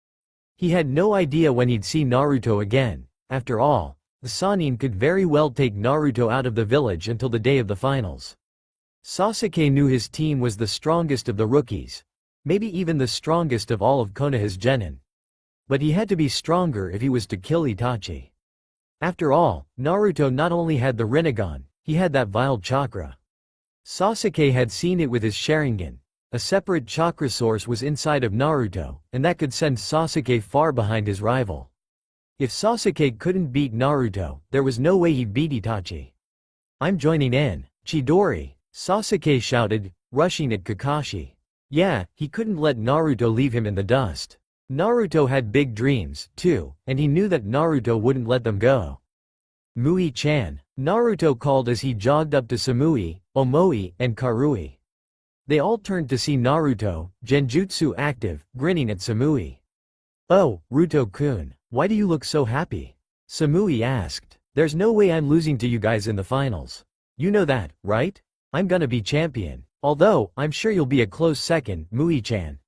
He had no idea when he'd see Naruto again. After all, the Sannin could very well take Naruto out of the village until the day of the finals. Sasuke knew his team was the strongest of the rookies, maybe even the strongest of all of Konoha's genin. But he had to be stronger if he was to kill Itachi. After all, Naruto not only had the Rinnegan, he had that vile chakra. Sasuke had seen it with his Sharingan. A separate chakra source was inside of Naruto, and that could send Sasuke far behind his rival. If Sasuke couldn't beat Naruto, there was no way he'd beat Itachi. I'm joining in. Chidori, Sasuke shouted, rushing at Kakashi. Yeah, he couldn't let Naruto leave him in the dust. Naruto had big dreams, too, and he knew that Naruto wouldn't let them go. Mui-chan, Naruto called as he jogged up to Samui, Omoi, and Karui. They all turned to see Naruto, Genjutsu active, grinning at Samui. Oh, Ruto-kun, why do you look so happy? Samui asked. There's no way I'm losing to you guys in the finals. You know that, right? I'm gonna be champion. Although, I'm sure you'll be a close second, Mui-chan.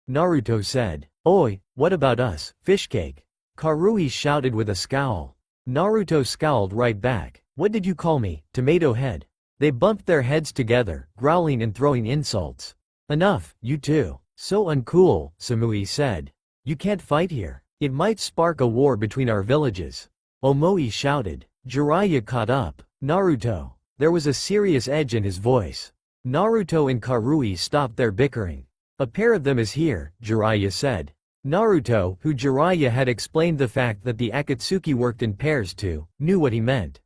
Naruto said. Oi, what about us, Fishcake? Karui shouted with a scowl. Naruto scowled right back. What did you call me, Tomato Head? They bumped their heads together, growling and throwing insults. Enough, you two. So uncool, Samui said. You can't fight here. It might spark a war between our villages. Omoi shouted. Jiraiya caught up. Naruto. There was a serious edge in his voice. Naruto and Karui stopped their bickering. A pair of them is here, Jiraiya said. Naruto, who Jiraiya had explained the fact that the Akatsuki worked in pairs to, knew what he meant.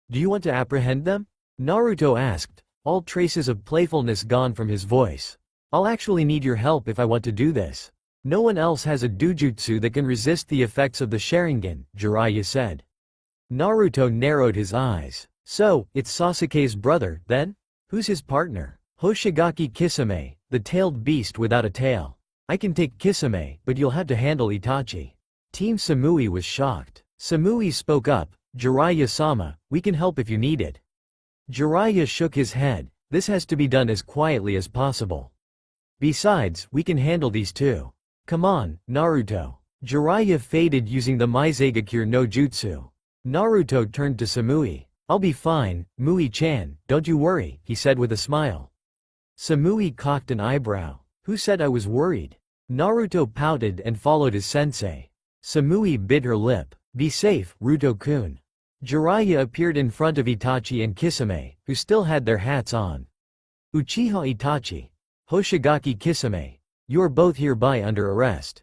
Do you want to apprehend them? Naruto asked, all traces of playfulness gone from his voice. I'll actually need your help if I want to do this. No one else has a dojutsu that can resist the effects of the Sharingan, Jiraiya said. Naruto narrowed his eyes. So, it's Sasuke's brother, then? Who's his partner? Hoshigaki Kisame, the tailed beast without a tail. I can take Kisame, but you'll have to handle Itachi. Team Samui was shocked. Samui spoke up, Jiraiya-sama, we can help if you need it. Jiraiya shook his head. This has to be done as quietly as possible. Besides, we can handle these too. Come on, Naruto. Jiraiya faded using the Maizegakure no Jutsu. Naruto turned to Samui. I'll be fine, Mui-chan, don't you worry, he said with a smile. Samui cocked an eyebrow. Who said I was worried? Naruto pouted and followed his sensei. Samui bit her lip. Be safe, Ruto-kun. Jiraiya appeared in front of Itachi and Kisame, who still had their hats on. Uchiha Itachi. Hoshigaki Kisame. You are both hereby under arrest.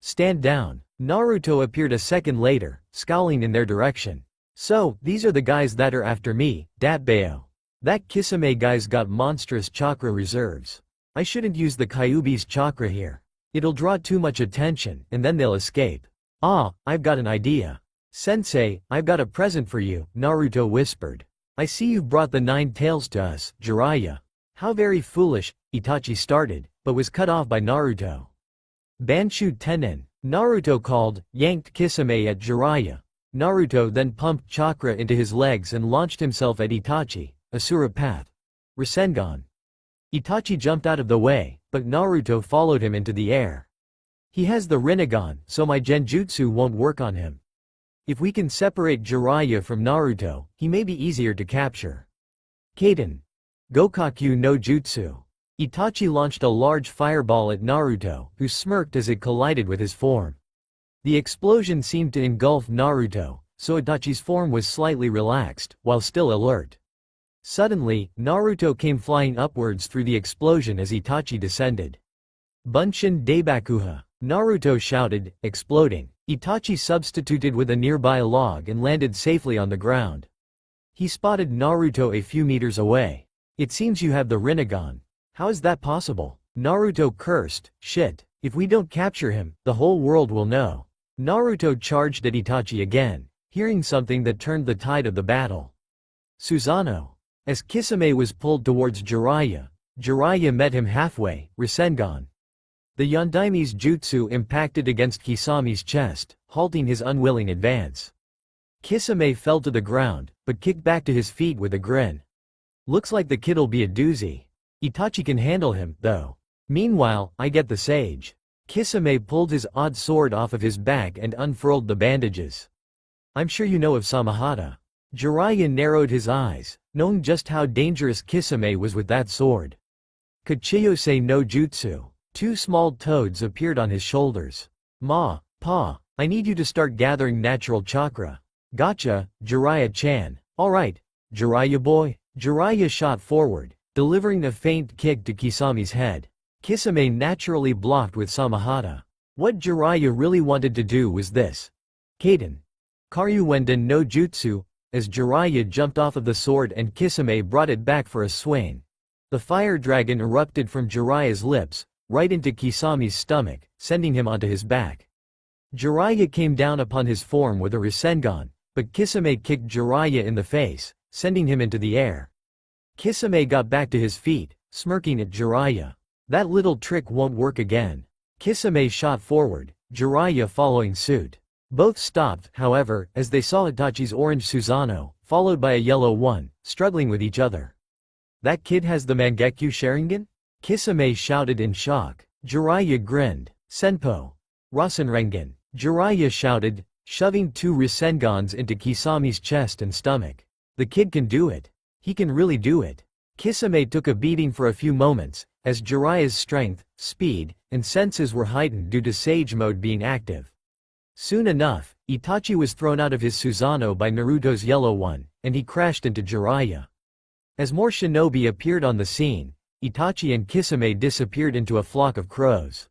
Stand down. Naruto appeared a second later, scowling in their direction. So, these are the guys that are after me, Datbeo. That Kisame guy's got monstrous chakra reserves. I shouldn't use the Kyuubi's chakra here. It'll draw too much attention, and then they'll escape. Ah, I've got an idea. Sensei, I've got a present for you, Naruto whispered. I see you've brought the 9 tails to us, Jiraiya. How very foolish, Itachi started, but was cut off by Naruto. Banshu Tenin, Naruto called, yanked Kisame at Jiraiya. Naruto then pumped chakra into his legs and launched himself at Itachi, Asura Path. Rasengan. Itachi jumped out of the way, but Naruto followed him into the air. He has the Rinnegan, so my genjutsu won't work on him. If we can separate Jiraiya from Naruto, he may be easier to capture. Kaden. Gokakyu no Jutsu. Itachi launched a large fireball at Naruto, who smirked as it collided with his form. The explosion seemed to engulf Naruto, so Itachi's form was slightly relaxed, while still alert. Suddenly, Naruto came flying upwards through the explosion as Itachi descended. Bunshin Daibakuha. Naruto shouted, exploding. Itachi substituted with a nearby log and landed safely on the ground. He spotted Naruto a few meters away. It seems you have the Rinnegan. How is that possible? Naruto cursed, shit. If we don't capture him, the whole world will know. Naruto charged at Itachi again, hearing something that turned the tide of the battle. Susanoo. As Kisame was pulled towards Jiraiya, Jiraiya met him halfway, Rasengan. The Yondaime's jutsu impacted against Kisame's chest, halting his unwilling advance. Kisame fell to the ground, but kicked back to his feet with a grin. Looks like the kid'll be a doozy. Itachi can handle him, though. Meanwhile, I get the sage. Kisame pulled his odd sword off of his back and unfurled the bandages. I'm sure you know of Samahata. Jiraiya narrowed his eyes, knowing just how dangerous Kisame was with that sword. Kachiyose no Jutsu. Two small toads appeared on his shoulders. Pa, I need you to start gathering natural chakra. Gotcha, Jiraiya-chan. Alright, Jiraiya boy. Jiraiya shot forward, delivering a feint kick to Kisame's head. Kisame naturally blocked with Samahata. What Jiraiya really wanted to do was this. Kaden. Karyuenden no Jutsu. As Jiraiya jumped off of the sword and Kisame brought it back for a swing. The fire dragon erupted from Jiraiya's lips, right into Kisame's stomach, sending him onto his back. Jiraiya came down upon his form with a Rasengan, but Kisame kicked Jiraiya in the face, sending him into the air. Kisame got back to his feet, smirking at Jiraiya. That little trick won't work again. Kisame shot forward, Jiraiya following suit. Both stopped, however, as they saw Itachi's orange Susanoo, followed by a yellow one, struggling with each other. That kid has the Mangekyo Sharingan? Kisame shouted in shock. Jiraiya grinned. Senpo. Rasenrengan. Jiraiya shouted, shoving two Rasengans into Kisame's chest and stomach. The kid can do it. He can really do it. Kisame took a beating for a few moments, as Jiraiya's strength, speed, and senses were heightened due to Sage Mode being active. Soon enough, Itachi was thrown out of his Susanoo by Naruto's yellow one, and he crashed into Jiraiya. As more shinobi appeared on the scene, Itachi and Kisame disappeared into a flock of crows.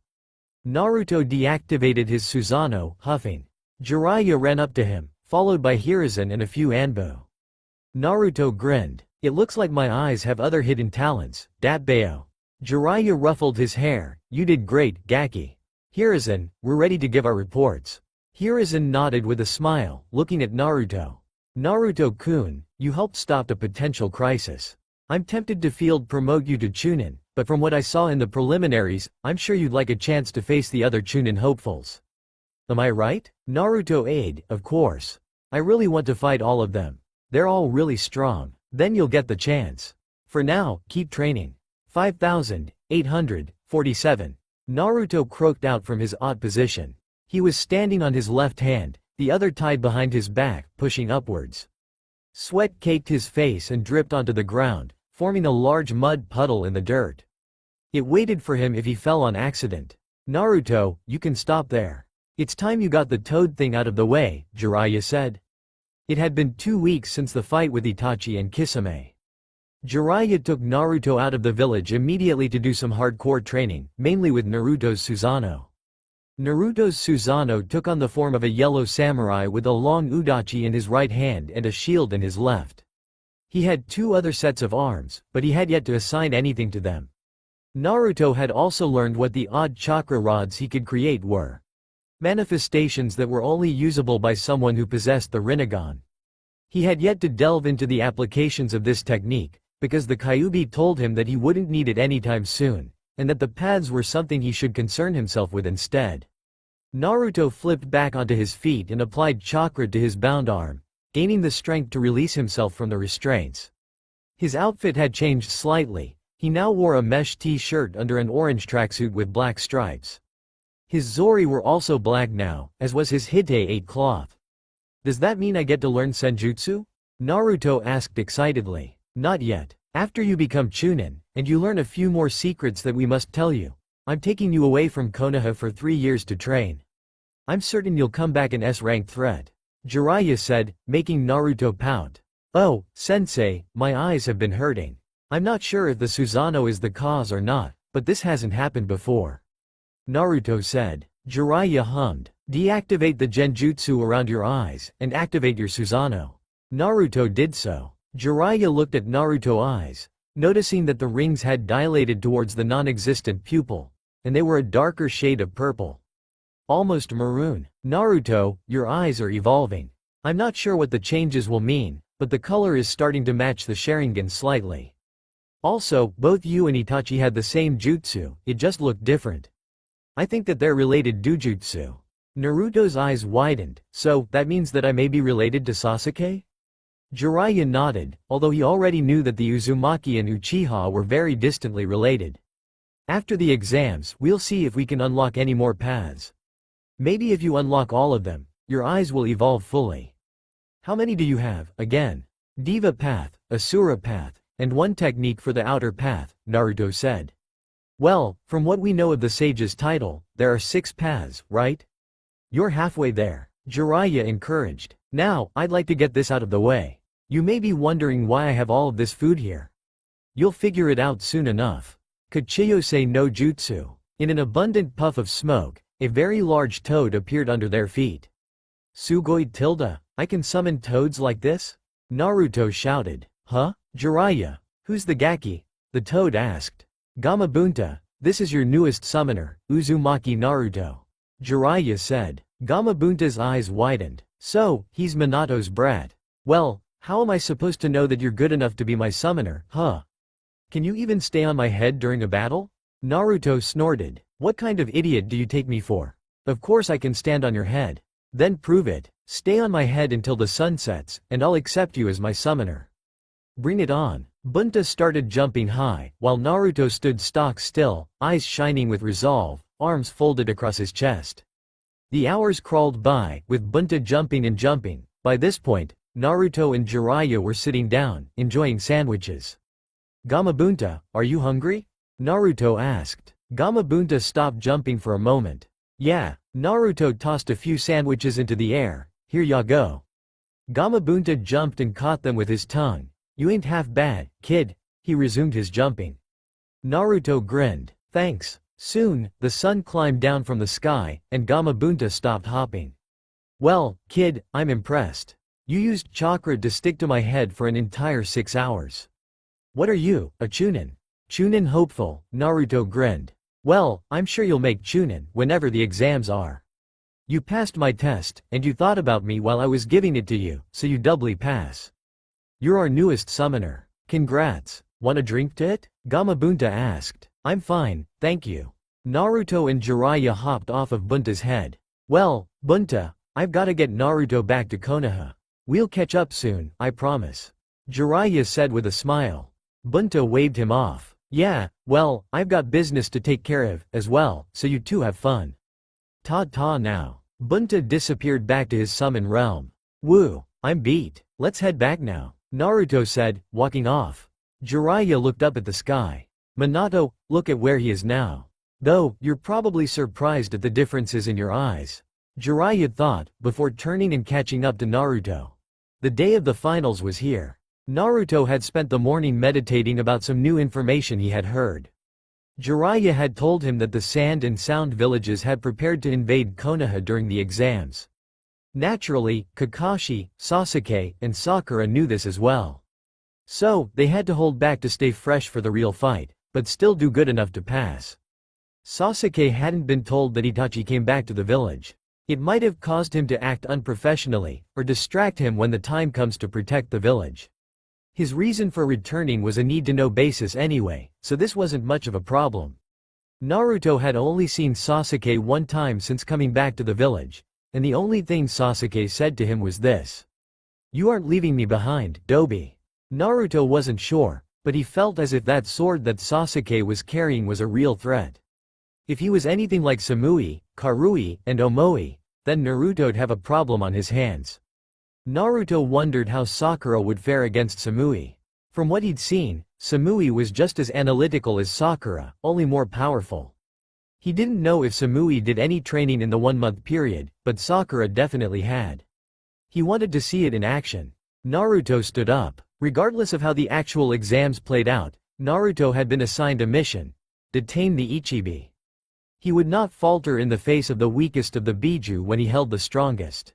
Naruto deactivated his Susanoo, huffing. Jiraiya ran up to him, followed by Hiruzen and a few Anbo. Naruto grinned. It looks like my eyes have other hidden talents, Datbeo. Jiraiya ruffled his hair. You did great, Gaki. Hiruzen, we're ready to give our reports. Hiruzen nodded with a smile, looking at Naruto. Naruto-kun, you helped stop a potential crisis. I'm tempted to promote you to Chunin, but from what I saw in the preliminaries, I'm sure you'd like a chance to face the other Chunin hopefuls. Am I right? Naruto-aid, of course. I really want to fight all of them. They're all really strong. Then you'll get the chance. For now, keep training. 5847. Naruto croaked out from his odd position. He was standing on his left hand, the other tied behind his back, pushing upwards. Sweat caked his face and dripped onto the ground, forming a large mud puddle in the dirt. It waited for him if he fell on accident. Naruto, you can stop there. It's time you got the toad thing out of the way, Jiraiya said. It had been 2 weeks since the fight with Itachi and Kisame. Jiraiya took Naruto out of the village immediately to do some hardcore training, mainly with Naruto's Susanoo. Naruto's Susanoo took on the form of a yellow samurai with a long udachi in his right hand and a shield in his left. He had 2 other sets of arms, but he had yet to assign anything to them. Naruto had also learned what the odd chakra rods he could create were. Manifestations that were only usable by someone who possessed the Rinnegan. He had yet to delve into the applications of this technique, because the Kyuubi told him that he wouldn't need it anytime soon, and that the paths were something he should concern himself with instead. Naruto flipped back onto his feet and applied chakra to his bound arm, gaining the strength to release himself from the restraints. His outfit had changed slightly. He now wore a mesh t-shirt under an orange tracksuit with black stripes. His Zori were also black now, as was his Hite-8 cloth. Does that mean I get to learn Senjutsu? Naruto asked excitedly. Not yet. After you become Chunin, and you learn a few more secrets that we must tell you, I'm taking you away from Konoha for 3 years to train. I'm certain you'll come back an S-rank threat. Jiraiya said, making Naruto pout. Oh, sensei, my eyes have been hurting. I'm not sure if the Susanoo is the cause or not, but this hasn't happened before. Naruto said. Jiraiya hummed. Deactivate the genjutsu around your eyes, and activate your Susanoo. Naruto did so. Jiraiya looked at Naruto's eyes, noticing that the rings had dilated towards the non-existent pupil, and they were a darker shade of purple. Almost maroon. Naruto, your eyes are evolving. I'm not sure what the changes will mean, but the color is starting to match the Sharingan slightly. Also, both you and Itachi had the same jutsu, it just looked different. I think that they're related dojutsu. Naruto's eyes widened, so, that means that I may be related to Sasuke? Jiraiya nodded, although he already knew that the Uzumaki and Uchiha were very distantly related. After the exams, we'll see if we can unlock any more paths. Maybe if you unlock all of them, your eyes will evolve fully. How many do you have, again? Diva path, Asura path, and one technique for the outer path, Naruto said. Well, from what we know of the sage's title, there are 6 paths, right? You're halfway there, Jiraiya encouraged. Now, I'd like to get this out of the way. You may be wondering why I have all of this food here. You'll figure it out soon enough. Kachiyose no Jutsu. In an abundant puff of smoke, a very large toad appeared under their feet. Sugoi tilde, I can summon toads like this? Naruto shouted. Huh? Jiraiya, who's the Gaki? The toad asked. Gamabunta, this is your newest summoner, Uzumaki Naruto. Jiraiya said. Gamabunta's eyes widened. So, he's Minato's brat. Well, how am I supposed to know that you're good enough to be my summoner, huh? Can you even stay on my head during a battle? Naruto snorted. What kind of idiot do you take me for? Of course I can stand on your head. Then prove it. Stay on my head until the sun sets, and I'll accept you as my summoner. Bring it on. Bunta started jumping high, while Naruto stood stock still, eyes shining with resolve, arms folded across his chest. The hours crawled by, with Bunta jumping and jumping. By this point, Naruto and Jiraiya were sitting down, enjoying sandwiches. Gamabunta, are you hungry? Naruto asked. Gamabunta stopped jumping for a moment. Yeah, Naruto tossed a few sandwiches into the air. Here ya go. Gamabunta jumped and caught them with his tongue. You ain't half bad, kid. He resumed his jumping. Naruto grinned. Thanks. Soon, the sun climbed down from the sky, and Gamabunta stopped hopping. Well, kid, I'm impressed. You used chakra to stick to my head for an entire 6 hours. What are you, a Chunin? Chunin hopeful, Naruto grinned. Well, I'm sure you'll make Chunin whenever the exams are. You passed my test, and you thought about me while I was giving it to you, so you doubly pass. You're our newest summoner. Congrats. Want a drink to it? Gamabunta asked. I'm fine, thank you. Naruto and Jiraiya hopped off of Bunta's head. Well, Bunta, I've gotta get Naruto back to Konoha. We'll catch up soon, I promise. Jiraiya said with a smile. Bunta waved him off. Yeah, well, I've got business to take care of, as well, so you two have fun. Ta-ta now. Bunta disappeared back to his summon realm. Woo, I'm beat. Let's head back now, Naruto said, walking off. Jiraiya looked up at the sky. Minato, look at where he is now. Though, you're probably surprised at the differences in your eyes. Jiraiya thought, before turning and catching up to Naruto. The day of the finals was here. Naruto had spent the morning meditating about some new information he had heard. Jiraiya had told him that the Sand and Sound villages had prepared to invade Konoha during the exams. Naturally, Kakashi, Sasuke, and Sakura knew this as well. So, they had to hold back to stay fresh for the real fight, but still do good enough to pass. Sasuke hadn't been told that Itachi came back to the village. It might have caused him to act unprofessionally, or distract him when the time comes to protect the village. His reason for returning was a need-to-know basis anyway, so this wasn't much of a problem. Naruto had only seen Sasuke one time since coming back to the village, and the only thing Sasuke said to him was this. "You aren't leaving me behind, Dobi." Naruto wasn't sure, but he felt as if that sword that Sasuke was carrying was a real threat. If he was anything like Samui, Karui, and Omoi, then Naruto'd have a problem on his hands. Naruto wondered how Sakura would fare against Samui. From what he'd seen, Samui was just as analytical as Sakura, only more powerful. He didn't know if Samui did any training in the 1-month period, but Sakura definitely had. He wanted to see it in action. Naruto stood up. Regardless of how the actual exams played out, Naruto had been assigned a mission: detain the Ichibi. He would not falter in the face of the weakest of the Biju when he held the strongest.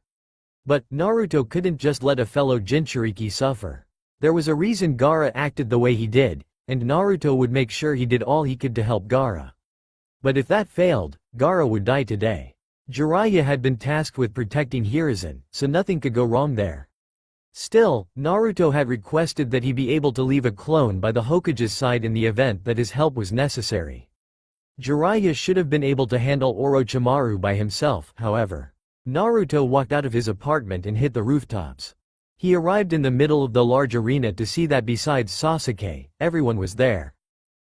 But Naruto couldn't just let a fellow Jinchuriki suffer. There was a reason Gaara acted the way he did, and Naruto would make sure he did all he could to help Gaara. But if that failed, Gaara would die today. Jiraiya had been tasked with protecting Hiruzen, so nothing could go wrong there. Still, Naruto had requested that he be able to leave a clone by the Hokage's side in the event that his help was necessary. Jiraiya should have been able to handle Orochimaru by himself, however. Naruto walked out of his apartment and hit the rooftops. He arrived in the middle of the large arena to see that besides Sasuke, everyone was there.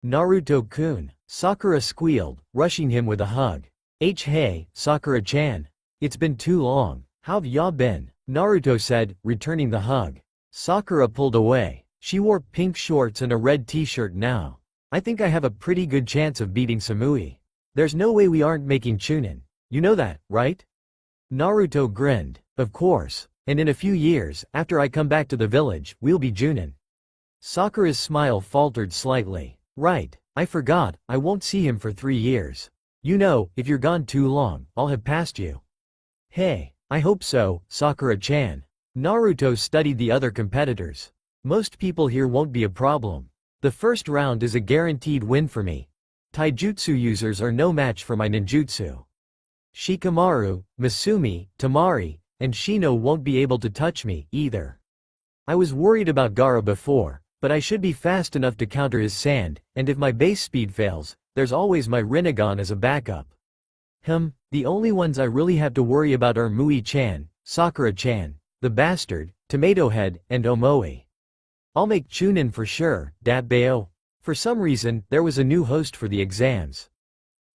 "Naruto-kun," Sakura squealed, rushing him with a hug. Hey, Sakura-chan. It's been too long. How've ya been?" Naruto said, returning the hug. Sakura pulled away. She wore pink shorts and a red t-shirt now. "I think I have a pretty good chance of beating Samui. There's no way we aren't making Chunin. You know that, right?" Naruto grinned. "Of course. And in a few years, after I come back to the village, we'll be Junin." Sakura's smile faltered slightly. "Right, I forgot, I won't see him for 3 years. You know, if you're gone too long, I'll have passed you." "Hey, I hope so, Sakura-chan." Naruto studied the other competitors. "Most people here won't be a problem. The first round is a guaranteed win for me. Taijutsu users are no match for my ninjutsu. Shikamaru, Masumi, Tamari, and Shino won't be able to touch me, either. I was worried about Gaara before, but I should be fast enough to counter his sand, and if my base speed fails, there's always my Rinnegan as a backup. The only ones I really have to worry about are Mui-chan, Sakura-chan, the bastard, Tomato Head, and Omoi. I'll make Chunin for sure, Dabbao." For some reason, there was a new host for the exams.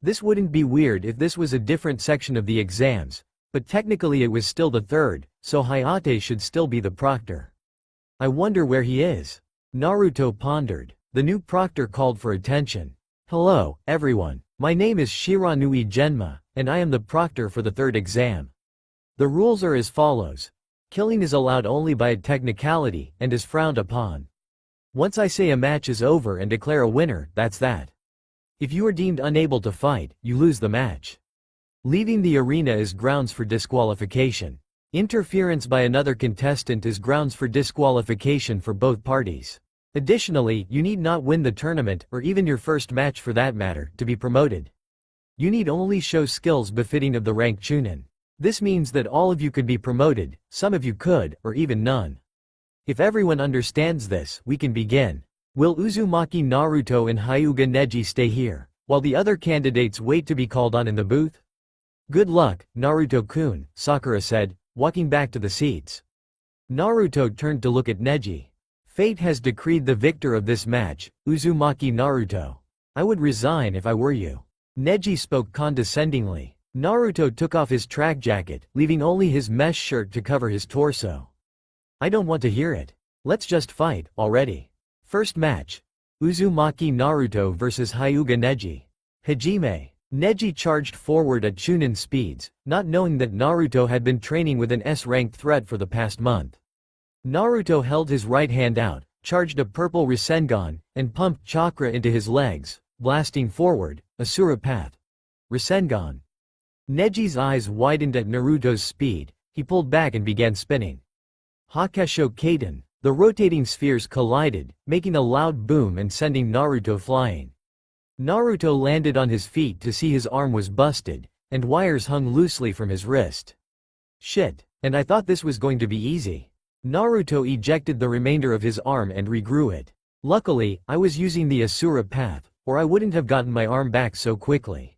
This wouldn't be weird if this was a different section of the exams, but technically it was still the third, so Hayate should still be the proctor. "I wonder where he is." Naruto pondered. The new proctor called for attention. "Hello, everyone. My name is Shiranui Genma, and I am the proctor for the third exam. The rules are as follows. Killing is allowed only by a technicality, and is frowned upon. Once I say a match is over and declare a winner, that's that. If you are deemed unable to fight, you lose the match. Leaving the arena is grounds for disqualification. Interference by another contestant is grounds for disqualification for both parties. Additionally, you need not win the tournament, or even your first match for that matter, to be promoted. You need only show skills befitting of the rank Chunin. This means that all of you could be promoted, some of you could, or even none. If everyone understands this, we can begin. Will Uzumaki Naruto and Hyuga Neji stay here, while the other candidates wait to be called on in the booth? Good luck, Naruto-kun, Sakura said, walking back to the seats. Naruto turned to look at Neji. Fate has decreed the victor of this match, Uzumaki Naruto. I would resign if I were you. Neji spoke condescendingly. Naruto took off his track jacket, leaving only his mesh shirt to cover his torso. I don't want to hear it. Let's just fight, already. First match. Uzumaki Naruto vs Hyuga Neji. Hajime. Neji charged forward at Chunin speeds, not knowing that Naruto had been training with an S-ranked threat for the past month. Naruto held his right hand out, charged a purple Rasengan, and pumped chakra into his legs, blasting forward, Asura Path. Rasengan. Neji's eyes widened at Naruto's speed, he pulled back and began spinning. Hakesho Kaden. The rotating spheres collided, making a loud boom and sending Naruto flying. Naruto landed on his feet to see his arm was busted, and wires hung loosely from his wrist. Shit, and I thought this was going to be easy. Naruto ejected the remainder of his arm and regrew it. Luckily, I was using the Asura Path, or I wouldn't have gotten my arm back so quickly.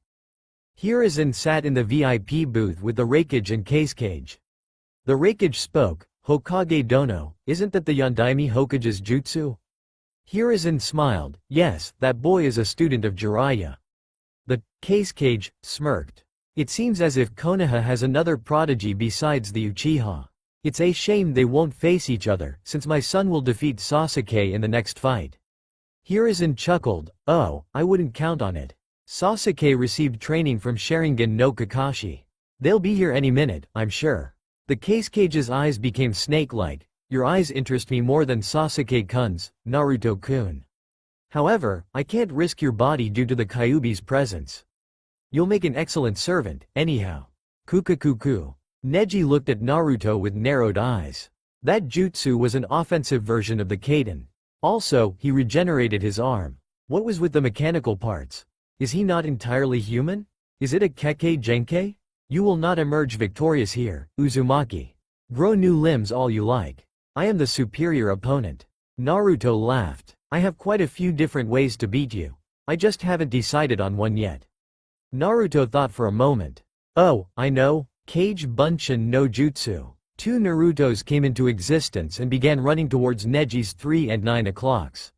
Hiruzen sat in the VIP booth with the Raikage and Cage. The Raikage spoke, Hokage Dono, isn't that the Yondaime Hokage's jutsu? Hiruzen smiled, yes, that boy is a student of Jiraiya. The Cage smirked. It seems as if Konoha has another prodigy besides the Uchiha. It's a shame they won't face each other, since my son will defeat Sasuke in the next fight. Hiruzen chuckled, oh, I wouldn't count on it. Sasuke received training from Sharingan no Kakashi. They'll be here any minute, I'm sure. The Cage's eyes became snake-like. Your eyes interest me more than Sasuke-kun's, Naruto-kun. However, I can't risk your body due to the Kyuubi's presence. You'll make an excellent servant, anyhow. Kukakuku. Neji looked at Naruto with narrowed eyes. That jutsu was an offensive version of the Kaden. Also, he regenerated his arm. What was with the mechanical parts? Is he not entirely human? Is it a Kekkei Genkai? You will not emerge victorious here, Uzumaki. Grow new limbs all you like. I am the superior opponent. Naruto laughed. I have quite a few different ways to beat you. I just haven't decided on one yet. Naruto thought for a moment. Oh, I know, Kage Bunshin no Jutsu. Two Narutos came into existence and began running towards Neji's 3 and 9 o'clocks.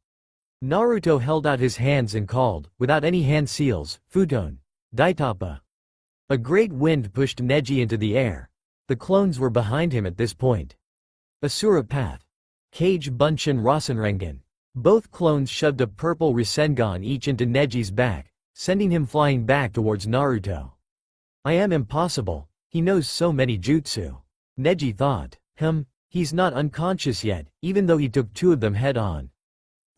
Naruto held out his hands and called, without any hand seals, Futon. Daitapa. A great wind pushed Neji into the air. The clones were behind him at this point. Asura Path. Kage Bunshin Rasenrengan. Both clones shoved a purple Rasengan each into Neji's back, sending him flying back towards Naruto. I am impossible, he knows so many jutsu. Neji thought, he's not unconscious yet, even though he took 2 of them head-on.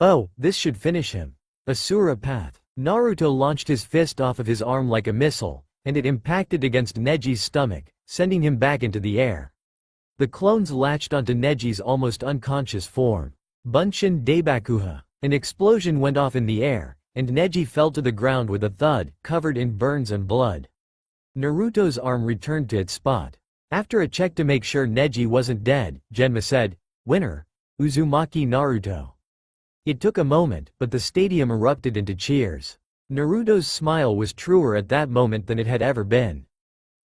Oh, this should finish him. Asura Path. Naruto launched his fist off of his arm like a missile, and it impacted against Neji's stomach, sending him back into the air. The clones latched onto Neji's almost unconscious form. Bunshin Daibakuha. An explosion went off in the air, and Neji fell to the ground with a thud, covered in burns and blood. Naruto's arm returned to its spot. After a check to make sure Neji wasn't dead, Genma said, "Winner, Uzumaki Naruto." It took a moment, but the stadium erupted into cheers. Naruto's smile was truer at that moment than it had ever been.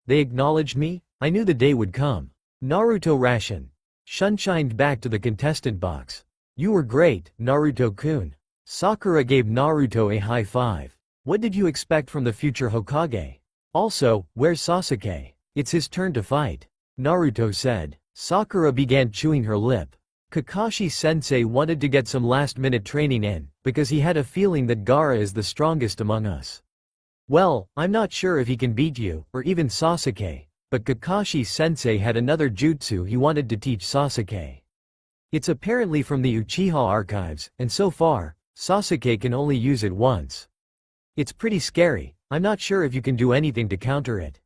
They acknowledged me? I knew the day would come. Naruto Ration. Shunshined back to the contestant box. You were great, Naruto-kun. Sakura gave Naruto a high five. What did you expect from the future Hokage? Also, where's Sasuke? It's his turn to fight. Naruto said. Sakura began chewing her lip. Kakashi-sensei wanted to get some last-minute training in, because he had a feeling that Gaara is the strongest among us. Well, I'm not sure if he can beat you, or even Sasuke, but Kakashi-sensei had another jutsu he wanted to teach Sasuke. It's apparently from the Uchiha archives, and so far, Sasuke can only use it once. It's pretty scary, I'm not sure if you can do anything to counter it.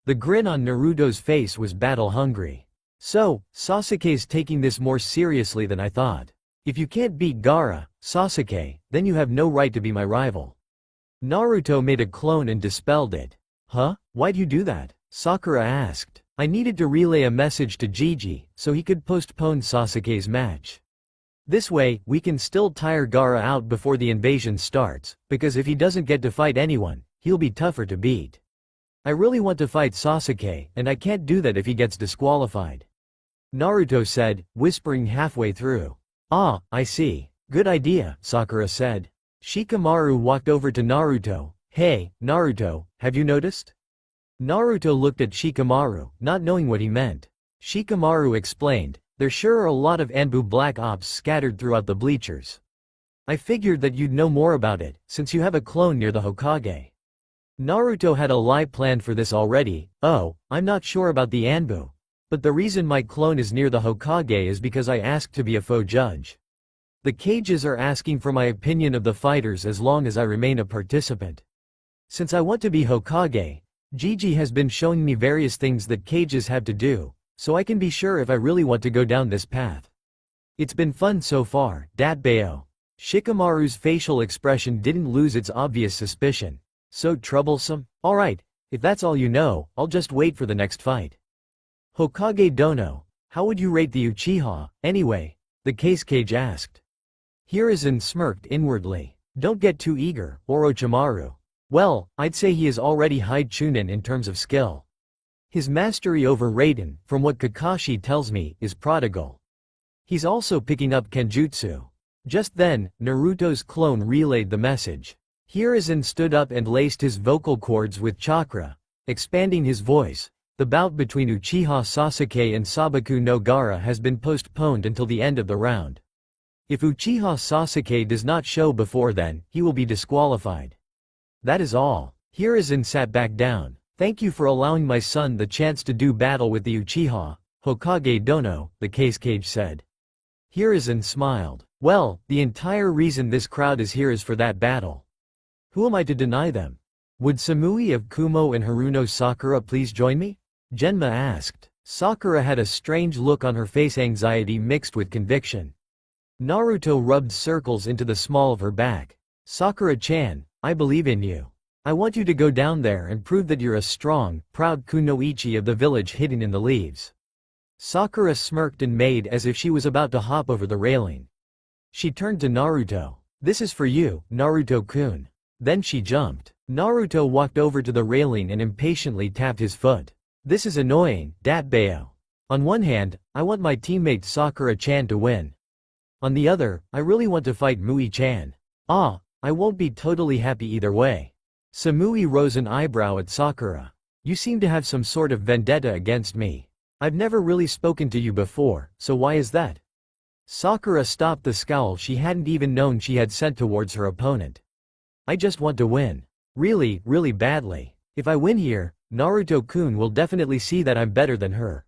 The grin on Naruto's face was battle-hungry. So, Sasuke's taking this more seriously than I thought. If you can't beat Gaara, Sasuke, then you have no right to be my rival. Naruto made a clone and dispelled it. Huh? Why'd you do that? Sakura asked. I needed to relay a message to Gigi, so he could postpone Sasuke's match. This way, we can still tire Gaara out before the invasion starts, because if he doesn't get to fight anyone, he'll be tougher to beat. I really want to fight Sasuke, and I can't do that if he gets disqualified. Naruto said, whispering halfway through. Ah, I see. Good idea, Sakura said. Shikamaru walked over to Naruto. Hey, Naruto, have you noticed? Naruto looked at Shikamaru, not knowing what he meant. Shikamaru explained, there sure are a lot of Anbu Black Ops scattered throughout the bleachers. I figured that you'd know more about it, since you have a clone near the Hokage. Naruto had a lie planned for this already. Oh, I'm not sure about the Anbu. But the reason my clone is near the Hokage is because I asked to be a faux judge. The cages are asking for my opinion of the fighters as long as I remain a participant. Since I want to be Hokage, Gigi has been showing me various things that cages have to do, so I can be sure if I really want to go down this path. It's been fun so far, Datbeo. Shikamaru's facial expression didn't lose its obvious suspicion. So troublesome? Alright, if that's all you know, I'll just wait for the next fight. Hokage Dono, how would you rate the Uchiha, anyway? The cage asked. Hiruzen smirked inwardly. Don't get too eager, Orochimaru. Well, I'd say he is already high chunin in terms of skill. His mastery over Raiden, from what Kakashi tells me, is prodigal. He's also picking up Kenjutsu. Just then, Naruto's clone relayed the message. Hiruzen stood up and laced his vocal cords with chakra, expanding his voice. The bout between Uchiha Sasuke and Sabaku no Gaara has been postponed until the end of the round. If Uchiha Sasuke does not show before then, he will be disqualified. That is all. Hiruzen sat back down. Thank you for allowing my son the chance to do battle with the Uchiha Hokage Dono, the Case said. Hiruzen smiled. Well, the entire reason this crowd is here is for that battle. Who am I to deny them? Would Samui of Kumo and Haruno Sakura please join me? Genma asked. Sakura had a strange look on her face, anxiety mixed with conviction. Naruto rubbed circles into the small of her back. Sakura-chan, I believe in you. I want you to go down there and prove that you're a strong, proud kunoichi of the village hidden in the leaves. Sakura smirked and made as if she was about to hop over the railing. She turned to Naruto. This is for you, Naruto-kun. Then she jumped. Naruto walked over to the railing and impatiently tapped his foot. This is annoying, Datbeo. On one hand, I want my teammate Sakura-chan to win. On the other, I really want to fight Mui-chan. I won't be totally happy either way. Samui rose an eyebrow at Sakura. You seem to have some sort of vendetta against me. I've never really spoken to you before, so why is that? Sakura stopped the scowl she hadn't even known she had sent towards her opponent. I just want to win. Really, really badly. If I win here, Naruto-kun will definitely see that I'm better than her.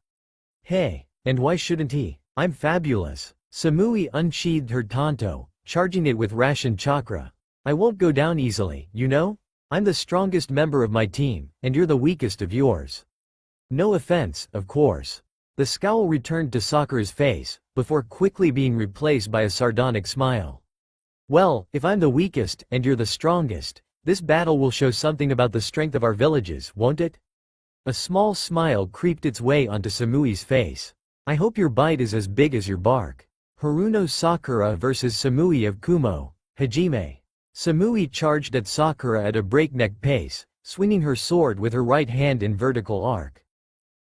Hey, and why shouldn't he? I'm fabulous. Samui unsheathed her tanto, charging it with ration chakra. I won't go down easily, you know? I'm the strongest member of my team, and you're the weakest of yours. No offense, of course. The scowl returned to Sakura's face, before quickly being replaced by a sardonic smile. Well, if I'm the weakest, and you're the strongest, this battle will show something about the strength of our villages, won't it? A small smile creeped its way onto Samui's face. I hope your bite is as big as your bark. Haruno Sakura versus Samui of Kumo, Hajime. Samui charged at Sakura at a breakneck pace, swinging her sword with her right hand in vertical arc.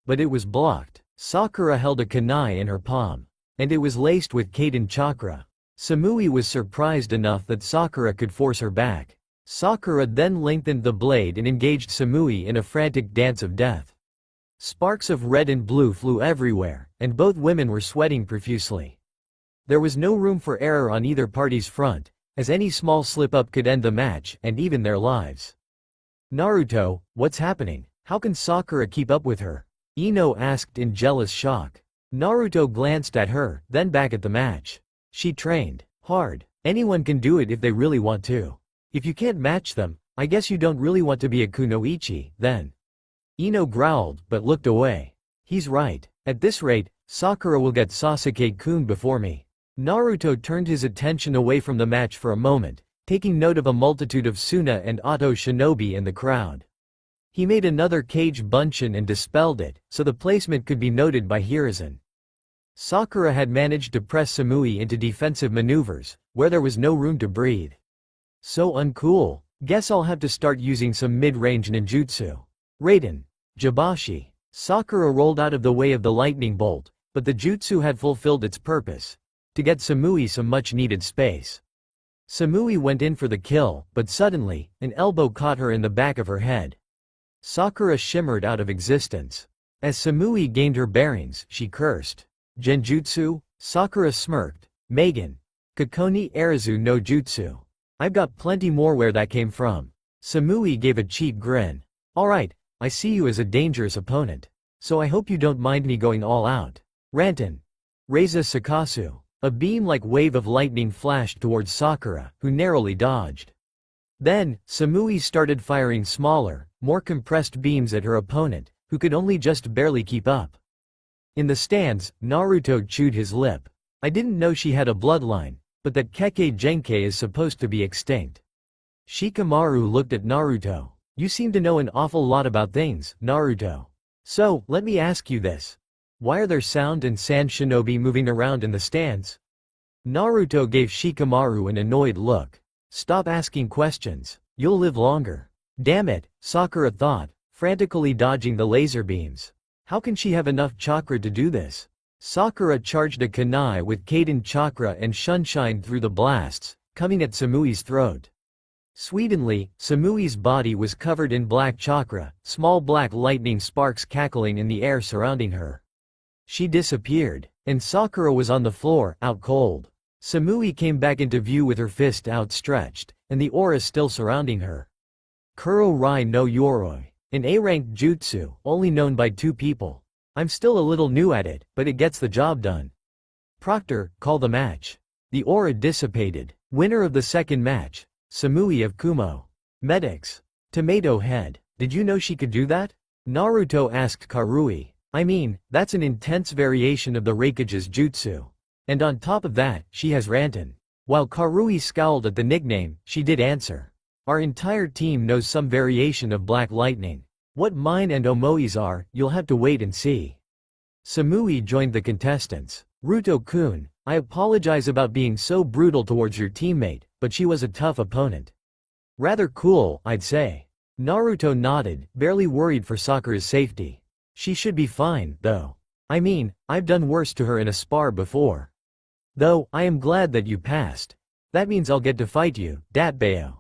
But it was blocked. Sakura held a kunai in her palm, and it was laced with Kaden chakra. Samui was surprised enough that Sakura could force her back. Sakura then lengthened the blade and engaged Samui in a frantic dance of death. Sparks of red and blue flew everywhere, and both women were sweating profusely. There was no room for error on either party's front, as any small slip-up could end the match and even their lives. Naruto, what's happening? How can Sakura keep up with her? Ino asked in jealous shock. Naruto glanced at her, then back at the match. She trained hard. Anyone can do it if they really want to. If you can't match them, I guess you don't really want to be a kunoichi, then. Ino growled, but looked away. He's right. At this rate, Sakura will get Sasuke-kun before me. Naruto turned his attention away from the match for a moment, taking note of a multitude of Suna and Auto shinobi in the crowd. He made another cage bunshin and dispelled it, so the placement could be noted by Hiruzen. Sakura had managed to press Samui into defensive maneuvers, where there was no room to breathe. So uncool. Guess I'll have to start using some mid-range ninjutsu. Raiden. Jabashi. Sakura rolled out of the way of the lightning bolt, but the jutsu had fulfilled its purpose. To get Samui some much-needed space. Samui went in for the kill, but suddenly, an elbow caught her in the back of her head. Sakura shimmered out of existence. As Samui gained her bearings, she cursed. Genjutsu? Sakura smirked. Megan. Kokoni Arizu no Jutsu. I've got plenty more where that came from. Samui gave a cheap grin. Alright, I see you as a dangerous opponent. So I hope you don't mind me going all out. Ranton. Reiza Sakasu. A beam-like wave of lightning flashed towards Sakura, who narrowly dodged. Then, Samui started firing smaller, more compressed beams at her opponent, who could only just barely keep up. In the stands, Naruto chewed his lip. I didn't know she had a bloodline, but that Kekkei Genkai is supposed to be extinct. Shikamaru looked at Naruto. You seem to know an awful lot about things, Naruto. So, let me ask you this. Why are there sound and sand shinobi moving around in the stands? Naruto gave Shikamaru an annoyed look. Stop asking questions. You'll live longer. Damn it, Sakura thought, frantically dodging the laser beams. How can she have enough chakra to do this? Sakura charged a kunai with Kaden chakra and sunshine through the blasts, coming at Samui's throat. Sweetly, Samui's body was covered in black chakra, small black lightning sparks cackling in the air surrounding her. She disappeared, and Sakura was on the floor, out cold. Samui came back into view with her fist outstretched, and the aura still surrounding her. Kuro Rai no Yoroi, an A-ranked jutsu, only known by 2 people. I'm still a little new at it, but it gets the job done. Proctor, call the match. The aura dissipated. Winner of the second match, Samui of Kumo. Medics. Tomato Head, did you know she could do that? Naruto asked Karui. I mean, that's an intense variation of the Raikage's jutsu. And on top of that, she has Rantan. While Karui scowled at the nickname, she did answer. Our entire team knows some variation of Black Lightning. What mine and Omoi's are, you'll have to wait and see. Samui joined the contestants. Ruto-kun, I apologize about being so brutal towards your teammate, but she was a tough opponent. Rather cool, I'd say. Naruto nodded, barely worried for Sakura's safety. She should be fine, though. I mean, I've done worse to her in a spar before. Though, I am glad that you passed. That means I'll get to fight you, Datbeo.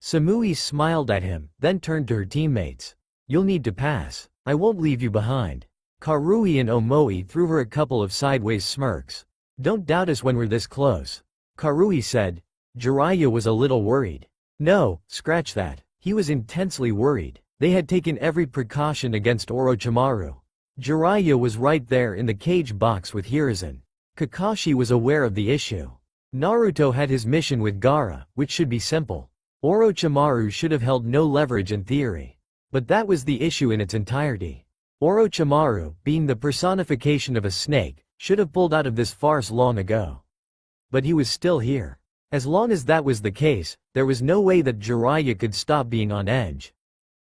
Samui smiled at him, then turned to her teammates. You'll need to pass. I won't leave you behind. Karui and Omoi threw her a couple of sideways smirks. Don't doubt us when we're this close. Karui said. Jiraiya was a little worried. No, scratch that. He was intensely worried. They had taken every precaution against Orochimaru. Jiraiya was right there in the cage box with Hiruzen. Kakashi was aware of the issue. Naruto had his mission with Gaara, which should be simple. Orochimaru should have held no leverage in theory. But that was the issue in its entirety. Orochimaru, being the personification of a snake, should have pulled out of this farce long ago. But he was still here. As long as that was the case, there was no way that Jiraiya could stop being on edge.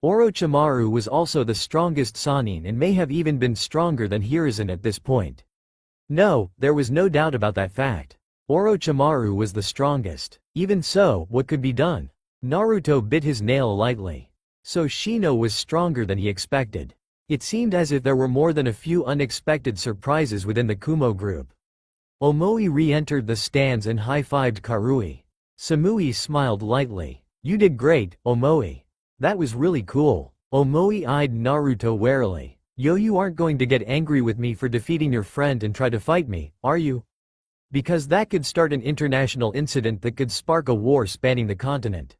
Orochimaru was also the strongest Sannin and may have even been stronger than Hiruzen at this point. No, there was no doubt about that fact. Orochimaru was the strongest. Even so, what could be done? Naruto bit his nail lightly. So Shino was stronger than he expected. It seemed as if there were more than a few unexpected surprises within the Kumo group. Omoi re-entered the stands and high-fived Karui. Samui smiled lightly. You did great, Omoi. That was really cool. Omoi eyed Naruto warily. Yo, you aren't going to get angry with me for defeating your friend and try to fight me, are you? Because that could start an international incident that could spark a war spanning the continent.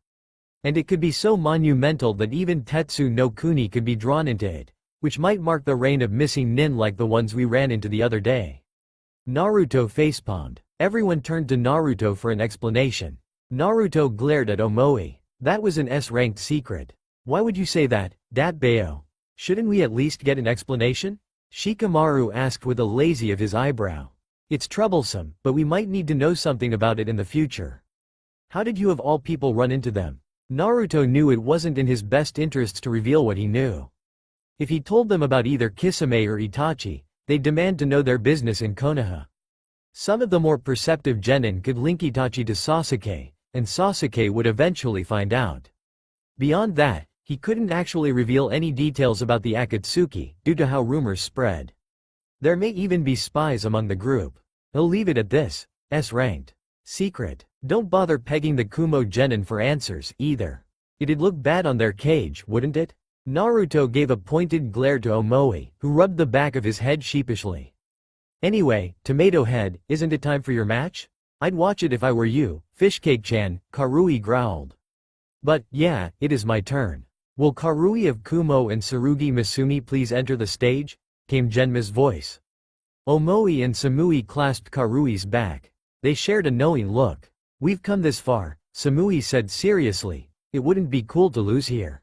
And it could be so monumental that even Tetsu no Kuni could be drawn into it, which might mark the reign of missing nin like the ones we ran into the other day. Naruto facepalmed. Everyone turned to Naruto for an explanation. Naruto glared at Omoi. That was an S-ranked secret. Why would you say that, Datbeo? Shouldn't we at least get an explanation? Shikamaru asked with a lazy of his eyebrow. It's troublesome, but we might need to know something about it in the future. How did you of all people run into them? Naruto knew it wasn't in his best interests to reveal what he knew. If he told them about either Kisame or Itachi, they'd demand to know their business in Konoha. Some of the more perceptive genin could link Itachi to Sasuke, and Sasuke would eventually find out. Beyond that, he couldn't actually reveal any details about the Akatsuki, due to how rumors spread. There may even be spies among the group. He'll leave it at this, S-ranked. Secret. Don't bother pegging the Kumo genin for answers, either. It'd look bad on their cage, wouldn't it? Naruto gave a pointed glare to Omoi, who rubbed the back of his head sheepishly. Anyway, Tomato Head, isn't it time for your match? I'd watch it if I were you, Fishcake-chan, Karui growled. But, yeah, it is my turn. Will Karui of Kumo and Tsurugi Misumi please enter the stage? Came Genma's voice. Omoi and Samui clasped Karui's back. They shared a knowing look. We've come this far, Samui said seriously. It wouldn't be cool to lose here.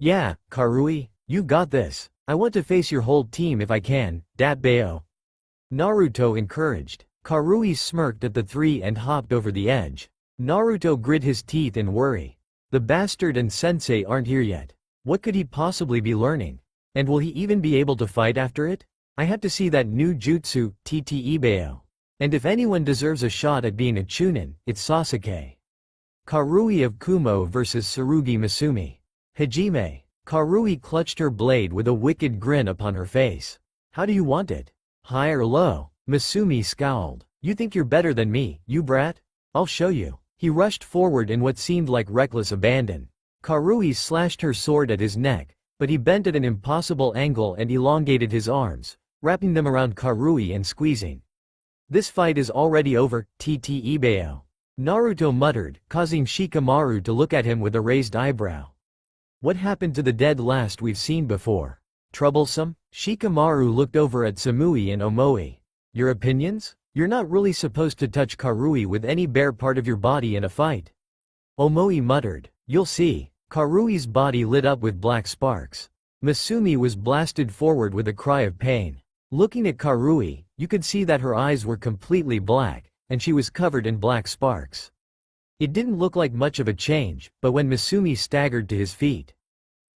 Yeah, Karui, you've got this. I want to face your whole team if I can, Datbeo. Naruto encouraged. Karui smirked at the three and hopped over the edge. Naruto grit his teeth in worry. The bastard and sensei aren't here yet. What could he possibly be learning? And will he even be able to fight after it? I have to see that new jutsu, Tte Ibeo. And if anyone deserves a shot at being a chunin, it's Sasuke. Karui of Kumo vs Tsurugi Misumi. Hajime. Karui clutched her blade with a wicked grin upon her face. How do you want it? High or low? Misumi scowled. You think you're better than me, you brat? I'll show you. He rushed forward in what seemed like reckless abandon. Karui slashed her sword at his neck, but he bent at an impossible angle and elongated his arms, wrapping them around Karui and squeezing. This fight is already over, TT Ibeo. Naruto muttered, causing Shikamaru to look at him with a raised eyebrow. What happened to the dead last we've seen before? Troublesome? Shikamaru looked over at Samui and Omoi. Your opinions? You're not really supposed to touch Karui with any bare part of your body in a fight. Omoi muttered. You'll see. Karui's body lit up with black sparks. Misumi was blasted forward with a cry of pain. Looking at Karui, you could see that her eyes were completely black, and she was covered in black sparks. It didn't look like much of a change, but when Misumi staggered to his feet,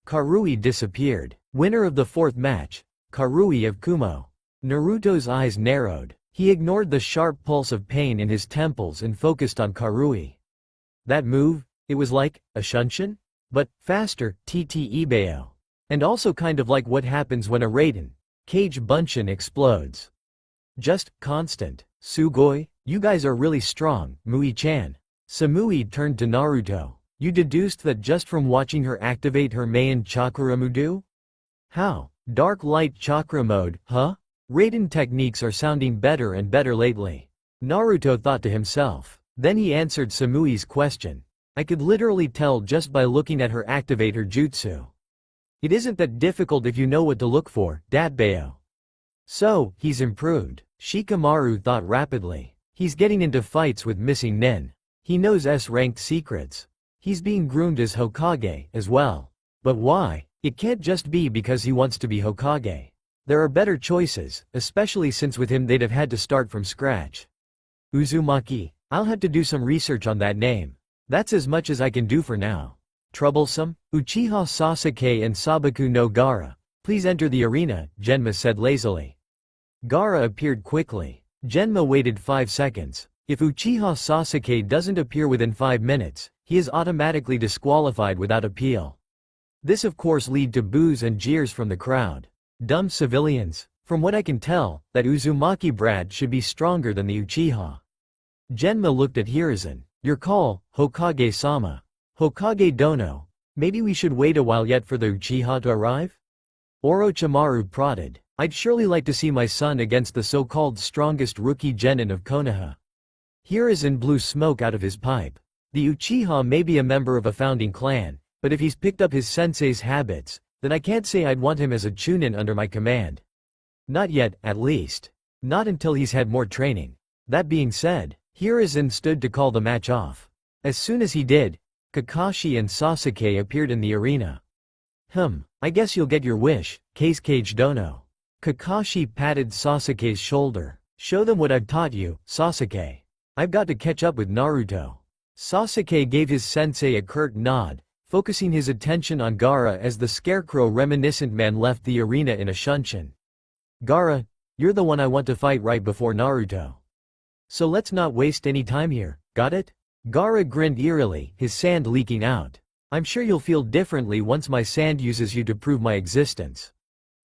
Karui disappeared. Winner of the fourth match, Karui of Kumo. Naruto's eyes narrowed. He ignored the sharp pulse of pain in his temples and focused on Karui. That move, it was like a shunshin? But faster, TT Ibeo. And also kind of like what happens when a Raiden Cage Bunshin explodes. Just constant. Sugoi, you guys are really strong, Mui-chan. Samui turned to Naruto. You deduced that just from watching her activate her main chakra Mudu? How? Dark light chakra mode, huh? Raiden techniques are sounding better and better lately. Naruto thought to himself. Then he answered Samui's question. I could literally tell just by looking at her activate her jutsu. It isn't that difficult if you know what to look for, Datbeo. So, he's improved. Shikamaru thought rapidly. He's getting into fights with missing nin. He knows S-ranked secrets. He's being groomed as Hokage, as well. But why? It can't just be because he wants to be Hokage. There are better choices, especially since with him they'd have had to start from scratch. Uzumaki. I'll have to do some research on that name. That's as much as I can do for now. Troublesome? Uchiha Sasuke and Sabaku no Gaara. Please enter the arena, Genma said lazily. Gaara appeared quickly. Genma waited 5 seconds. If Uchiha Sasuke doesn't appear within 5 minutes, he is automatically disqualified without appeal. This of course led to boos and jeers from the crowd. Dumb civilians. From what I can tell, that Uzumaki brat should be stronger than the Uchiha. Genma looked at Hiruzen. Your call, Hokage-sama. Hokage Dono. Maybe we should wait a while yet for the Uchiha to arrive? Orochimaru prodded. I'd surely like to see my son against the so-called strongest rookie genin of Konoha. Hiruzen blew smoke out of his pipe. The Uchiha may be a member of a founding clan, but if he's picked up his sensei's habits, then I can't say I'd want him as a chunin under my command. Not yet, at least. Not until he's had more training. That being said, Hiruzen stood to call the match off. As soon as he did, Kakashi and Sasuke appeared in the arena. I guess you'll get your wish, Cage Dono. Kakashi patted Sasuke's shoulder. Show them what I've taught you, Sasuke. I've got to catch up with Naruto. Sasuke gave his sensei a curt nod, focusing his attention on Gaara as the scarecrow reminiscent man left the arena in a shunshin. Gaara, you're the one I want to fight right before Naruto. So let's not waste any time here, got it? Gaara grinned eerily, his sand leaking out. I'm sure you'll feel differently once my sand uses you to prove my existence.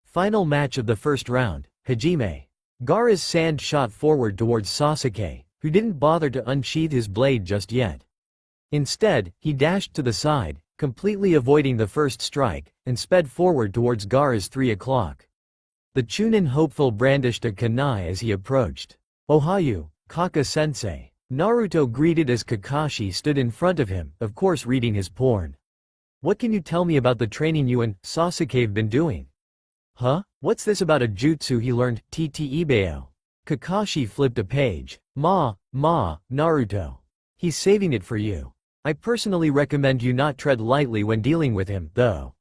Final match of the first round, Hajime. Gaara's sand shot forward towards Sasuke, who didn't bother to unsheath his blade just yet. Instead, he dashed to the side, completely avoiding the first strike, and sped forward towards Gaara's 3 o'clock. The Chunin hopeful brandished a kunai as he approached. Ohayu, Kaka-sensei. Naruto greeted as Kakashi stood in front of him, of course reading his porn. What can you tell me about the training you and Sasuke've been doing? Huh? What's this about a jutsu he learned, TT Ibeo? Kakashi flipped a page. Naruto. He's saving it for you. I personally recommend you not tread lightly when dealing with him, though.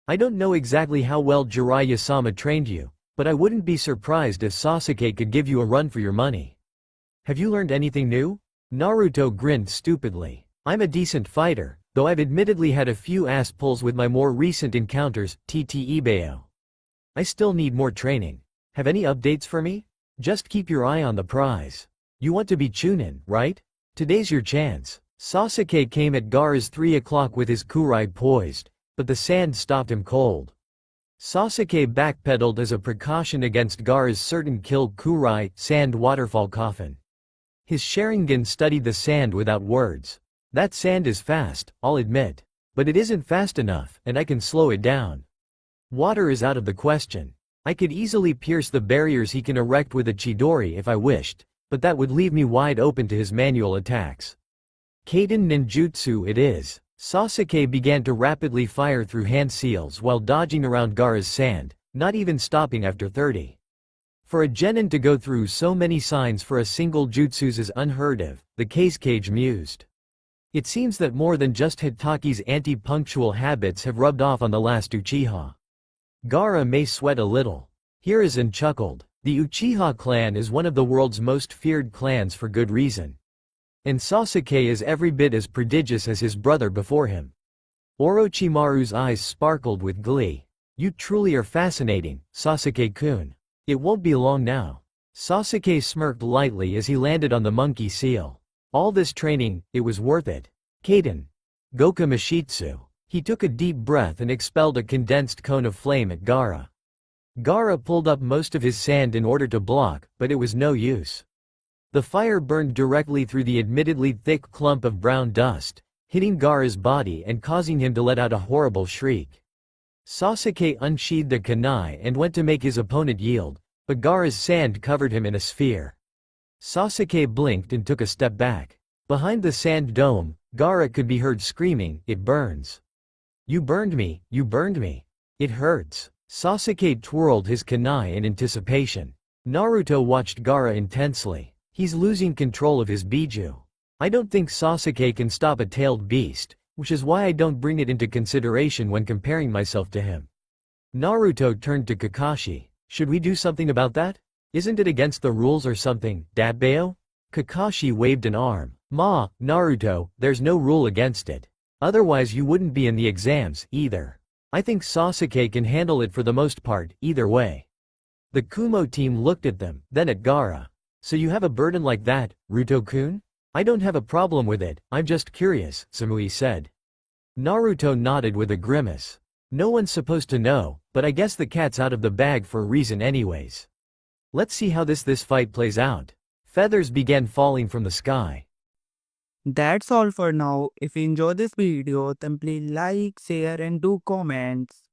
I don't know exactly how well Jiraiya-sama trained you, but I wouldn't be surprised if Sasuke could give you a run for your money. Have you learned anything new? Naruto grinned stupidly. I'm a decent fighter, though I've admittedly had a few ass pulls with my more recent encounters, TT Ibeo. I still need more training. Have any updates for me? Just keep your eye on the prize. You want to be Chunin, right? Today's your chance. Sasuke came at Gaara's 3 o'clock with his kunai poised, but the sand stopped him cold. Sasuke backpedaled as a precaution against Gaara's certain kill kunai sand waterfall coffin. His Sharingan studied the sand without words. That sand is fast, I'll admit. But it isn't fast enough, and I can slow it down. Water is out of the question. I could easily pierce the barriers he can erect with a Chidori if I wished, but that would leave me wide open to his manual attacks. Kaiden ninjutsu it is. Sasuke began to rapidly fire through hand seals while dodging around Gaara's sand, not even stopping after 30. For a genin to go through so many signs for a single jutsus is unheard of, the Cage mused. It seems that more than just Hitaki's anti-punctual habits have rubbed off on the last Uchiha. Gaara may sweat a little. Hiruzen chuckled. The Uchiha clan is one of the world's most feared clans for good reason. And Sasuke is every bit as prodigious as his brother before him. Orochimaru's eyes sparkled with glee. You truly are fascinating, Sasuke-kun. It won't be long now. Sasuke smirked lightly as he landed on the monkey seal. All this training, it was worth it. Kaiden. Goku Mashitsu. He took a deep breath and expelled a condensed cone of flame at Gaara. Gaara pulled up most of his sand in order to block, but it was no use. The fire burned directly through the admittedly thick clump of brown dust, hitting Gaara's body and causing him to let out a horrible shriek. Sasuke unsheathed the kunai and went to make his opponent yield, but Gaara's sand covered him in a sphere. Sasuke blinked and took a step back. Behind the sand dome, Gaara could be heard screaming, "It burns. You burned me, you burned me. It hurts." Sasuke twirled his kunai in anticipation. Naruto watched Gaara intensely. He's losing control of his biju. I don't think Sasuke can stop a tailed beast, which is why I don't bring it into consideration when comparing myself to him. Naruto turned to Kakashi. Should we do something about that? Isn't it against the rules or something, Dadbeo? Kakashi waved an arm. Naruto, there's no rule against it. Otherwise you wouldn't be in the exams, either. I think Sasuke can handle it for the most part, either way. The Kumo team looked at them, then at Gaara. So you have a burden like that, Ruto-kun? I don't have a problem with it, I'm just curious, Samui said. Naruto nodded with a grimace. No one's supposed to know, but I guess the cat's out of the bag for a reason anyways. Let's see how this fight plays out. Feathers began falling from the sky. That's all for now. If you enjoy this video, then please like, share and do comments.